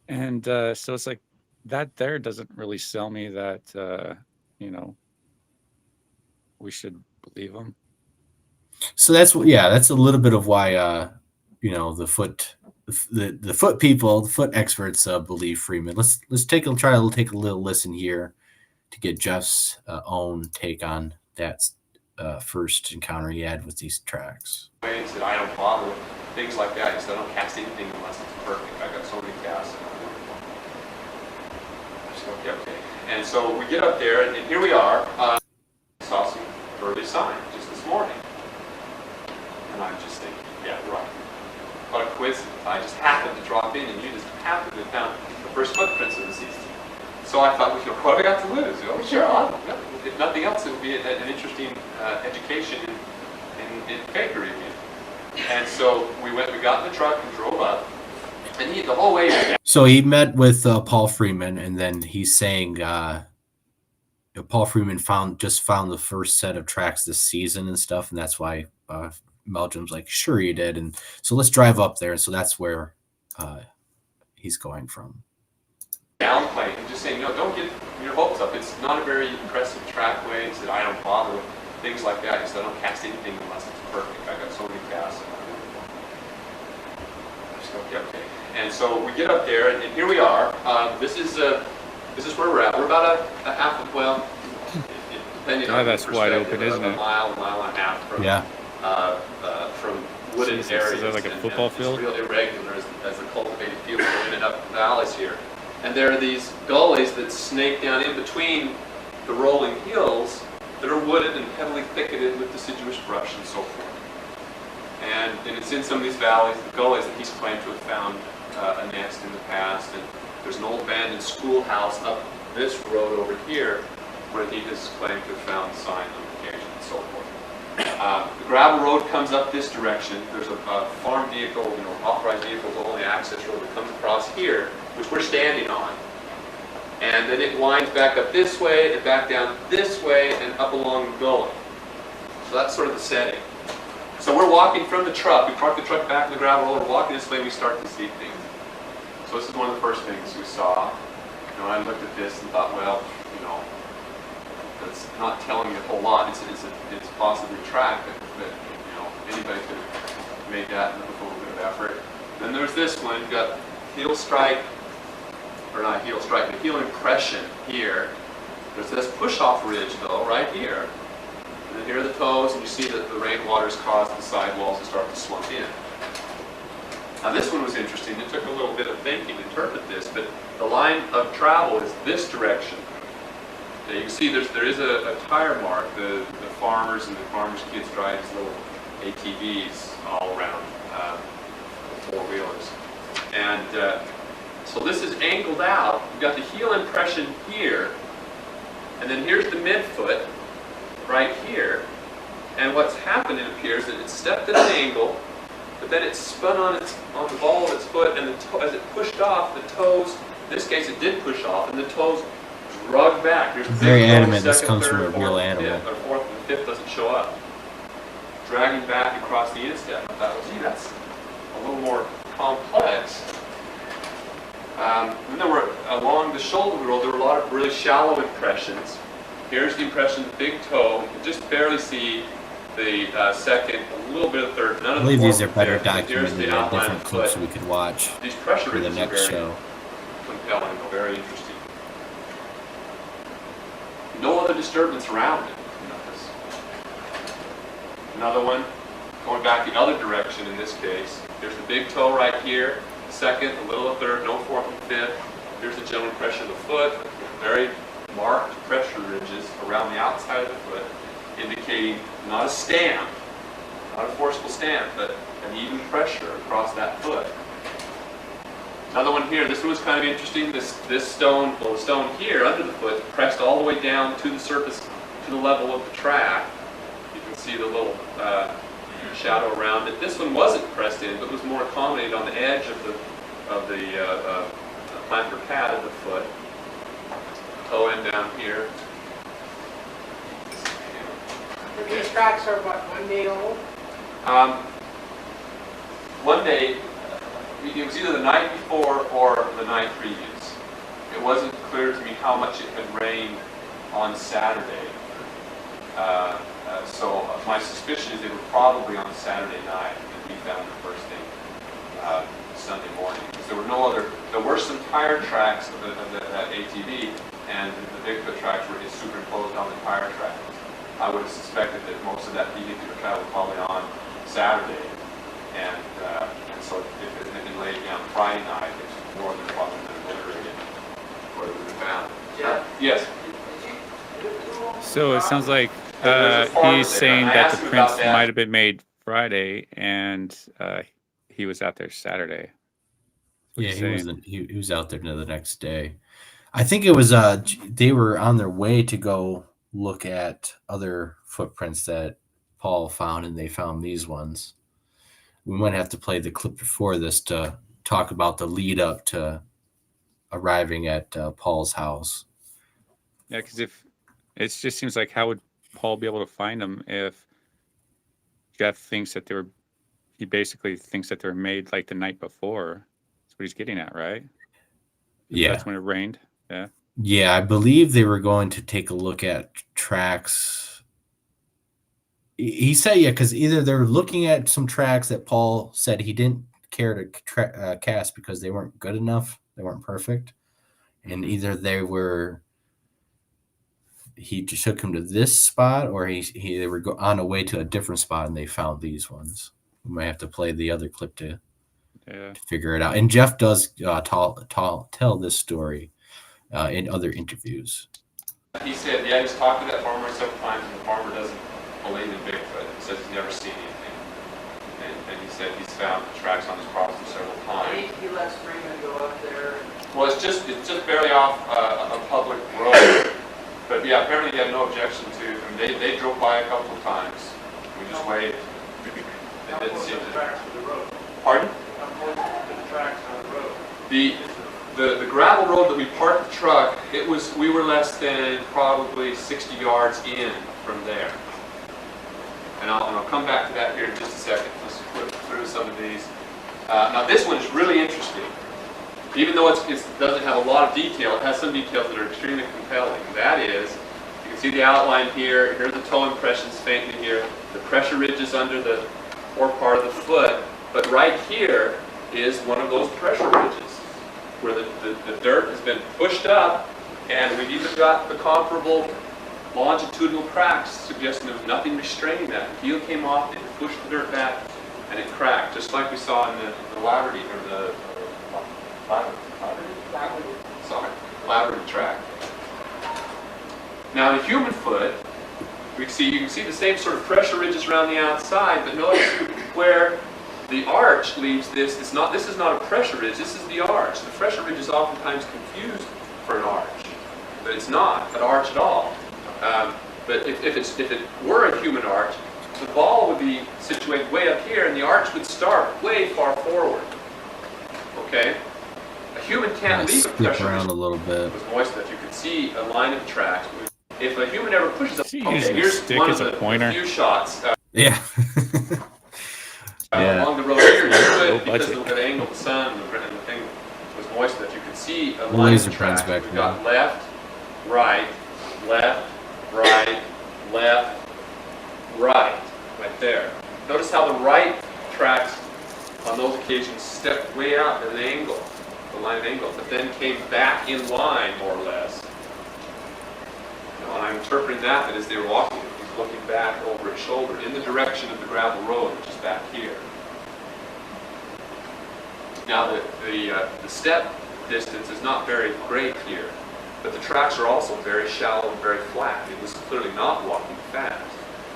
And so it's like, that there doesn't really sell me that, you know, we should believe him. So that's a little bit of why, you know, the foot people, the foot experts believe Freeman. Let's try to take a little listen here to get Jeff's own take on that first encounter he had with these tracks. Ways that I don't bother with, things like that. Because I don't cast anything unless it's perfect. I got so many casts. Okay. And so we get up there, and here we are. Saw some early signs just this morning, and I'm just thinking, yeah, right. What a coincidence. I just happened to drop in, and you just happened to find the first footprints of the season. So I thought, well, what have I got to lose? Oh, sure. If nothing else, it would be an interesting education in fakery again. And so we got in the truck and drove up. And the whole way. So he met with Paul Freeman, and then he's saying Paul Freeman found the first set of tracks this season and stuff, and that's why Meldrum's like, sure you did. And so let's drive up there. So that's where he's going from. Downplay and just saying, no, don't get your hopes up. It's not a very impressive trackways that I don't bother with, things like that. Because I don't cast anything unless it's perfect. I got so many casts. Okay. And so we get up there, and here we are. This is where we're at. We're about a half of, well, depending on that's wide open, isn't it? A mile and a half from from wooded Jesus, areas. is that like a football field? It's real irregular as the cultivated fields go in and up valleys here. And there are these gullies that snake down in between the rolling hills, that are wooded and heavily thicketed with deciduous brush and so forth. And it's in some of these valleys, the gullies, that he's claimed to have found a nest in the past. And there's an old abandoned schoolhouse up this road over here where he has claimed to have found signs on occasion and so forth. The gravel road comes up this direction. There's a farm vehicle, authorized vehicles only access road that comes across here, which we're standing on. And then it winds back up this way and back down this way and up along the gully. So that's sort of the setting. So we're walking from the truck. We park the truck back in the gravel road. We're walking this way and we start to see things. So this is one of the first things we saw. I looked at this and thought, well, that's not telling me a whole lot. It's possibly a track, but anybody could have made that with a little bit of effort. Then there's this one. You've got heel strike, or not heel strike, but heel impression here. There's this push-off ridge, though, right here. And then here are the toes, and you see that the rainwater's caused the sidewalls to start to slump in. Now this one was interesting. It took a little bit of thinking to interpret this, but the line of travel is this direction. Now you can see there is a tire mark. The farmers and the farmers' kids drive these little ATVs all around, four-wheelers. And so this is angled out. You've got the heel impression here, and then here's the midfoot right here. And what's happened, it appears, that it stepped at an angle, but then it spun on the ball of its foot, and as it pushed off, the toes, in this case it did push off, and the toes drug back. There's very adamant this comes from a real animal. Or fourth and fifth doesn't show up. Dragging back across the instep. I thought, well, gee, that's a little more complex. Then there were, along the shoulder of the road, there were a lot of really shallow impressions. Here's the impression of the big toe. You can just barely see the second, a little bit of third. None I of believe the these are fourth better and fifth. Here's documented the in outline different of the clips foot. we could watch These pressure for the ridges are next very show. compelling, very interesting. No other disturbance around it. Another one, going back the other direction in this case. There's the big toe right here, second, a little of third, no fourth and fifth. Here's the general pressure of the foot, very marked pressure ridges around the outside of the foot, indicating not a stamp, not a forceful stamp, but an even pressure across that foot. Another one here, this one was kind of interesting. This stone, well, the stone here under the foot pressed all the way down to the surface, to the level of the track. You can see the little shadow around it. This one wasn't pressed in, but was more accommodated on the edge of the plantar pad of the foot. Toe end down here. These tracks are what, 1 day old? One day, it was either the night before or the night previous. It wasn't clear to me how much it had rained on Saturday. So my suspicion is they were probably on Saturday night and we found the first thing Sunday morning. Because there were some tire tracks of that ATV, and the Bigfoot tracks were superimposed on the tire tracks. I would have suspected that most of that vehicular travel was probably on Saturday, and so if it had been laid down Friday night, it's more than probably been obliterated where it would have found. Yeah. Yes. So it sounds like he's saying that the prints might have been made Friday, and he was out there Saturday. Yeah, he was out there the next day. I think it was they were on their way to go look at other footprints that Paul found, and they found these ones. We might have to play the clip before this to talk about the lead up to arriving at Paul's house. Yeah, because if it just seems like, how would Paul be able to find them if Jeff thinks that he basically thinks that they were made like the night before? That's what he's getting at, right? Yeah. That's when it rained. Yeah. Yeah, I believe they were going to take a look at tracks. He said, yeah, because either they're looking at some tracks that Paul said he didn't care to cast because they weren't good enough, they weren't perfect, and either he just took him to this spot, or they were on a way to a different spot and they found these ones. We might have to play the other clip to figure it out. And Jeff does tell this story in other interviews. He said, yeah, he's talked to that farmer several times, and the farmer doesn't believe in Bigfoot. He says he's never seen anything. And he said he's found tracks on his property several times. He lets Freeman go up there. Well, it's just barely off a public road. But yeah, apparently he had no objection to. I mean, they drove by a couple of times. We just waved. They didn't seem to. Pardon? The tracks on the road. The gravel road that we parked the truck, we were less than probably 60 yards in from there. And I'll come back to that here in just a second. Let's flip through some of these. Now this one is really interesting. Even though it doesn't have a lot of detail, it has some details that are extremely compelling. That is, you can see the outline here. Here are the toe impressions faintly here. The pressure ridges under the forepart of the foot. But right here is one of those pressure ridges where the dirt has been pushed up, and we've even got the comparable longitudinal cracks suggesting there was nothing restraining that. The heel came off, it pushed the dirt back, and it cracked, just like we saw in the Laverty, or the Laverty track. Now the human foot, you can see the same sort of pressure ridges around the outside, but notice where the arch leaves this. This is not a pressure ridge, this is the arch. The pressure ridge is oftentimes confused for an arch, but it's not an arch at all. But if it were a human arch, the ball would be situated way up here, and the arch would start way far forward. Okay? A human can't leave a pressure around ridge a little bit. with moist enough. You can see a line of tracks. If a human ever pushes up, using okay, a here's stick one as of a the pointer? few shots. Yeah. Yeah. Along the road here, you Low could, because budget. of the angle of the sun and the thing was moist enough, you could see a The line laser of tracks. prints back We've got left, right, right there. Notice how the right tracks on those occasions stepped way out at an angle, the line of angle, but then came back in line more or less. Now, and I'm interpreting that as they were walking, he's looking back over his shoulder in the direction of the gravel road, which is back here. Now the step distance is not very great here, but the tracks are also very shallow and very flat. It was clearly not walking fast.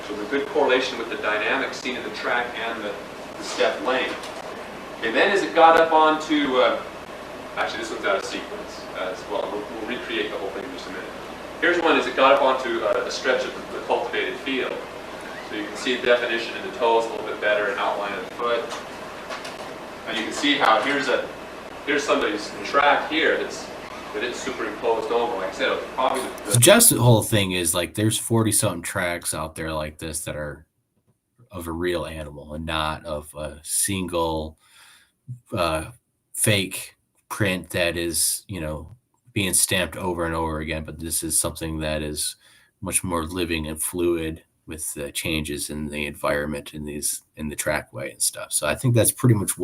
So there's a good correlation with the dynamics seen in the track and the step length. Okay, then as it got up onto, actually this one's out of sequence as well. We'll recreate the whole thing in just a minute. Here's one as it got up onto a stretch of the cultivated field. So you can see the definition in the toes a little bit better, an outline of the foot. And you can see how here's somebody's track here that it's superimposed over. Like I said, it was probably So just the whole thing is like there's 40-something tracks out there like this that are of a real animal and not of a single fake print that is, being stamped over and over again. But this is something that is much more living and fluid with the changes in the environment in the trackway and stuff. So I think that's pretty much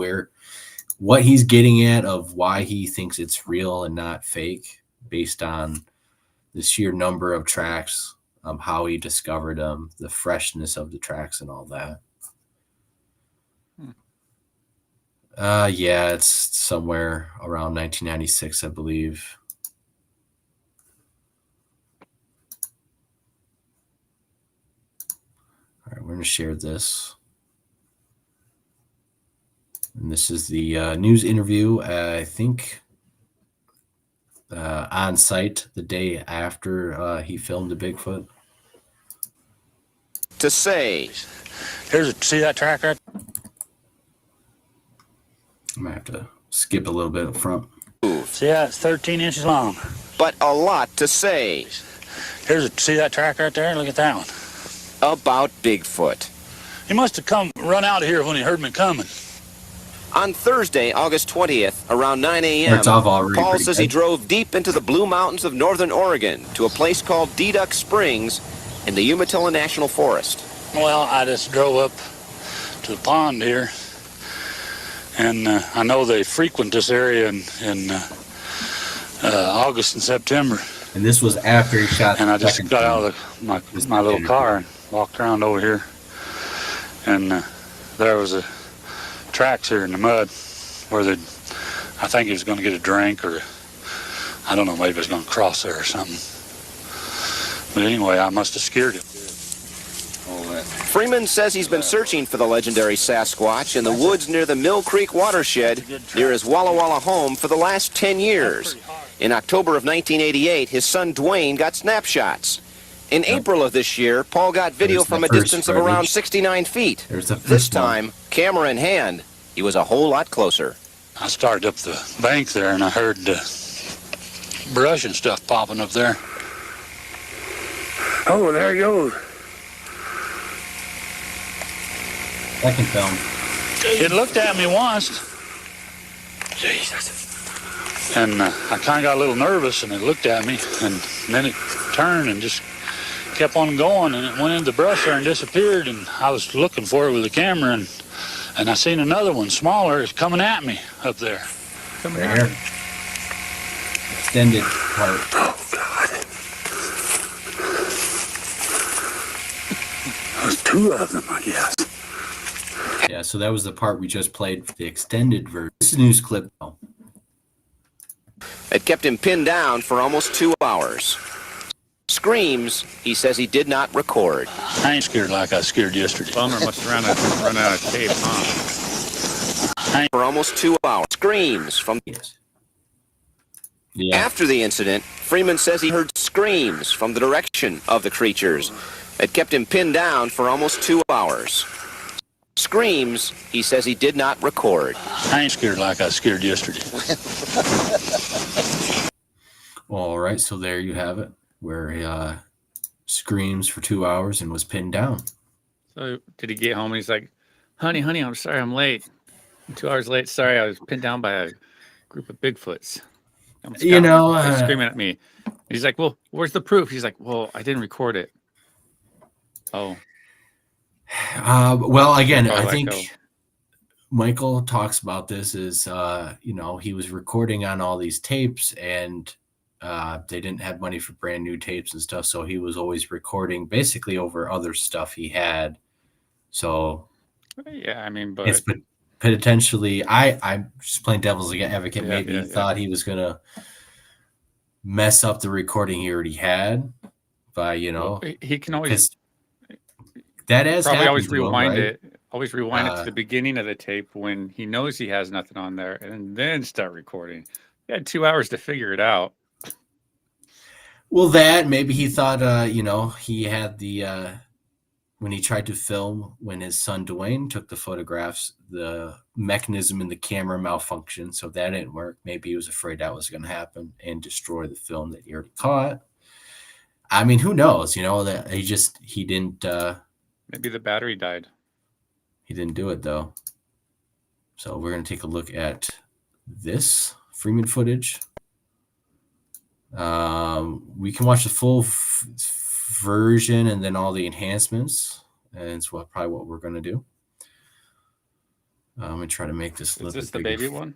what he's getting at of why he thinks it's real and not fake, based on the sheer number of tracks, how he discovered them, the freshness of the tracks and all that. Yeah, it's somewhere around 1996, I believe. All right, we're going to share this. And this is the news interview, I think, on site the day after he filmed the Bigfoot. To say. See that track right? I might have to skip a little bit up front. See that? It's 13 inches long. But a lot to say. See that track right there? Look at that one. About Bigfoot. He must have run out of here when he heard me coming. On Thursday, August 20th, around 9 a.m., Paul says he drove deep into the Blue Mountains of northern Oregon to a place called Deduck Springs in the Umatilla National Forest. Well, I just drove up to the pond here, and I know they frequent this area in August and September. And this was after he shot. And I just got out of my little car and walked around over here, and there was tracks here in the mud where I think he was going to get a drink, or I don't know, maybe he was going to cross there or something. But anyway, I must have scared him. Freeman says he's been searching for the legendary Sasquatch in the woods near the Mill Creek watershed near his Walla Walla home for the last 10 years. In October of 1988, his son Dwayne got snapshots. In April of this year, Paul got video from a distance of around 69 feet. This time, camera in hand, he was a whole lot closer. I started up the bank there and I heard brush and stuff popping up there. Oh, there he goes. Second film. It looked at me once. Jesus. And I kind of got a little nervous, and it looked at me, and then it turned and just kept on going, and it went into the brush there and disappeared, and I was looking for it with the camera, and I seen another one, smaller, coming at me up there. Coming at me. Extended part. Oh, God. There's two of them, I guess. Yeah, so that was the part we just played, the extended version. This is a news clip, though. It kept him pinned down for almost 2 hours. Screams, he says he did not record. I ain't scared like I was scared yesterday. Bummer must run out of tape, huh? For almost 2 hours. Screams from... Yeah. After the incident, Freeman says he heard screams from the direction of the creatures. It kept him pinned down for almost 2 hours. Screams, he says he did not record. I ain't scared like I was scared yesterday. All right, so there you have it, where he screams for 2 hours and was pinned down. So did he get home and he's like, honey, I'm sorry I'm late. I'm 2 hours late. Sorry, I was pinned down by a group of Bigfoots. You know, they're screaming at me. And he's like, well, where's the proof? He's like, well, I didn't record it. Oh. Well, again, I think Michael talks about this is, he was recording on all these tapes and they didn't have money for brand new tapes and stuff. So he was always recording basically over other stuff he had. So, yeah, I mean, but it's potentially, I'm just playing devil's advocate. Maybe he thought he was going to mess up the recording he already had by, he can always. That has probably always happened to him, rewind right? it. Always rewind it to the beginning of the tape when he knows he has nothing on there, and then start recording. He had 2 hours to figure it out. Well, that maybe he thought, he had the when he tried to film when his son Dwayne took the photographs, the mechanism in the camera malfunctioned, so that didn't work. Maybe he was afraid that was going to happen and destroy the film that he already caught. I mean, who knows? That he didn't. Maybe the battery died. He didn't do it, though. So we're going to take a look at this Freeman footage. We can watch the full version and then all the enhancements. And it's probably what we're going to do. I'm going to try to make this a little bit Is this the bigger. baby one?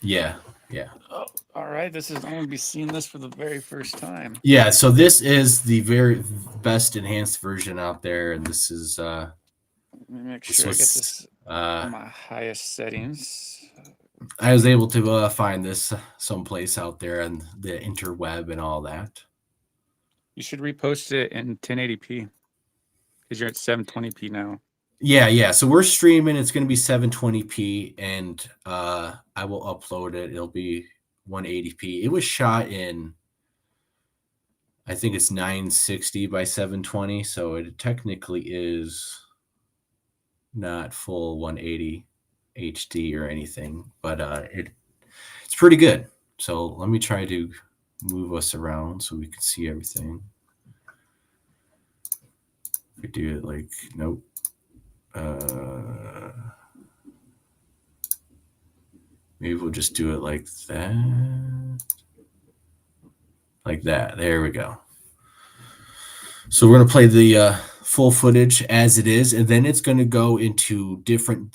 Yeah. Oh, all right. I'm going to be seeing this for the very first time. Yeah, so this is the very best enhanced version out there, and this is Let me make sure I get this on my highest settings. I was able to find this someplace out there on the interweb and all that. You should repost it in 1080p because you're at 720p now. Yeah. So we're streaming. It's going to be 720p, and I will upload it. It'll be 180p. It was shot in, I think it's 960 by 720, so it technically is not full 180 HD or anything, but it's pretty good. So let me try to move us around so we can see everything. We do it like, nope. Maybe we'll just do it like that. Like that. There we go. So we're going to play the full footage as it is, and then it's going to go into different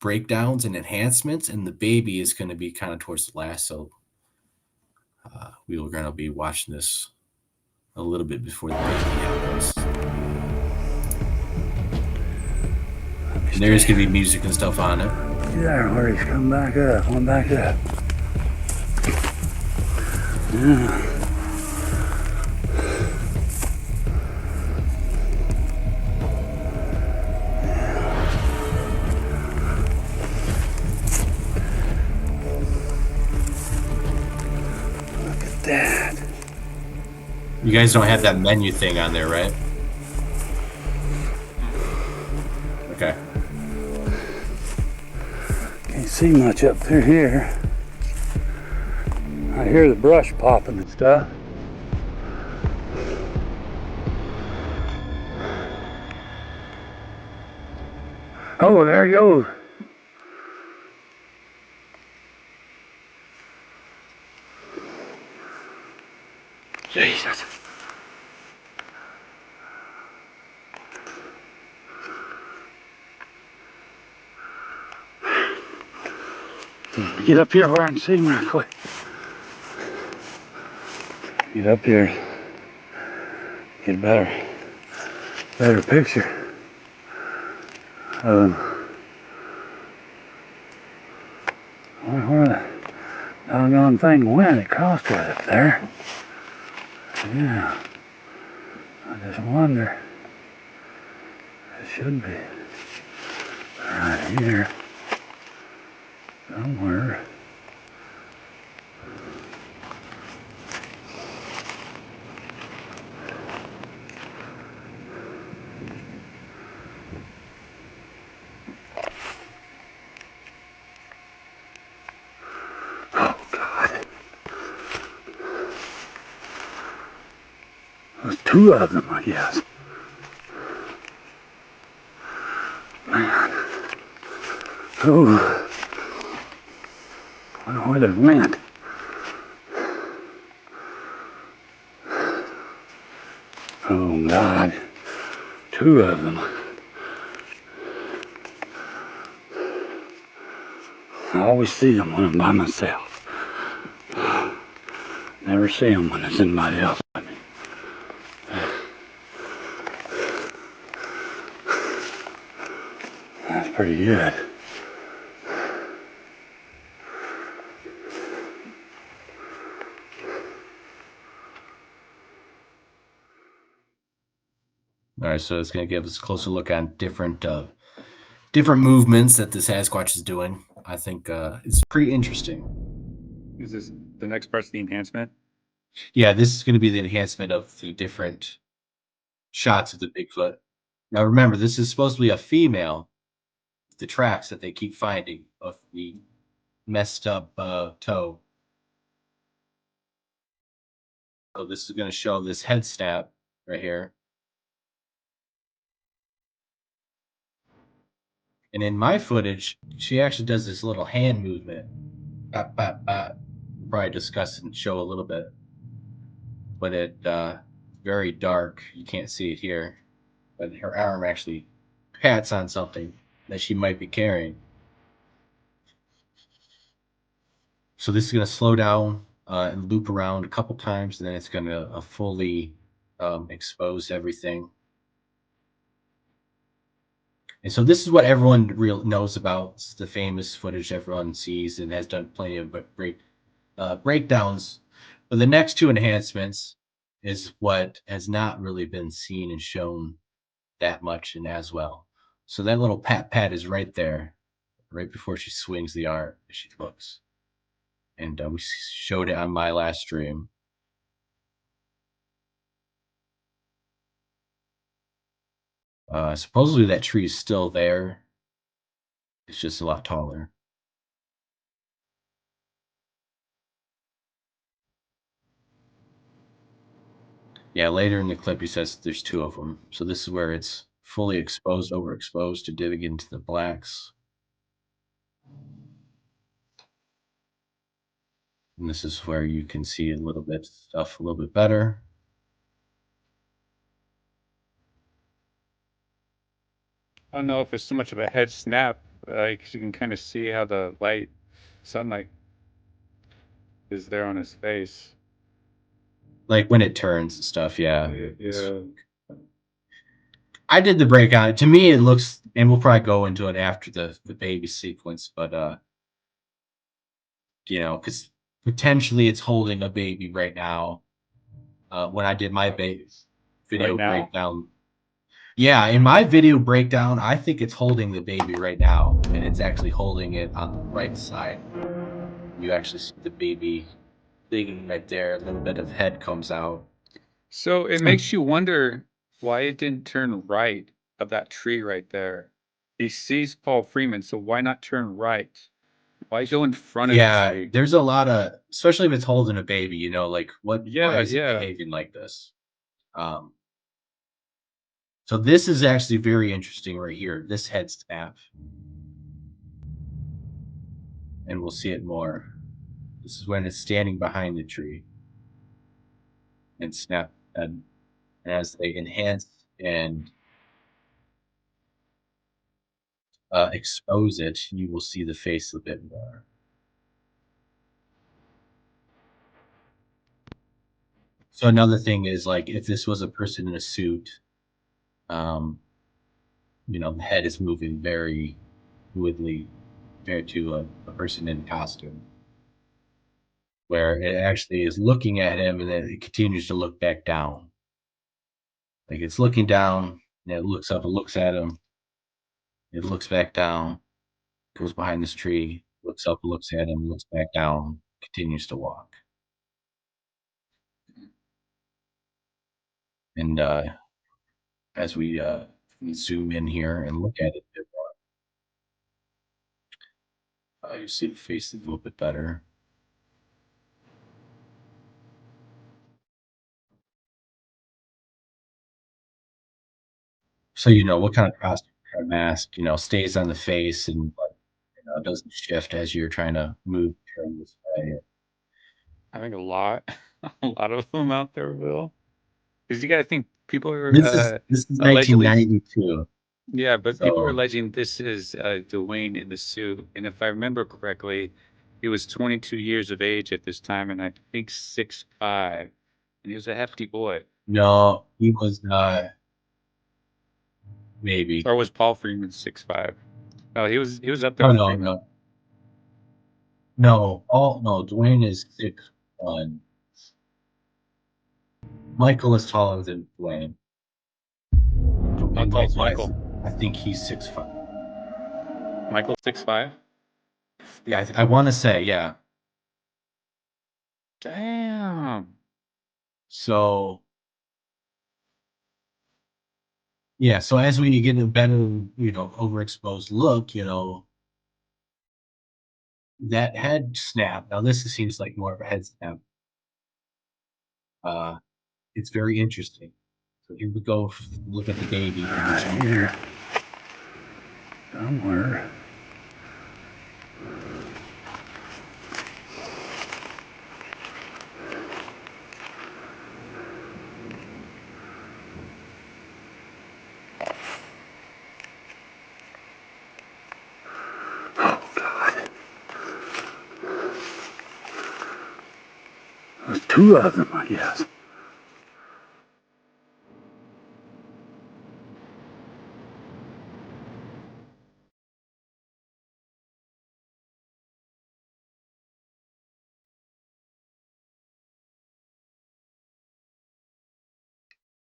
breakdowns and enhancements, and the baby is going to be kind of towards the last. So we are going to be watching this a little bit before the baby happens. And there's going to be music and stuff on it. Yeah, where he's come back up, one back up. Yeah. that. You guys don't have that menu thing on there, right? Okay. Can't see much up through here. I hear the brush popping and stuff. Oh, there he goes. Jesus. Get up here where I can see him real quick. Get up here. Get a better picture of him. Where the doggone thing went? It crossed right up there. Yeah. I just wonder. It should be right here somewhere. Oh God. There's two of them, I guess. Man. Oh. I don't know where they went. Oh God. Two of them. I always see them when I'm by myself. Never see them when it's anybody else with me. That's pretty good. All right, so it's going to give us a closer look on different movements that the Sasquatch is doing. I think it's pretty interesting. Is this the next part's the enhancement? Yeah, this is going to be the enhancement of the different shots of the Bigfoot. Now remember, this is supposed to be a female. The tracks that they keep finding of the messed up toe. So this is going to show this head snap right here. And in my footage, she actually does this little hand movement. Bop, bop, bop. Probably discuss and show a little bit. But it very dark. You can't see it here. But her arm actually pats on something that she might be carrying. So this is going to slow down and loop around a couple times, and then it's going to fully expose everything. And so this is what everyone knows about. It's the famous footage everyone sees and has done plenty of breakdowns. But the next two enhancements is what has not really been seen and shown that much and as well. So that little pat is right there, right before she swings the arm. She looks. And we showed it on my last stream. Supposedly that tree is still there. It's just a lot taller. Yeah, later in the clip he says there's two of them. So this is where it's fully exposed, overexposed to dig into the blacks. And this is where you can see a little bit stuff a little bit better. I don't know if it's so much of a head snap, like you can kind of see how the sunlight is there on his face. Like when it turns and stuff, yeah. Yeah. I did the breakout. To me, it looks, and we'll probably go into it after the baby sequence, but you know, because potentially it's holding a baby right now. When I did my video breakdown, yeah, in my video breakdown, I think it's holding the baby right now, and it's actually holding it on the right side. You actually see the baby digging right there. A little bit of head comes out. So it makes you wonder why it didn't turn right of that tree right there. He sees Paul Freeman, so why not turn right? Why go in front of the Yeah, tree? there's a lot of, especially if it's holding a baby, you know, like why Yeah, is it yeah. behaving like this? Um, so this is actually very interesting right here. This head snap, and we'll see it more. This is when it's standing behind the tree and snap, and as they enhance and expose it, you will see the face a bit more. So another thing is like if this was a person in a suit, um, you know, the head is moving very fluidly compared to a person in costume, where it actually is looking at him and then it continues to look back down. Like it's looking down and it looks up and looks at him. It looks back down, goes behind this tree, looks up, looks at him, looks back down, continues to walk. And as we zoom in here and look at it a bit more, you see the face a little bit better. So you know what kind of costume, kind of mask, you know, stays on the face and like, you know, doesn't shift as you're trying to move turn this way. I think a lot, a lot of them out there will. Because you got to think people are This is allegedly, 1992. yeah, but people are So alleging this is Dwayne in the suit. And if I remember correctly, he was 22 years of age at this time, and I think 6'5", and he was a hefty boy. no, he was not. Maybe. Or was Paul Freeman 6'5"? Oh, he was up there Oh with no, Freeman. no, no. All no. Dwayne is 6'1". Michael is taller than Dwayne. How And tall is Michael, Michael? I think he's 6'5". Michael 6'5"? Yeah, I want to say yeah. Damn. So yeah, so as we get a better, you know, overexposed look, you know, that head snap. Now this seems like more of a head snap. Uh, it's very interesting. So here we go. Look at the baby image here. Somewhere. There's two of them, I guess.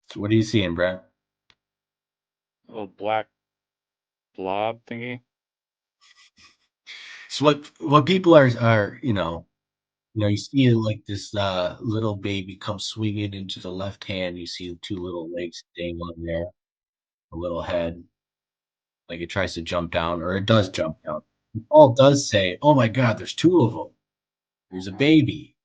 So what are you seeing, Brad? Little black blob thingy. So what people are, you know, you see like this little baby come swinging into the left hand. You see two little legs dangling there, a little head, like it tries to jump down, or it does jump down. Paul does say, "Oh my God, there's two of them. There's a baby."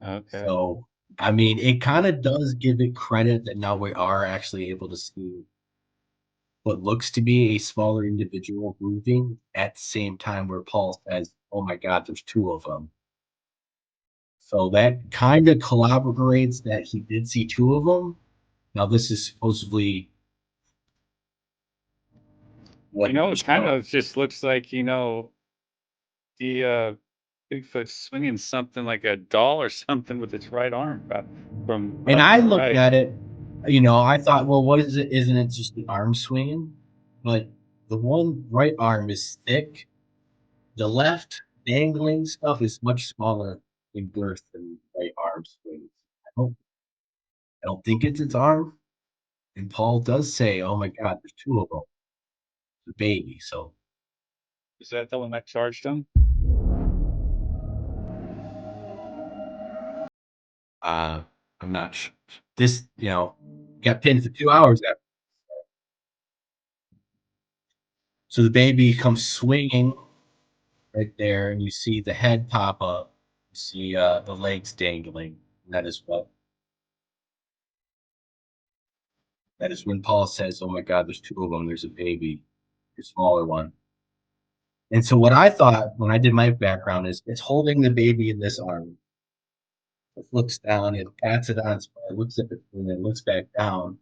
Okay. So I mean, it kind of does give it credit that now we are actually able to see what looks to be a smaller individual moving at the same time where Paul says, "Oh my God, there's two of them." So that kind of corroborates that he did see two of them. Now this is supposedly what It kind of just looks like, the Bigfoot swinging something like a doll or something with its right arm from and left I to looked right. at it, you know, I thought, well, what is it? Isn't it just the arm swinging? But the one right arm is thick. The left dangling stuff is much smaller in girth than the right arm swings. I don't think it's its arm. And Paul does say, "Oh my God, there's two of them." The baby. So Is that the one that charged him? I'm not sure. This, got pinned for 2 hours after. So the baby comes swinging right there, and you see the head pop up. You see the legs dangling. That is when Paul says, "Oh my God, there's two of them. There's a baby, a smaller one." And so what I thought when I did my background is it's holding the baby in this arm. It looks down, it pats it on its butt, looks at it, and then looks back down.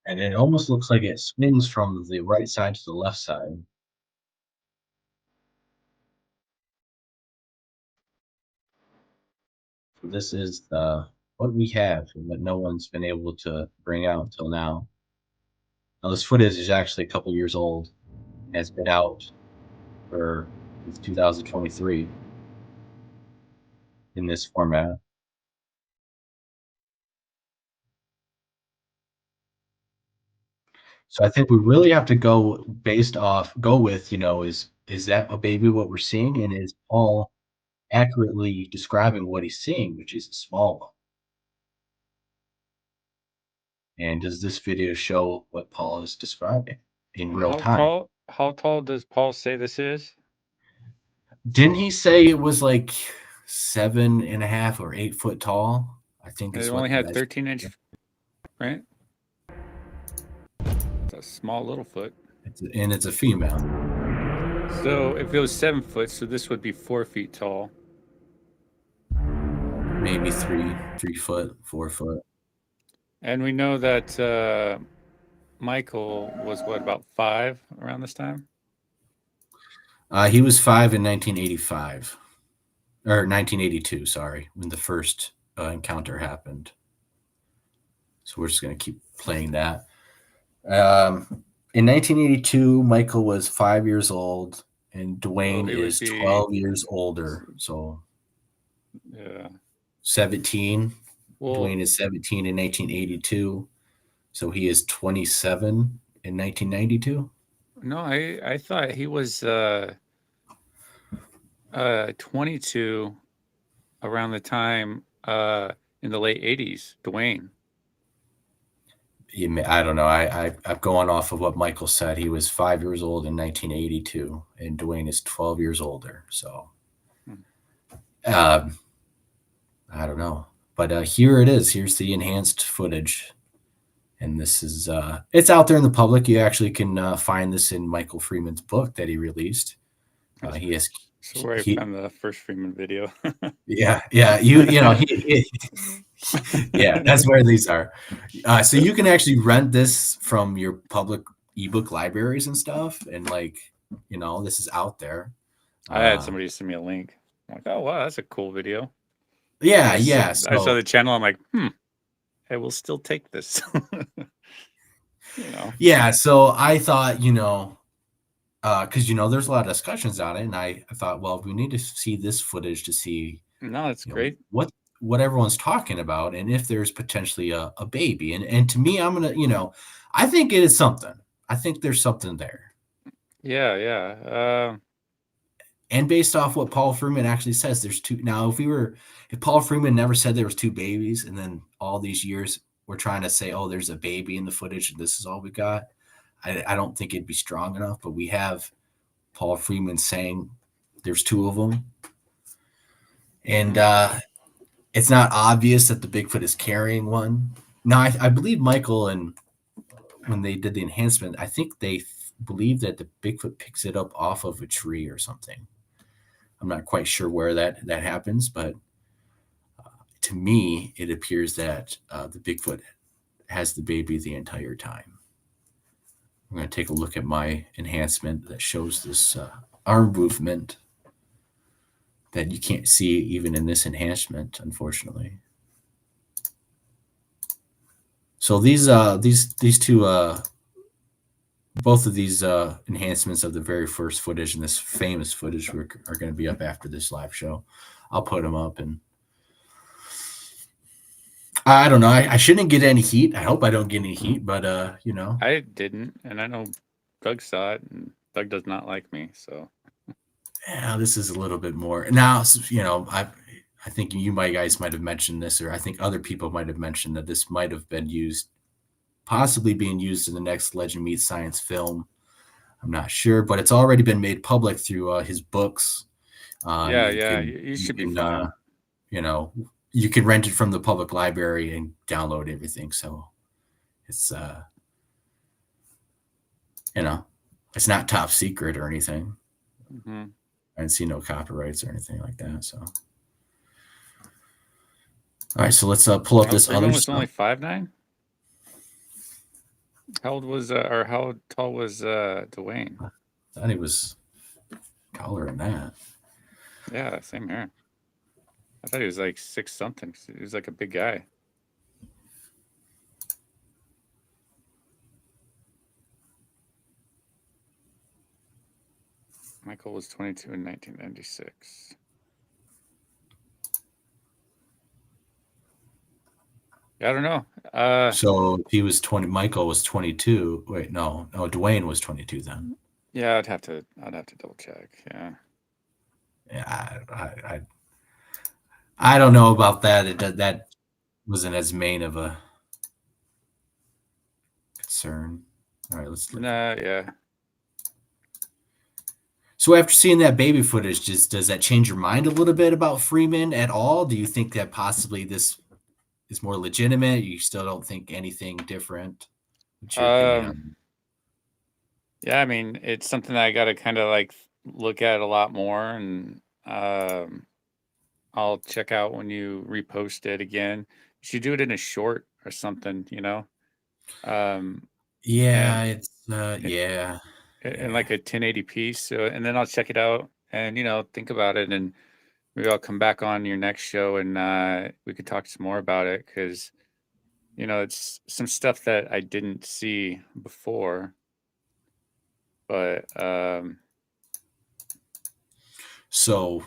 And it almost looks like it swings from the right side to the left side. So this is what we have and what no one's been able to bring out until now. Now this footage is actually a couple years old. It has been out for 2023 in this format. So I think we really have to go with, is that a baby what we're seeing? And is Paul accurately describing what he's seeing, which is a small one? And does this video show what Paul is describing in real time? How tall does Paul say this is? Didn't he say it was like 7.5 or 8 foot tall? I think It only had 13-inch, right? It's a small little foot. And it's a female. So if it was 7 foot, so this would be 4 feet tall. Maybe 3 foot, 4 foot. And we know that Michael was what, about 5 around this time? He was 5 in 1985, or 1982. Sorry, when the first encounter happened. So we're just gonna keep playing that. In 1982, Michael was 5 years old, and Dwayne is 12 years older. So, yeah, 17. Well, Dwayne is 17 in 1982, so he is 27 in 1992. No, I thought he was 22 around the time in the late 80s, Dwayne. I don't know. I'm going off of what Michael said. He was 5 years old in 1982, and Dwayne is 12 years older. So, I don't know. But here it is. Here's the enhanced footage. And this is, it's out there in the public. You actually can find this in Michael Freeman's book that he released. He has. So where I found the first Freeman video. Yeah. Yeah, that's where these are. So you can actually rent this from your public ebook libraries and stuff, and this is out there. I had somebody send me a link. I'm like, oh wow, that's a cool video. Yeah, I saw the channel. I'm like, I will still take this. Yeah, so I thought, because there's a lot of discussions on it, and I thought, well, we need to see this footage to see. No, it's great. What everyone's talking about, and if there's potentially a baby, and to me, I'm gonna, I think it is something. I think there's something there. Yeah. And based off what Paul Freeman actually says, there's two. Now, if Paul Freeman never said there was two babies, and then all these years we're trying to say, oh, there's a baby in the footage, and this is all we got, I don't think it'd be strong enough. But we have Paul Freeman saying there's two of them, and it's not obvious that the Bigfoot is carrying one. Now, I believe Michael, and when they did the enhancement, I think they believe that the Bigfoot picks it up off of a tree or something. I'm not quite sure where that happens, but to me, it appears that the Bigfoot has the baby the entire time. I'm going to take a look at my enhancement that shows this arm movement that you can't see even in this enhancement, unfortunately. So these two, both of these enhancements of the very first footage and this famous footage are going to be up after this live show. I'll put them up, and I don't know. I shouldn't get any heat. I hope I don't get any heat, but I didn't, and I know Doug saw it, and Doug does not like me, so. Yeah, this is a little bit more now. I think you guys might have mentioned this, or I think other people might have mentioned that this might have been used, possibly being used in the next Legend Meets Science film. I'm not sure, but it's already been made public through his books. You should be fine. You can rent it from the public library and download everything. So it's it's not top secret or anything. Mm-hmm. I didn't see no copyrights or anything like that. So, all right, so let's pull up this other was stuff. only 5'9". How old was or how tall was Dwayne? I thought he was taller than that. Yeah, same here. I thought he was like 6 something. He was like a big guy. Michael was 22 in 1996. I don't know. So he was 20. Michael was 22. Wait, no, Dwayne was 22 then. Yeah, I'd have to double check. Yeah. Yeah, I don't know about that. That wasn't as main of a concern. All right, let's look. Yeah. So after seeing that baby footage, does that change your mind a little bit about Freeman at all? Do you think that possibly this is more legitimate? You still don't think anything different? What's your opinion on that? Yeah, I mean, it's something that I got to kind of like look at a lot more, and I'll check out when you repost it again. You should do it in a short or something, Yeah, and, and like a 1080p. So, and then I'll check it out and think about it, and maybe I'll come back on your next show and we could talk some more about it, because it's some stuff that I didn't see before. But so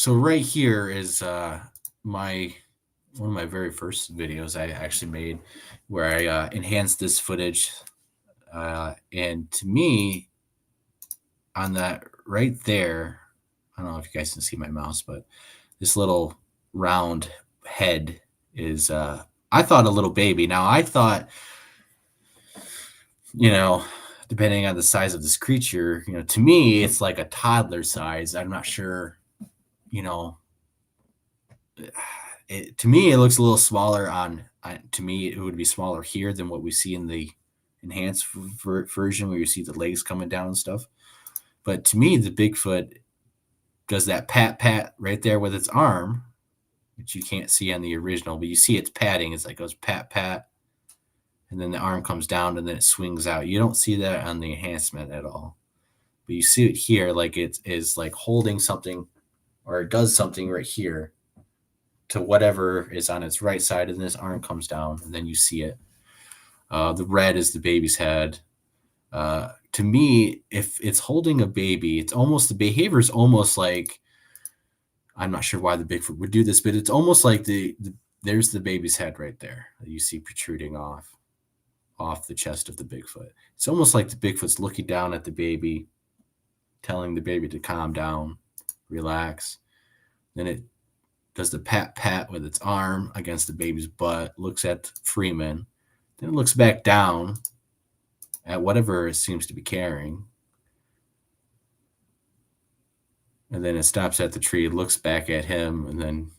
right here is one of my very first videos I actually made, where I enhanced this footage, and to me, on that right there, I don't know if you guys can see my mouse, but this little round head is I thought a little baby. Now I thought, depending on the size of this creature, to me, it's like a toddler size. I'm not sure, to me, it looks a little smaller to me, it would be smaller here than what we see in the enhanced version, where you see the legs coming down and stuff. But to me, the Bigfoot does that pat right there with its arm, which you can't see on the original, but you see it's patting. It's like goes pat, and then the arm comes down and then it swings out. You don't see that on the enhancement at all, but you see it here, like it is like holding something, or it does something right here to whatever is on its right side, and this arm comes down, and then you see it. The red is the baby's head. To me, if it's holding a baby, it's almost, the behavior is almost like, I'm not sure why the Bigfoot would do this, but it's almost like there's the baby's head right there that you see protruding off the chest of the Bigfoot. It's almost like the Bigfoot's looking down at the baby, telling the baby to calm down, relax. Then it does the pat with its arm against the baby's butt, looks at Freeman, then it looks back down at whatever it seems to be carrying. And then it stops at the tree, looks back at him, and then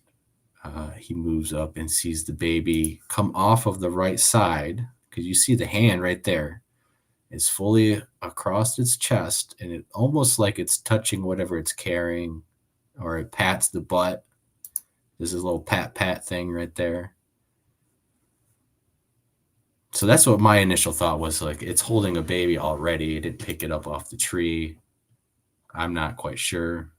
he moves up and sees the baby come off of the right side, because you see the hand right there is fully across its chest, and it almost like it's touching whatever it's carrying, or it pats the butt. There's this little pat thing right there. So that's what my initial thought was, like it's holding a baby already. It didn't pick it up off the tree. I'm not quite sure.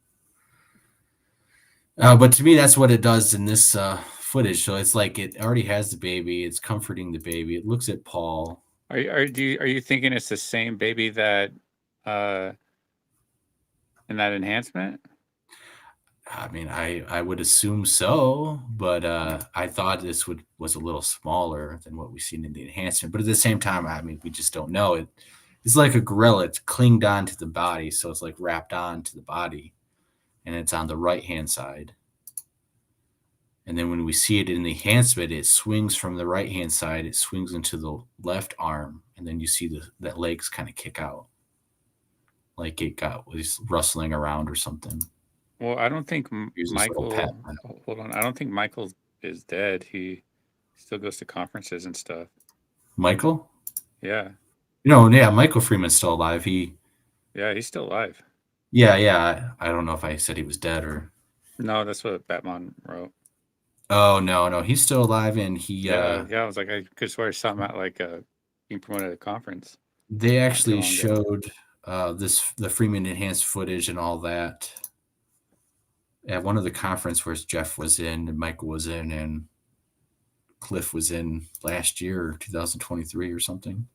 But to me, that's what it does in this footage. So it's like it already has the baby. It's comforting the baby. It looks at Paul. Are you thinking it's the same baby that in that enhancement? I mean, I would assume so, but I thought this was a little smaller than what we've seen in the enhancement. But at the same time, I mean, we just don't know. It's like a gorilla. It's clinged on to the body, so it's like wrapped on to the body, and it's on the right-hand side. And then when we see it in the enhancement, it swings from the right-hand side. It swings into the left arm. And then you see that legs kind of kick out. Like it was rustling around or something. Well, I don't think Michael. Hold on. I don't think Michael is dead. He still goes to conferences and stuff. Michael? Yeah. Yeah, Michael Freeman's still alive. Yeah, he's still alive. Yeah. I don't know if I said he was dead or. No, that's what Batman wrote. Oh no, he's still alive, and he. Yeah. I was like, I could swear I saw him at like being promoted at a conference. They actually showed the Freeman enhanced footage and all that at one of the conference where Jeff was in and Michael was in and Cliff was in last year, 2023 or something.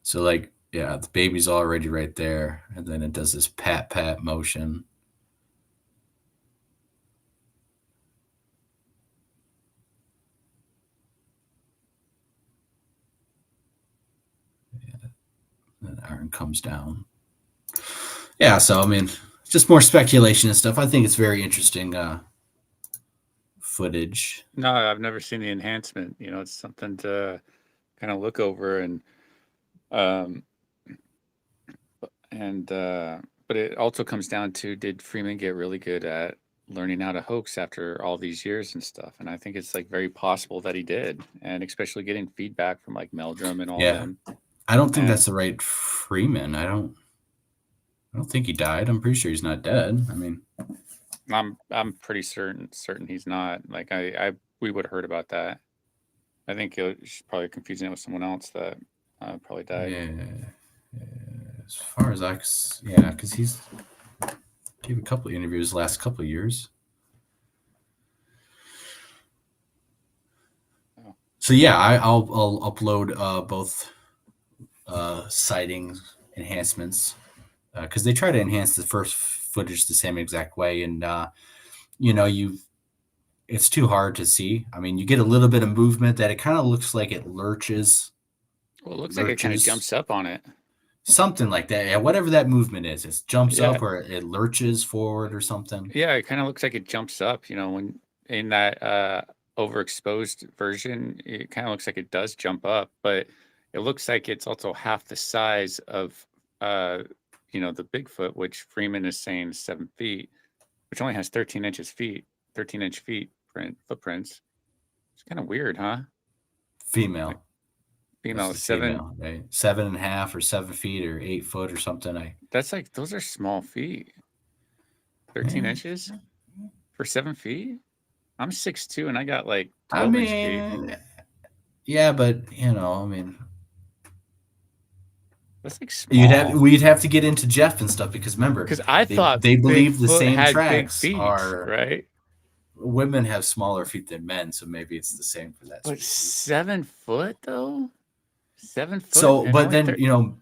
So like, yeah, the baby's already right there, and then it does this pat motion. Yeah, the arm comes down. Yeah, so I mean, just more speculation and stuff. I think it's very interesting footage. No, I've never seen the enhancement. It's something to kind of look over but it also comes down to, did Freeman get really good at learning how to hoax after all these years and stuff? And I think it's like very possible that he did, and especially getting feedback from like Meldrum and all them. I don't think that's the right Freeman. I don't think he died. I'm pretty sure he's not dead. I mean, I'm pretty certain he's not. Like we would have heard about that. I think she's probably confusing it with someone else that probably died. Yeah. As far as because he's gave a couple of interviews the last couple of years. Oh. So yeah, I'll upload both sightings enhancements because they try to enhance the first footage the same exact way, and it's too hard to see. I mean, you get a little bit of movement that it kind of looks like it lurches. Well, it looks like it kind of jumps up on it. Something like that. Yeah, whatever that movement is. It jumps up or it lurches forward or something. Yeah, it kind of looks like it jumps up. When in that overexposed version, it kind of looks like it does jump up, but it looks like it's also half the size of the Bigfoot, which Freeman is saying is 7 feet, which only has 13-inch footprints. It's kind of weird, huh? Female, 7, right? 7.5 or 7 feet or 8 foot or something. That's like, those are small feet. 13 inches for 7 feet. I'm 6'2" and I got like 12-inch feet. Yeah, but I mean, that's like small. We'd have to get into Jeff and stuff because remember, because I thought they believe the same had tracks big feet, are right. Women have smaller feet than men, so maybe it's the same for that. But 7 foot though. 7 foot. So, but then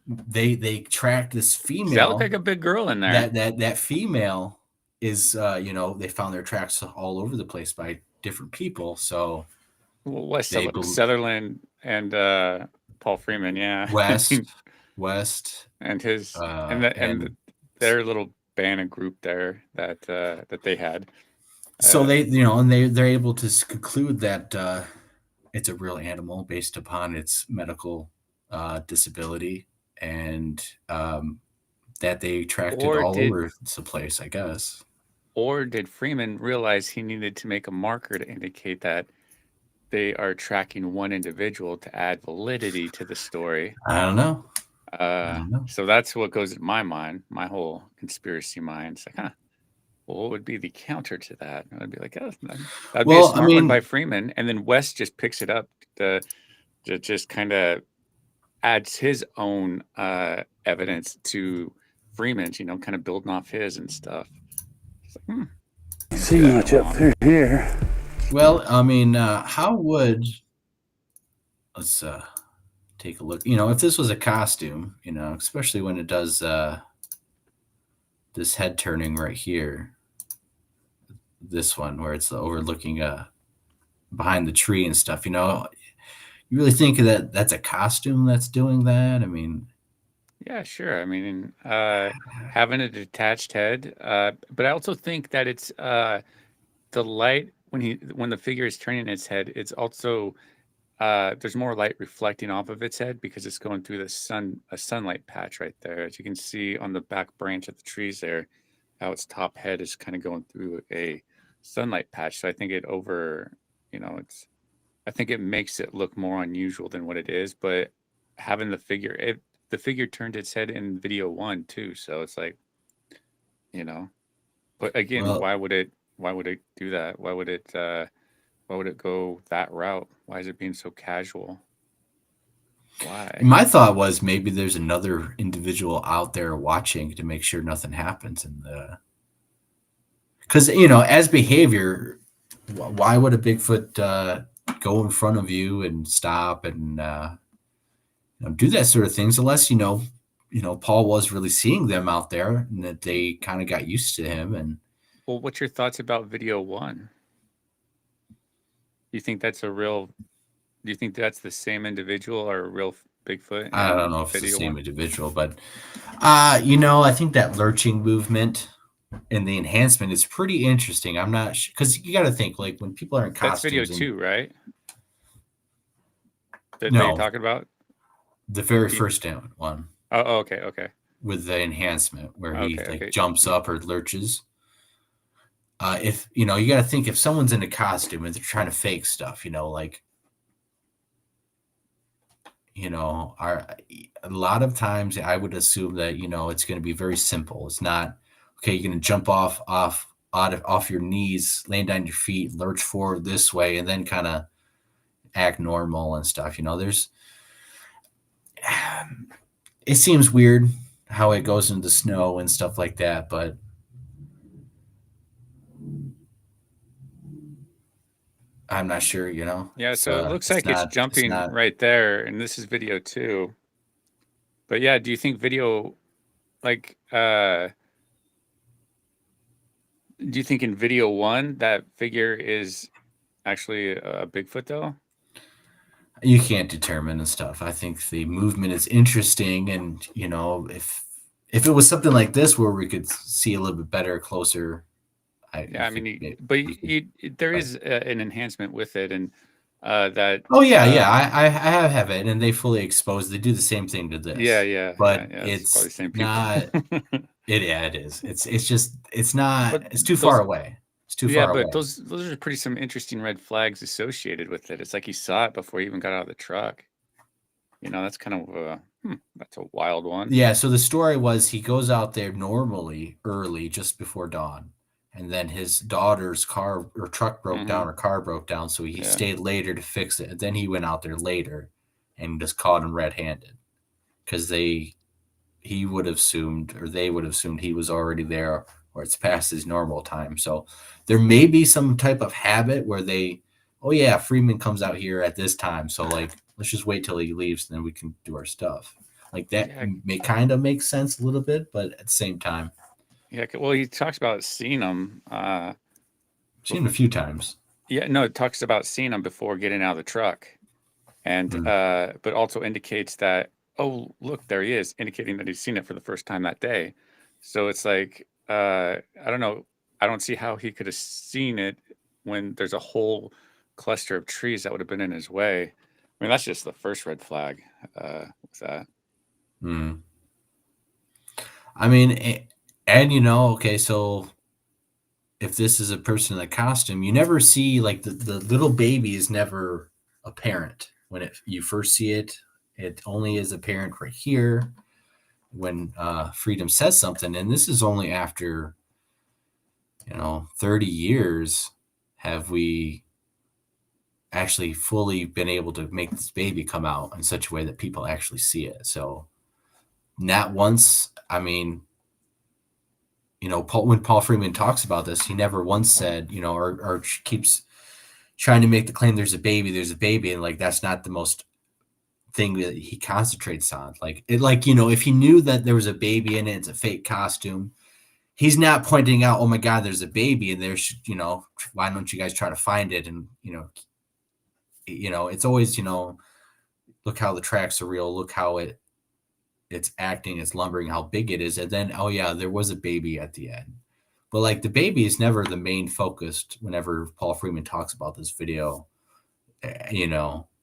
they track this female. That looked like a big girl in there. That female is they found their tracks all over the place by different people. So Sutherland and Paul Freeman, yeah. West and his and their little band and group there that they had. So they're able to conclude that it's a real animal based upon its medical disability, and that they tracked it all over the place, I guess. Or did Freeman realize he needed to make a marker to indicate that they are tracking one individual to add validity to the story? I don't know. So that's what goes in my mind, my whole conspiracy mind. It's like, well, what would be the counter to that? I'd be like, that'd be a smart one by Freeman. And then West just picks it up to just kind of adds his own evidence to Freeman's, kind of building off his and stuff. It's like, see much up through here. Well, I mean, let's take a look. If this was a costume, especially when it does this head turning right here, this one where it's overlooking behind the tree and stuff, you really think that that's a costume that's doing that? I mean, yeah, sure. I mean, having a detached head, but I also think that it's the light when the figure is turning its head, it's also there's more light reflecting off of its head because it's going through a sunlight patch right there. As you can see on the back branch of the trees there, how its top head is kind of going through a sunlight patch. So I think I think it makes it look more unusual than what it is. But having the figure turned its head in video 1 too, so it's like, But again, Well, why would it do that? Why would it go that route? Why is it being so casual? Why? my thought was maybe there's another individual out there watching to make sure nothing happens because as behavior, why would a Bigfoot go in front of you and stop and do that sort of things unless Paul was really seeing them out there and that they kind of got used to him. And Well, what's your thoughts about video 1? You think that's do you think that's the same individual or a real Bigfoot? I don't know if it's the video same 1? individual, but I think that lurching movement and the enhancement is pretty interesting. I'm not sure because you got to think like when people are in That's video costumes. 2, right? That No. you're talking about? The very first one. Oh, okay. With the enhancement where he Okay. jumps up or lurches. If you got to think if someone's in a costume and they're trying to fake stuff, a lot of times I would assume that it's going to be very simple. It's not okay. You're going to jump off your knees, land on your feet, lurch forward this way, and then kind of act normal and stuff. It seems weird how it goes into the snow and stuff like that, but I'm not sure, Yeah, so it looks like it's jumping right there, and this is video 2. But yeah, do you think video do you think in video 1 that figure is actually a Bigfoot though? You can't determine and stuff. I think the movement is interesting, and if it was something like this where we could see a little bit better, closer. There is an enhancement with it, and that. Oh yeah, I have it, and they fully exposed. They do the same thing to this. Yeah. But it's probably the same people. not. It is. It's not. It's too far away. It's too far away. Yeah, but those are some interesting red flags associated with it. It's like he saw it before he even got out of the truck. That's kind of that's a wild one. Yeah. So the story was he goes out there normally early, just before dawn, and then his daughter's car or truck broke down or car broke down, so he stayed later to fix it. And then he went out there later and just caught him red-handed because they would have assumed he was already there or it's past his normal time. So there may be some type of habit where Freeman comes out here at this time. So let's just wait till he leaves and then we can do our stuff. Like that may kind of make sense a little bit, but at the same time. Yeah, well, he talks about seeing him. Seen him a few times. Yeah, no, it talks about seeing him before getting out of the truck. And but also indicates that, oh, look, there he is, indicating that he's seen it for the first time that day. So it's like, I don't know. I don't see how he could have seen it when there's a whole cluster of trees that would have been in his way. I mean, that's just the first red flag with that. I mean, and okay, so if this is a person in a costume, you never see the little baby is never apparent when you first see it. It only is apparent right here when Freedom says something, and this is only after 30 years have we actually fully been able to make this baby come out in such a way that people actually see it. So not once, I mean, when Paul Freeman talks about this, he never once said, or keeps trying to make the claim there's a baby, and that's not the most thing that he concentrates on. If he knew that there was a baby in it, it's a fake costume, he's not pointing out, oh my God, there's a baby in there. Why don't you guys try to find it? And, it's always, look how the tracks are real. Look how it's acting, it's lumbering, how big it is. And then, oh yeah, there was a baby at the end. But like the baby is never the main focus whenever Paul Freeman talks about this video,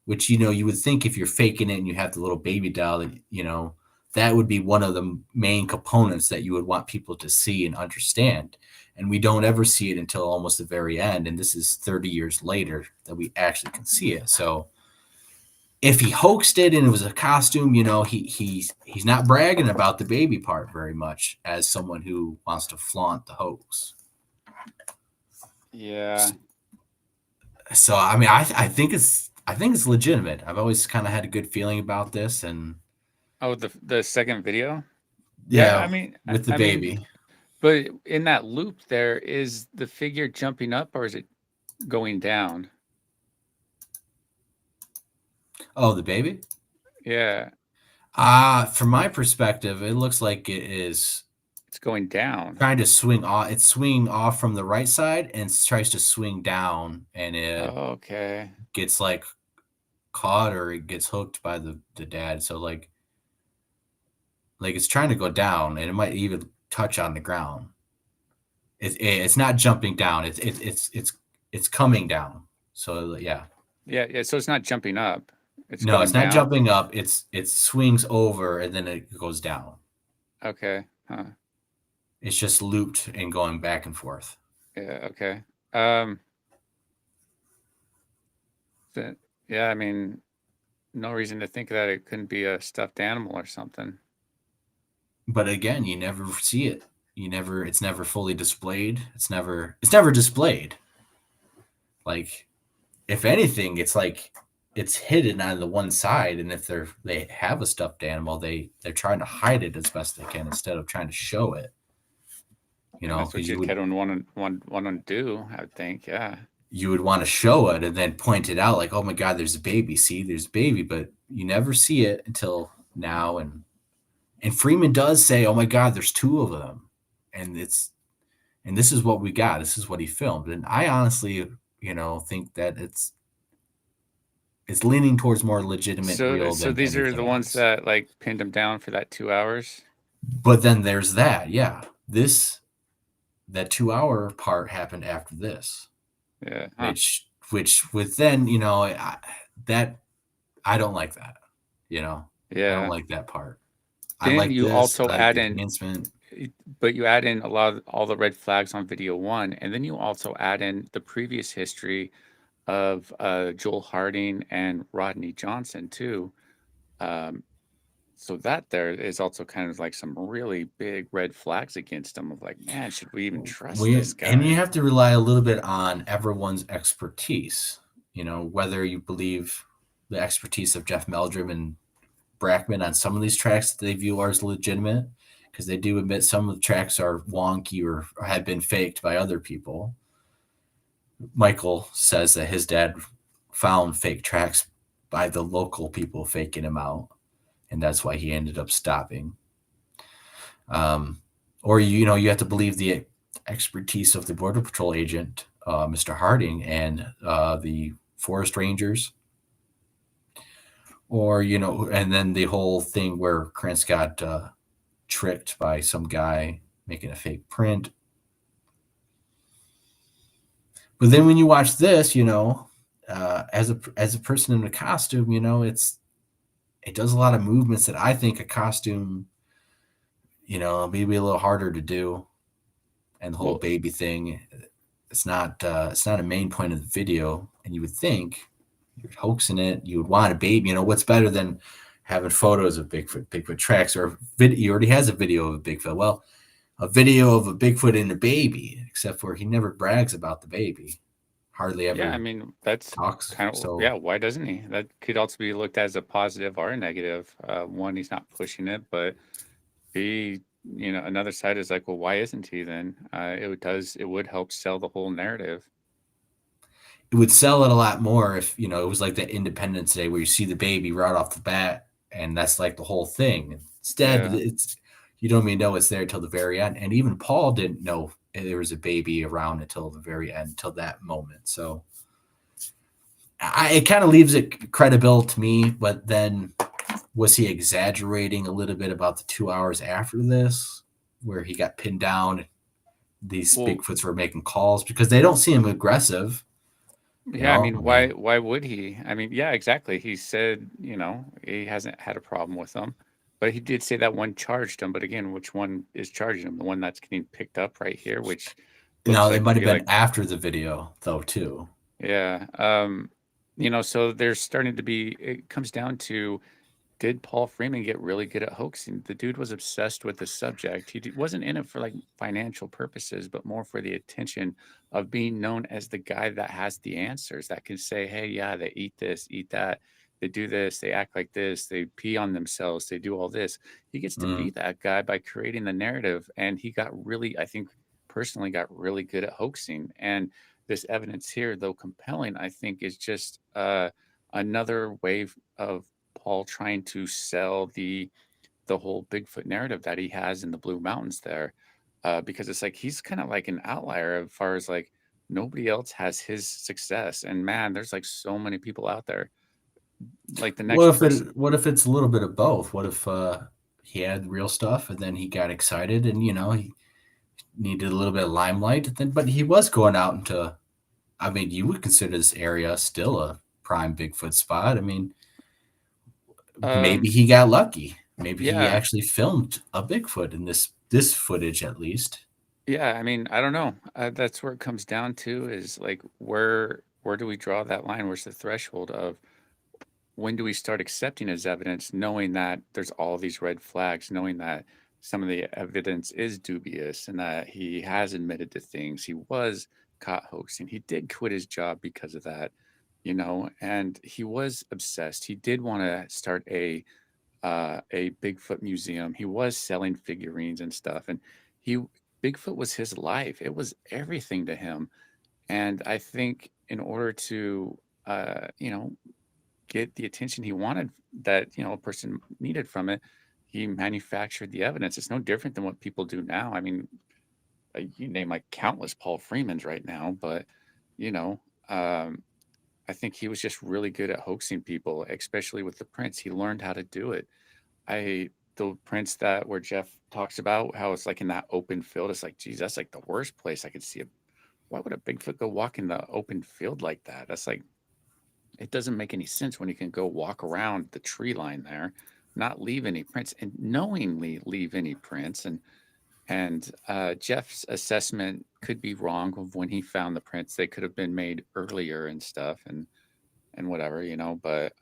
which, you would think if you're faking it and you have the little baby doll, that, that would be one of the main components that you would want people to see and understand. And we don't ever see it until almost the very end. And this is 30 years later that we actually can see it. So if he hoaxed it and it was a costume, he's not bragging about the baby part very much as someone who wants to flaunt the hoax. Yeah. So, I mean, I think it's legitimate. I've always kind of had a good feeling about this. And the second video. Yeah, I mean, with the baby. But in that loop, there is the figure jumping up, or is it going down? Oh, the baby? Yeah. From my perspective, it looks like it is. It's going down. Trying to swing off. It's swinging off from the right side and tries to swing down, and it gets like caught or it gets hooked by the dad. So like it's trying to go down, and it might even touch on the ground. It's not jumping down. It's coming down. So yeah. Yeah. So it's not jumping up. It's not jumping up. It swings over and then it goes down. Okay. Huh. It's just looped and going back and forth. Yeah. Okay. Yeah. I mean, no reason to think that it couldn't be a stuffed animal or something. But again, you never see it. It's never fully displayed. It's never displayed. Like, if anything, it's like it's hidden on the one side, and if they have a stuffed animal, they're trying to hide it as best they can instead of trying to show it. That's what you'd want to do, I would think. Yeah. You would want to show it and then point it out, like, oh my God, there's a baby. See, there's a baby, but you never see it until now. And Freeman does say, oh my God, there's two of them. And this is what we got. This is what he filmed. And I honestly, think that it's leaning towards more legitimate. So these are the ones that like pinned him down for that 2 hours. But then there's that. Yeah. That 2 hour part happened after this. Yeah. Which with then, that I don't like that, Yeah. I don't like that part. Then I like you this, also I like add the in, enhancement. but you add in all the red flags on video one, and then you also add in the previous history of Joel Harding and Rodney Johnson too. So that there is also kind of like some really big red flags against him of like, man, should we even trust this guy? And you have to rely a little bit on everyone's expertise, whether you believe the expertise of Jeff Meldrum and Brackman on some of these tracks that they view are as legitimate, because they do admit some of the tracks are wonky or had been faked by other people. Michael says that his dad found fake tracks by the local people faking them out, and that's why he ended up stopping. Or you have to believe the expertise of the Border Patrol agent, Mr. Harding, and the forest rangers. Or, and then the whole thing where Krantz got tricked by some guy making a fake print. But then when you watch this, as a person in a costume, it does a lot of movements that I think a costume, maybe a little harder to do. And the whole baby thing, it's not a main point of the video. And you would think, you're hoaxing it, you would want a baby. What's better than having photos of Bigfoot tracks, or he already has a video of a Bigfoot. Well, a video of a Bigfoot and a baby, except for he never brags about the baby. Hardly ever. Yeah, I mean, that's talks. Kind of, so, yeah, why doesn't he? That could also be looked at as a positive or a negative. One, he's not pushing it, but B, another side is like, well, why isn't he then? It would help sell the whole narrative. It would sell it a lot more if, it was like that Independence Day where you see the baby right off the bat, and that's like the whole thing. Instead, you don't even know it's there until the very end. And even Paul didn't know there was a baby around until the very end, until that moment. So it kind of leaves it credible to me, but then was he exaggerating a little bit about the 2 hours after this, where he got pinned down these Bigfoots were making calls because they don't seem aggressive. Yeah, I mean, why would he? I mean, yeah, exactly. He said, he hasn't had a problem with them, but he did say that one charged him. But again, which one is charging him? The one that's getting picked up right here, which looks it like might to have be been like, after the video though too. yeah. So there's starting to be, it comes down to, did Paul Freeman get really good at hoaxing? The dude was obsessed with the subject. He wasn't in it for like financial purposes, but more for the attention of being known as the guy that has the answers, that can say, hey, yeah, they eat this, eat that, they do this, they act like this, they pee on themselves, they do all this. He gets to be that guy by creating the narrative. And he got really, I think personally, got really good at hoaxing. And this evidence here, though compelling, I think is just another wave of Paul trying to sell the whole Bigfoot narrative that he has in the Blue Mountains there, because it's like he's kind of like an outlier as far as like nobody else has his success. And man, there's like so many people out there. Like the next person. What if it's a little bit of both? What if he had real stuff and then he got excited and he needed a little bit of limelight? But he was going out into, I mean, you would consider this area still a prime Bigfoot spot. I mean, maybe he got lucky. Maybe he actually filmed a Bigfoot in this footage at least. Yeah, I mean, I don't know. That's where it comes down to is like where do we draw that line? Where's the threshold of when do we start accepting as evidence, knowing that there's all these red flags, knowing that some of the evidence is dubious and that he has admitted to things, he was caught hoaxing, he did quit his job because of that, and he was obsessed. He did want to start a Bigfoot museum. He was selling figurines and stuff, and Bigfoot was his life. It was everything to him. And I think in order to, get the attention he wanted, that a person needed from it, he manufactured the evidence. It's no different than what people do now. I mean, you name like countless Paul Freemans right now, but I think he was just really good at hoaxing people, especially with the prints. He learned how to do it. The prints that where Jeff talks about how it's like in that open field, it's like, geez, that's like the worst place I could see. Why would a Bigfoot go walk in the open field like that? That's like, it doesn't make any sense when you can go walk around the tree line there, not leave any prints, and knowingly leave any prints. And Jeff's assessment could be wrong of when he found the prints. They could have been made earlier and stuff, and whatever, but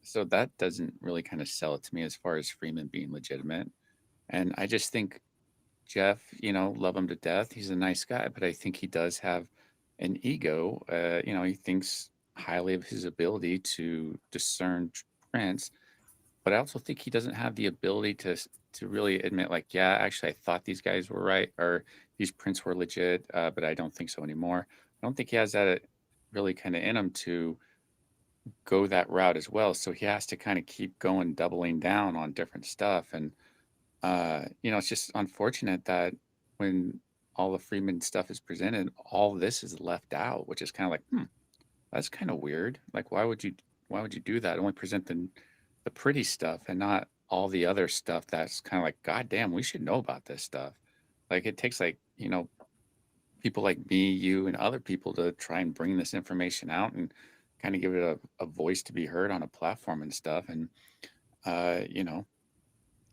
so that doesn't really kind of sell it to me as far as Freeman being legitimate. And I just think Jeff, love him to death. He's a nice guy, but I think he does have an ego. He thinks highly of his ability to discern prints, but I also think he doesn't have the ability to really admit, like, yeah, actually, I thought these guys were right, or these prints were legit, but I don't think so anymore. I don't think he has that really kind of in him to go that route as well. So he has to kind of keep going, doubling down on different stuff. And, it's just unfortunate that when all the Freeman stuff is presented, all this is left out, which is kind of like, that's kind of weird. Like, why would you do that? Only present the pretty stuff and not all the other stuff that's kind of like, God damn, we should know about this stuff. Like, it takes like, people like me, you, and other people to try and bring this information out and kind of give it a voice to be heard on a platform and stuff. And,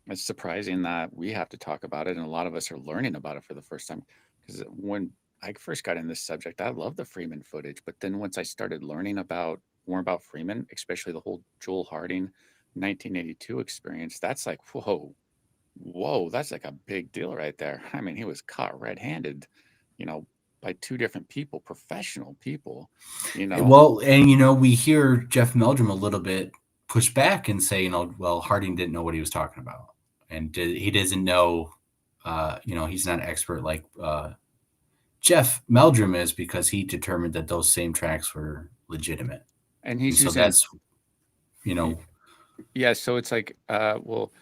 it's surprising that we have to talk about it. And a lot of us are learning about it for the first time. Because when I first got in this subject, I loved the Freeman footage. But then once I started learning more about Freeman, especially the whole Joel Harding 1982 experience, that's like, whoa, that's like a big deal right there. I mean, he was caught red-handed, by two different people, professional people, Well, and we hear Jeff Meldrum a little bit push back and say, well, Harding didn't know what he was talking about, and he doesn't know, he's not an expert like Jeff Meldrum is, because he determined that those same tracks were legitimate, and he's so using, that's, yeah. So it's like, well,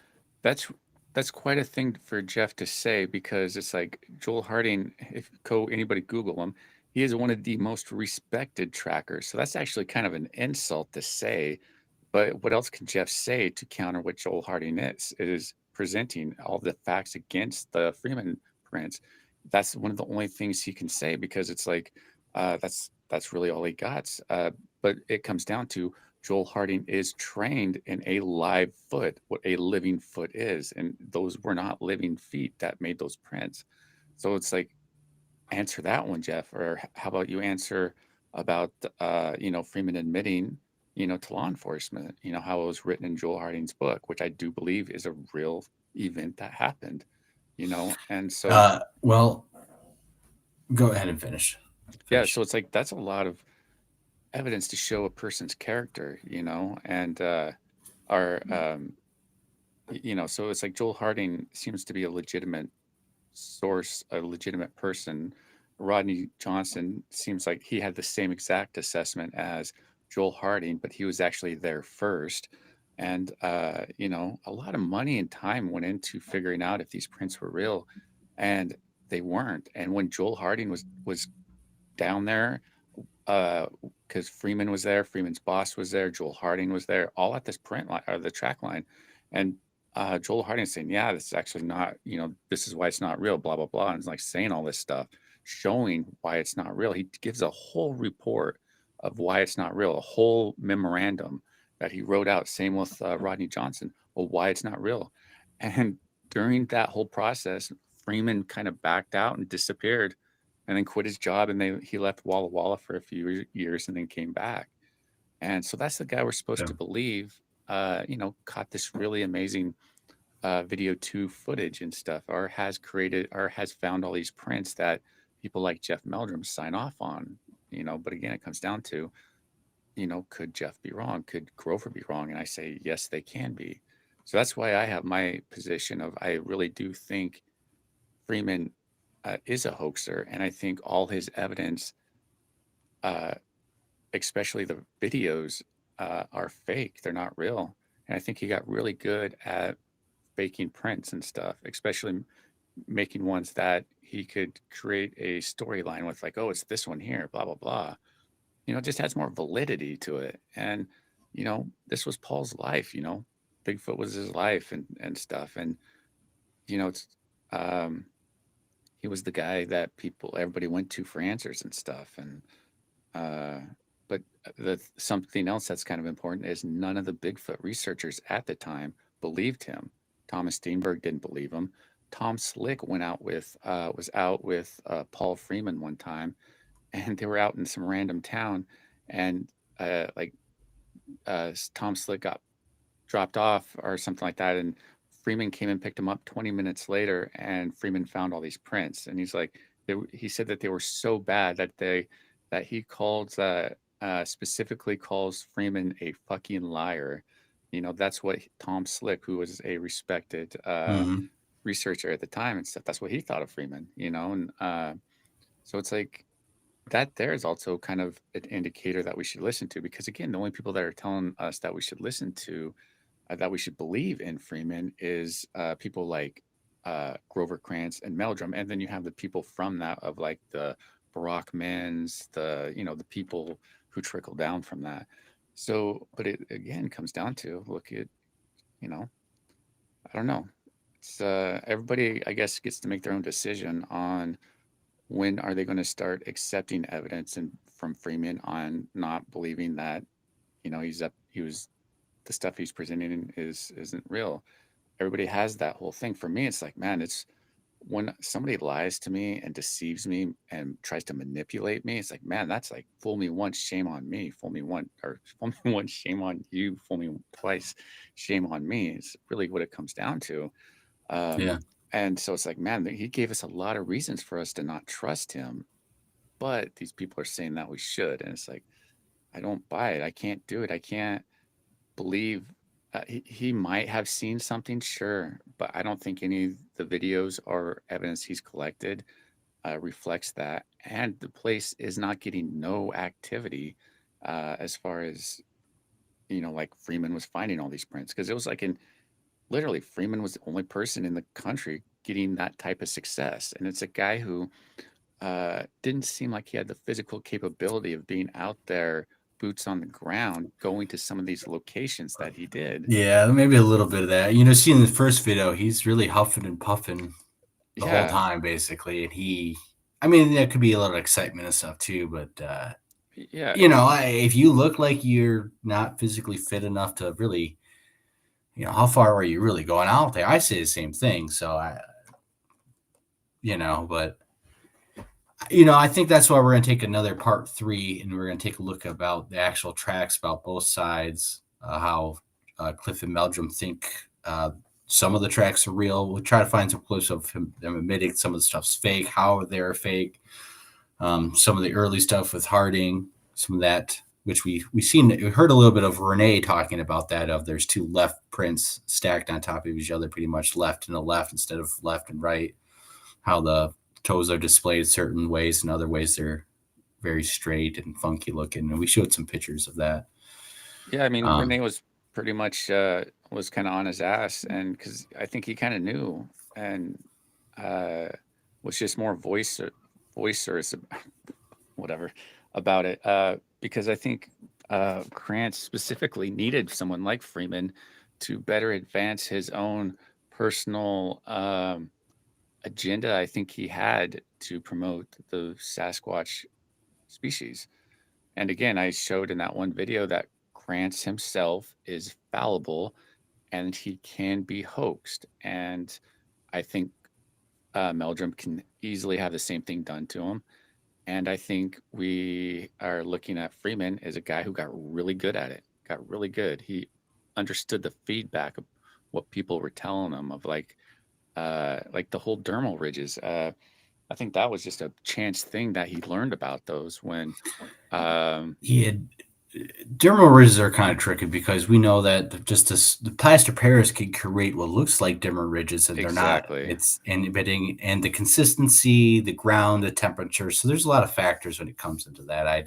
that's quite a thing for Jeff to say, because it's like Joel Harding, if anybody Google him, he is one of the most respected trackers. So that's actually kind of an insult to say. But what else can Jeff say to counter what Joel Harding is? It is presenting all the facts against the Freeman prints, that's one of the only things he can say, because it's like that's really all he got. But it comes down to Joel Harding is trained in a live foot, what a living foot is, and those were not living feet that made those prints. So it's like, answer that one, Jeff, or how about you answer about Freeman admitting to law enforcement, how it was written in Joel Harding's book, which I do believe is a real event that happened, and so well, go ahead and finish. Yeah, so it's like that's a lot of evidence to show a person's character, and so it's like Joel Harding seems to be a legitimate source, a legitimate person. Rodney Johnson seems like he had the same exact assessment as Joel Harding, but he was actually there first. And, a lot of money and time went into figuring out if these prints were real, and they weren't. And when Joel Harding was down there, because Freeman was there, Freeman's boss was there, Joel Harding was there, all at this print line or the track line. And Joel Harding saying, yeah, this is actually not, this is why it's not real, blah, blah, blah. And it's like saying all this stuff, showing why it's not real. He gives a whole report of why it's not real, a whole memorandum that he wrote out. Same with Rodney Johnson, well, why it's not real. And during that whole process, Freeman kind of backed out and disappeared and then quit his job. And he left Walla Walla for a few years and then came back. And so that's the guy we're supposed to believe, caught this really amazing video 2 footage and stuff, or has found all these prints that people like Jeff Meldrum sign off on, but again, it comes down to, could Jeff be wrong? Could Grover be wrong? And I say, yes, they can be. So that's why I have my position of, I really do think Freeman is a hoaxer. And I think all his evidence, especially the videos, are fake. They're not real. And I think he got really good at faking prints and stuff, especially making ones that he could create a storyline with, like, oh, it's this one here, blah, blah, blah. It just has more validity to it. And, this was Paul's life, Bigfoot was his life and stuff. And, it's, he was the guy that everybody went to for answers and stuff. And, but something else that's kind of important is none of the Bigfoot researchers at the time believed him. Thomas Steenberg didn't believe him. Tom Slick was out with Paul Freeman one time, and they were out in some random town, and Tom Slick got dropped off or something like that, and Freeman came and picked him up 20 minutes later, and Freeman found all these prints, and he's like, he said that they were so bad that he specifically calls Freeman a fucking liar. That's what Tom Slick, who was a respected researcher at the time and stuff, that's what he thought of Freeman, and so it's like that there is also kind of an indicator that we should listen to, because again, the only people that are telling us that we should listen to, that we should believe in Freeman is people like Grover Krantz and Meldrum, and then you have the people from that of like the Barack Men's, the people who trickle down from that. So, but it again comes down to, look at, I don't know. It's everybody, I guess, gets to make their own decision on when are they going to start accepting evidence from Freeman on not believing that, the stuff he's presenting isn't real. Everybody has that whole thing. For me, it's like, man, it's when somebody lies to me and deceives me and tries to manipulate me, it's like, man, that's like, fool me once, shame on me. Fool me once, shame on you. Fool me twice, shame on me. It's really what it comes down to. And so it's like, man, he gave us a lot of reasons for us to not trust him, but these people are saying that we should. And it's like, I don't buy it. I can't do it. I can't believe he might have seen something, sure, but I don't think any of the videos or evidence he's collected reflects that. And the place is not getting no activity as far as, like Freeman was finding all these prints, because it was like literally Freeman was the only person in the country getting that type of success. And it's a guy who didn't seem like he had the physical capability of being out there boots on the ground going to some of these locations that he did. Yeah, maybe a little bit of that. See in the first video, he's really huffing and puffing the whole time, basically. And there could be a lot of excitement and stuff too, but yeah, if you look like you're not physically fit enough to really, how far are you really going out there? I say the same thing. So but I think that's why we're going to take another part 3, and we're going to take a look about the actual tracks about both sides, how Cliff and Meldrum think some of the tracks are real. We'll try to find some clips of them admitting some of the stuff's fake, how they're fake. Some of the early stuff with Harding, some of that, which we heard a little bit of Renee talking about that, of there's 2 left prints stacked on top of each other, pretty much left and a left instead of left and right, how the toes are displayed certain ways and other ways they're very straight and funky looking. And we showed some pictures of that. Yeah, Renee was pretty much was kind of on his ass, and because I think he kind of knew, and was just more voices whatever about it, because I think Krantz specifically needed someone like Freeman to better advance his own personal agenda. I think he had to promote the Sasquatch species. And again, I showed in that one video that Krantz himself is fallible and he can be hoaxed. And I think Meldrum can easily have the same thing done to him. And I think we are looking at Freeman as a guy who got really good at it, got really good. He understood the feedback of what people were telling him, of like the whole dermal ridges. I think that was just a chance thing that he learned about those when dermal ridges are kind of tricky, because we know that just the plaster Paris can create what looks like dermal ridges, and they're not. It's inhibiting, and the consistency, the ground, the temperature. So there's a lot of factors when it comes into that.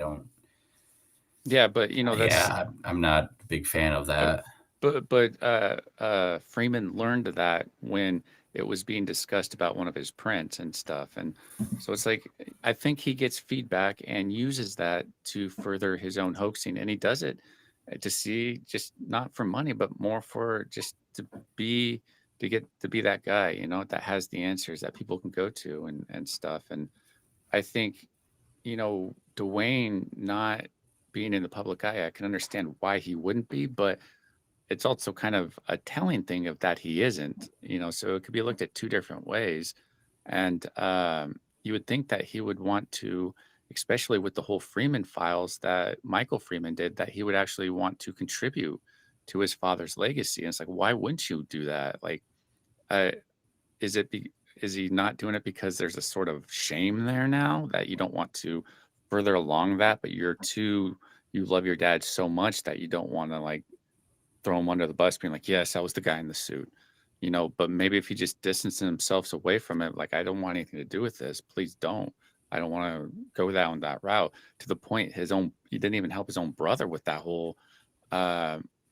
Yeah, but I'm not a big fan of that. But Freeman learned that when it was being discussed about one of his prints and stuff. And so it's like, I think he gets feedback and uses that to further his own hoaxing. And he does it to see, just not for money, but more for just to be that guy, that has the answers that people can go to and stuff. And I think, Dwayne not being in the public eye, I can understand why he wouldn't be, but it's also kind of a telling thing of that he isn't, so it could be looked at 2 different ways. And you would think that he would want to, especially with the whole Freeman files that Michael Freeman did, that he would actually want to contribute to his father's legacy. And it's like, why wouldn't you do that? Like, is he not doing it because there's a sort of shame there now that you don't want to further along that, but you love your dad so much that you don't want to like throw him under the bus, being like, yes, I was the guy in the suit, but maybe if he just distances himself away from it, like, I don't want anything to do with this, please don't. I don't want to go down that route, to the point he didn't even help his own brother with that whole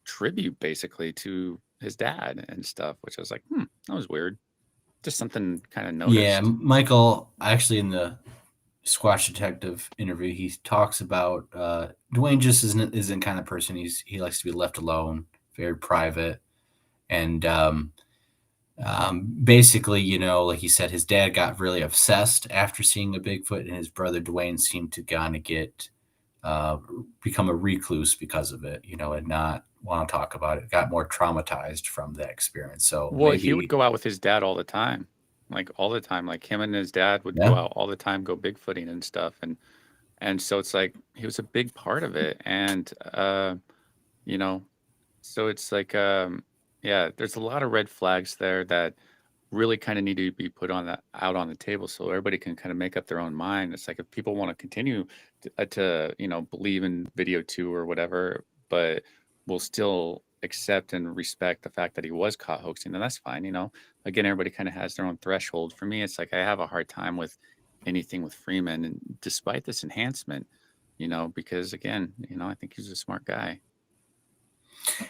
tribute basically to his dad and stuff, which I was like, that was weird. Just something kind of noticed. Yeah, Michael, actually in the Squatch Detective interview, he talks about Dwayne just isn't kind of person. He likes to be left alone, very private, and basically, like he said, his dad got really obsessed after seeing a Bigfoot, and his brother Dwayne seemed to kind of become a recluse because of it, and not want to talk about it. Got more traumatized from that experience. So he would go out with his dad all the time. Like all the time, like him and his dad would go out all the time, go Bigfooting and stuff. And so it's like, he was a big part of it. And, so it's like, there's a lot of red flags there that really kind of need to be put out on the table, so everybody can kind of make up their own mind. It's like, if people want to continue to believe in video 2 or whatever, but will still accept and respect the fact that he was caught hoaxing, then that's fine. Again, everybody kind of has their own threshold. For me, it's like, I have a hard time with anything with Freeman, and despite this enhancement, because again, I think he's a smart guy.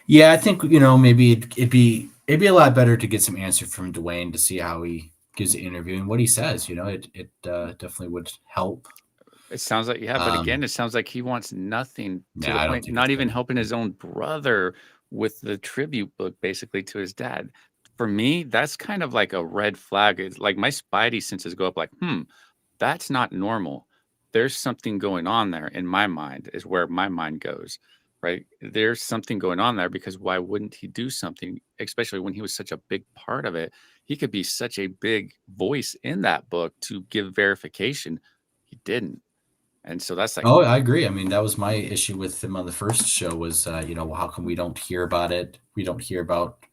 Yeah, I think maybe it'd be a lot better to get some answer from Dwayne to see how he gives the interview and what he says. It definitely would help. It sounds like, yeah, but again, it sounds like he wants nothing to the I don't point, think not it's even good. helping his own brother with the tribute book, basically, to his dad. For me, that's kind of like a red flag. It's like my spidey senses go up like, that's not normal. There's something going on there in my mind, is where my mind goes, right? There's something going on there, because why wouldn't he do something, especially when he was such a big part of it? He could be such a big voice in that book to give verification. He didn't. And so that's like, Oh, I agree. I mean, that was my issue with him on the first show was, how come we don't hear about it? We don't hear about.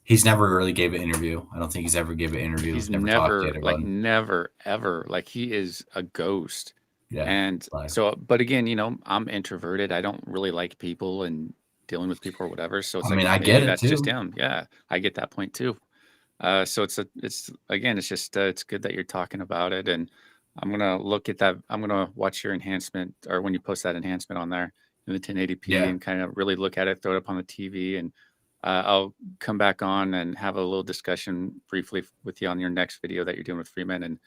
He's never really gave an interview. I don't think he's ever gave an interview. he's Never talked to never, like, anyone. never, ever, like, he is a ghost. Yeah. And so, but again, I'm introverted. I don't really like people and dealing with people or whatever. So it's I like, mean, I maybe get it that's just too. him. Yeah, I get that point too. So it's again, it's just, it's good that you're talking about it. And I'm gonna look at that. I'm gonna watch your enhancement, or when you post that enhancement on there in the 1080p, Yeah. and kind of really look at it, throw it up on the TV, and I'll come back on and have a little discussion briefly with you on your next video that you're doing with Freeman, and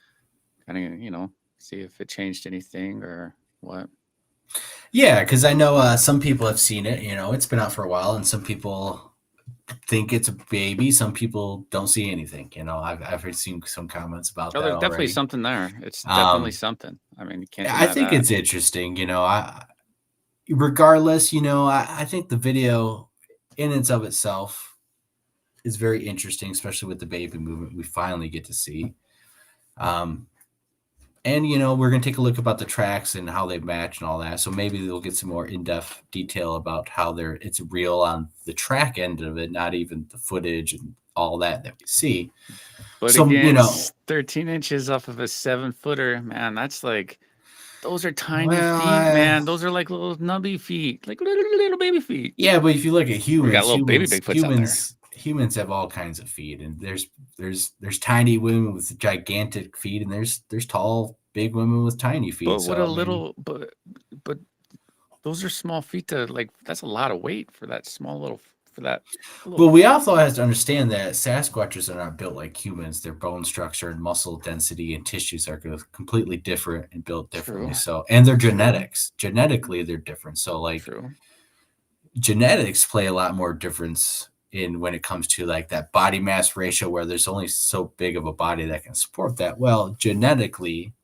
kind of, see if it changed anything or what. Yeah, because I know some people have seen it. It's been out for a while, and some people think it's a baby. Some people don't see anything. I've heard seen some comments about Oh, that there's definitely already. something there. It's definitely something. I mean, you can't deny I think that. it's interesting. Regardless, I think the video in and of itself is very interesting, especially with the baby movement we finally get to see. And we're gonna take a look about the tracks and how they match and all that. So maybe they'll get some more in-depth detail about how it's real on the track end of it, not even the footage and all that we see. But So again, 13 inches off of a 7-footer, man, that's like, those are tiny feet, man. Those are like little nubby feet, like little baby feet. Yeah, but if you look at We got humans, little baby Bigfoots out there. humans have all kinds of feet, and there's tiny women with gigantic feet, and there's tall, big women with tiny feet. But what a So, little, but those are small feet to, like, that's a lot of weight for that small little, for that. But we also have to understand that Sasquatches are not built like humans. Their bone structure and muscle density and tissues are completely different and built differently. True. So, and their genetics, genetically, they're different. So, like, genetics play a lot more difference in when it comes to like that body mass ratio, where there's only so big of a body that can support that. Well, genetically,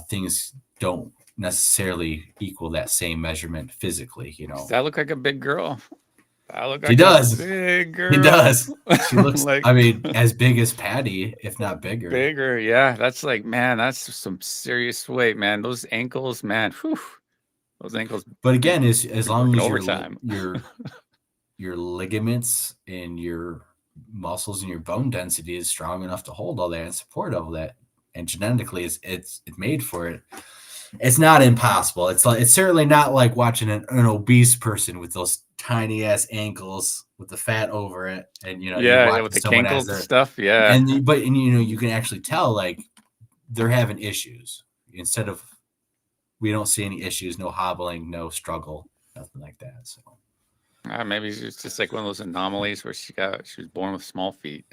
things don't necessarily equal that same measurement physically. Does that look like a big girl? I look like She does. a big girl. He does. She looks like, I mean, as big as Patty, if not bigger. Bigger, yeah. That's like, man, that's some serious weight, man. Those ankles, man. Whew, those ankles. But again, as long as overtime. your ligaments and your muscles and your bone density is strong enough to hold all that and support all that, and genetically it's made for it. It's not impossible. It's certainly not like watching an obese person with those tiny ass ankles with the fat over it, and with the cankles and stuff. Yeah, and you can actually tell like they're having issues. Instead of, we don't see any issues, no hobbling, no struggle, nothing like that. So maybe it's just like one of those anomalies where she was born with small feet.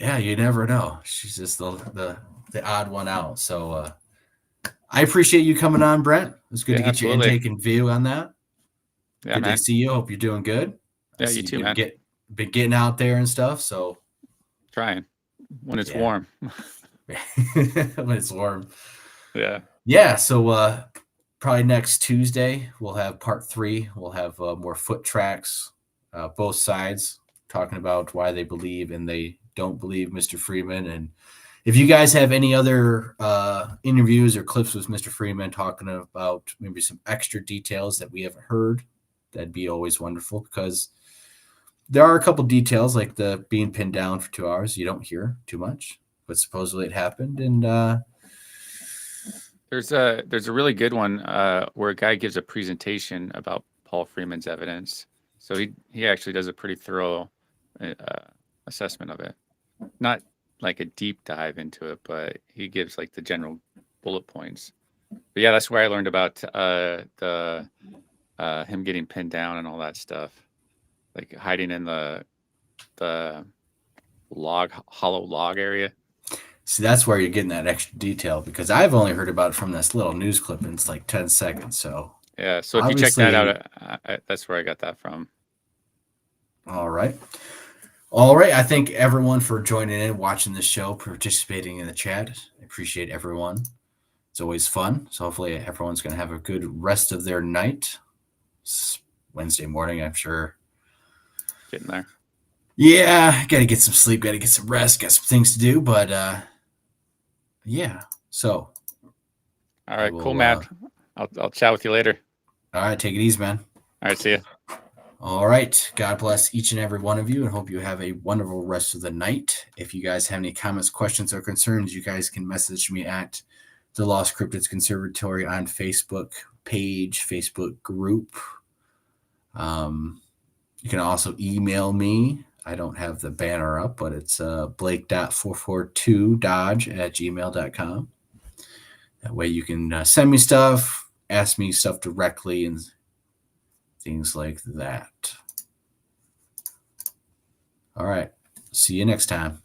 Yeah, you never know. She's just the odd one out. So I appreciate you coming on, Brent. It was good to get your intake and view on that. Yeah, good man. to see you. Hope you're doing good. Yeah, you too, man. Been getting out there and stuff. So trying when it's warm. When it's warm. Yeah. Yeah. So probably next Tuesday we'll have part 3. We'll have more foot tracks, both sides, talking about why they believe and they don't believe Mr. Freeman. And if you guys have any other interviews or clips with Mr. Freeman talking about maybe some extra details that we haven't heard, that'd be always wonderful, because there are a couple details like the being pinned down for 2 hours. You don't hear too much, but supposedly it happened. And there's a really good one where a guy gives a presentation about Paul Freeman's evidence. So he actually does a pretty thorough assessment of it. Not like a deep dive into it, but he gives like the general bullet points. But yeah, that's where I learned about the him getting pinned down and all that stuff, like hiding in the hollow log area. See, that's where you're getting that extra detail because I've only heard about it from this little news clip and it's like 10 seconds. So yeah. So if you check that out, that's where I got that from. All right. All right. I thank everyone for joining in, watching the show, participating in the chat. I appreciate everyone. It's always fun. So hopefully everyone's going to have a good rest of their night. It's Wednesday morning, I'm sure. Getting there. Yeah. Got to get some sleep. Got to get some rest. Got some things to do. But yeah. So. All right. Cool, Matt. I'll chat with you later. All right. Take it easy, man. All right. See ya. All right. God bless each and every one of you and hope you have a wonderful rest of the night. If you guys have any comments, questions, or concerns, you guys can message me at the Lost Cryptids Conservatory on Facebook page, Facebook group. You can also email me. I don't have the banner up, but it's blake.442dodge@gmail.com. That way you can send me stuff, ask me stuff directly, and things like that. All right. See you next time.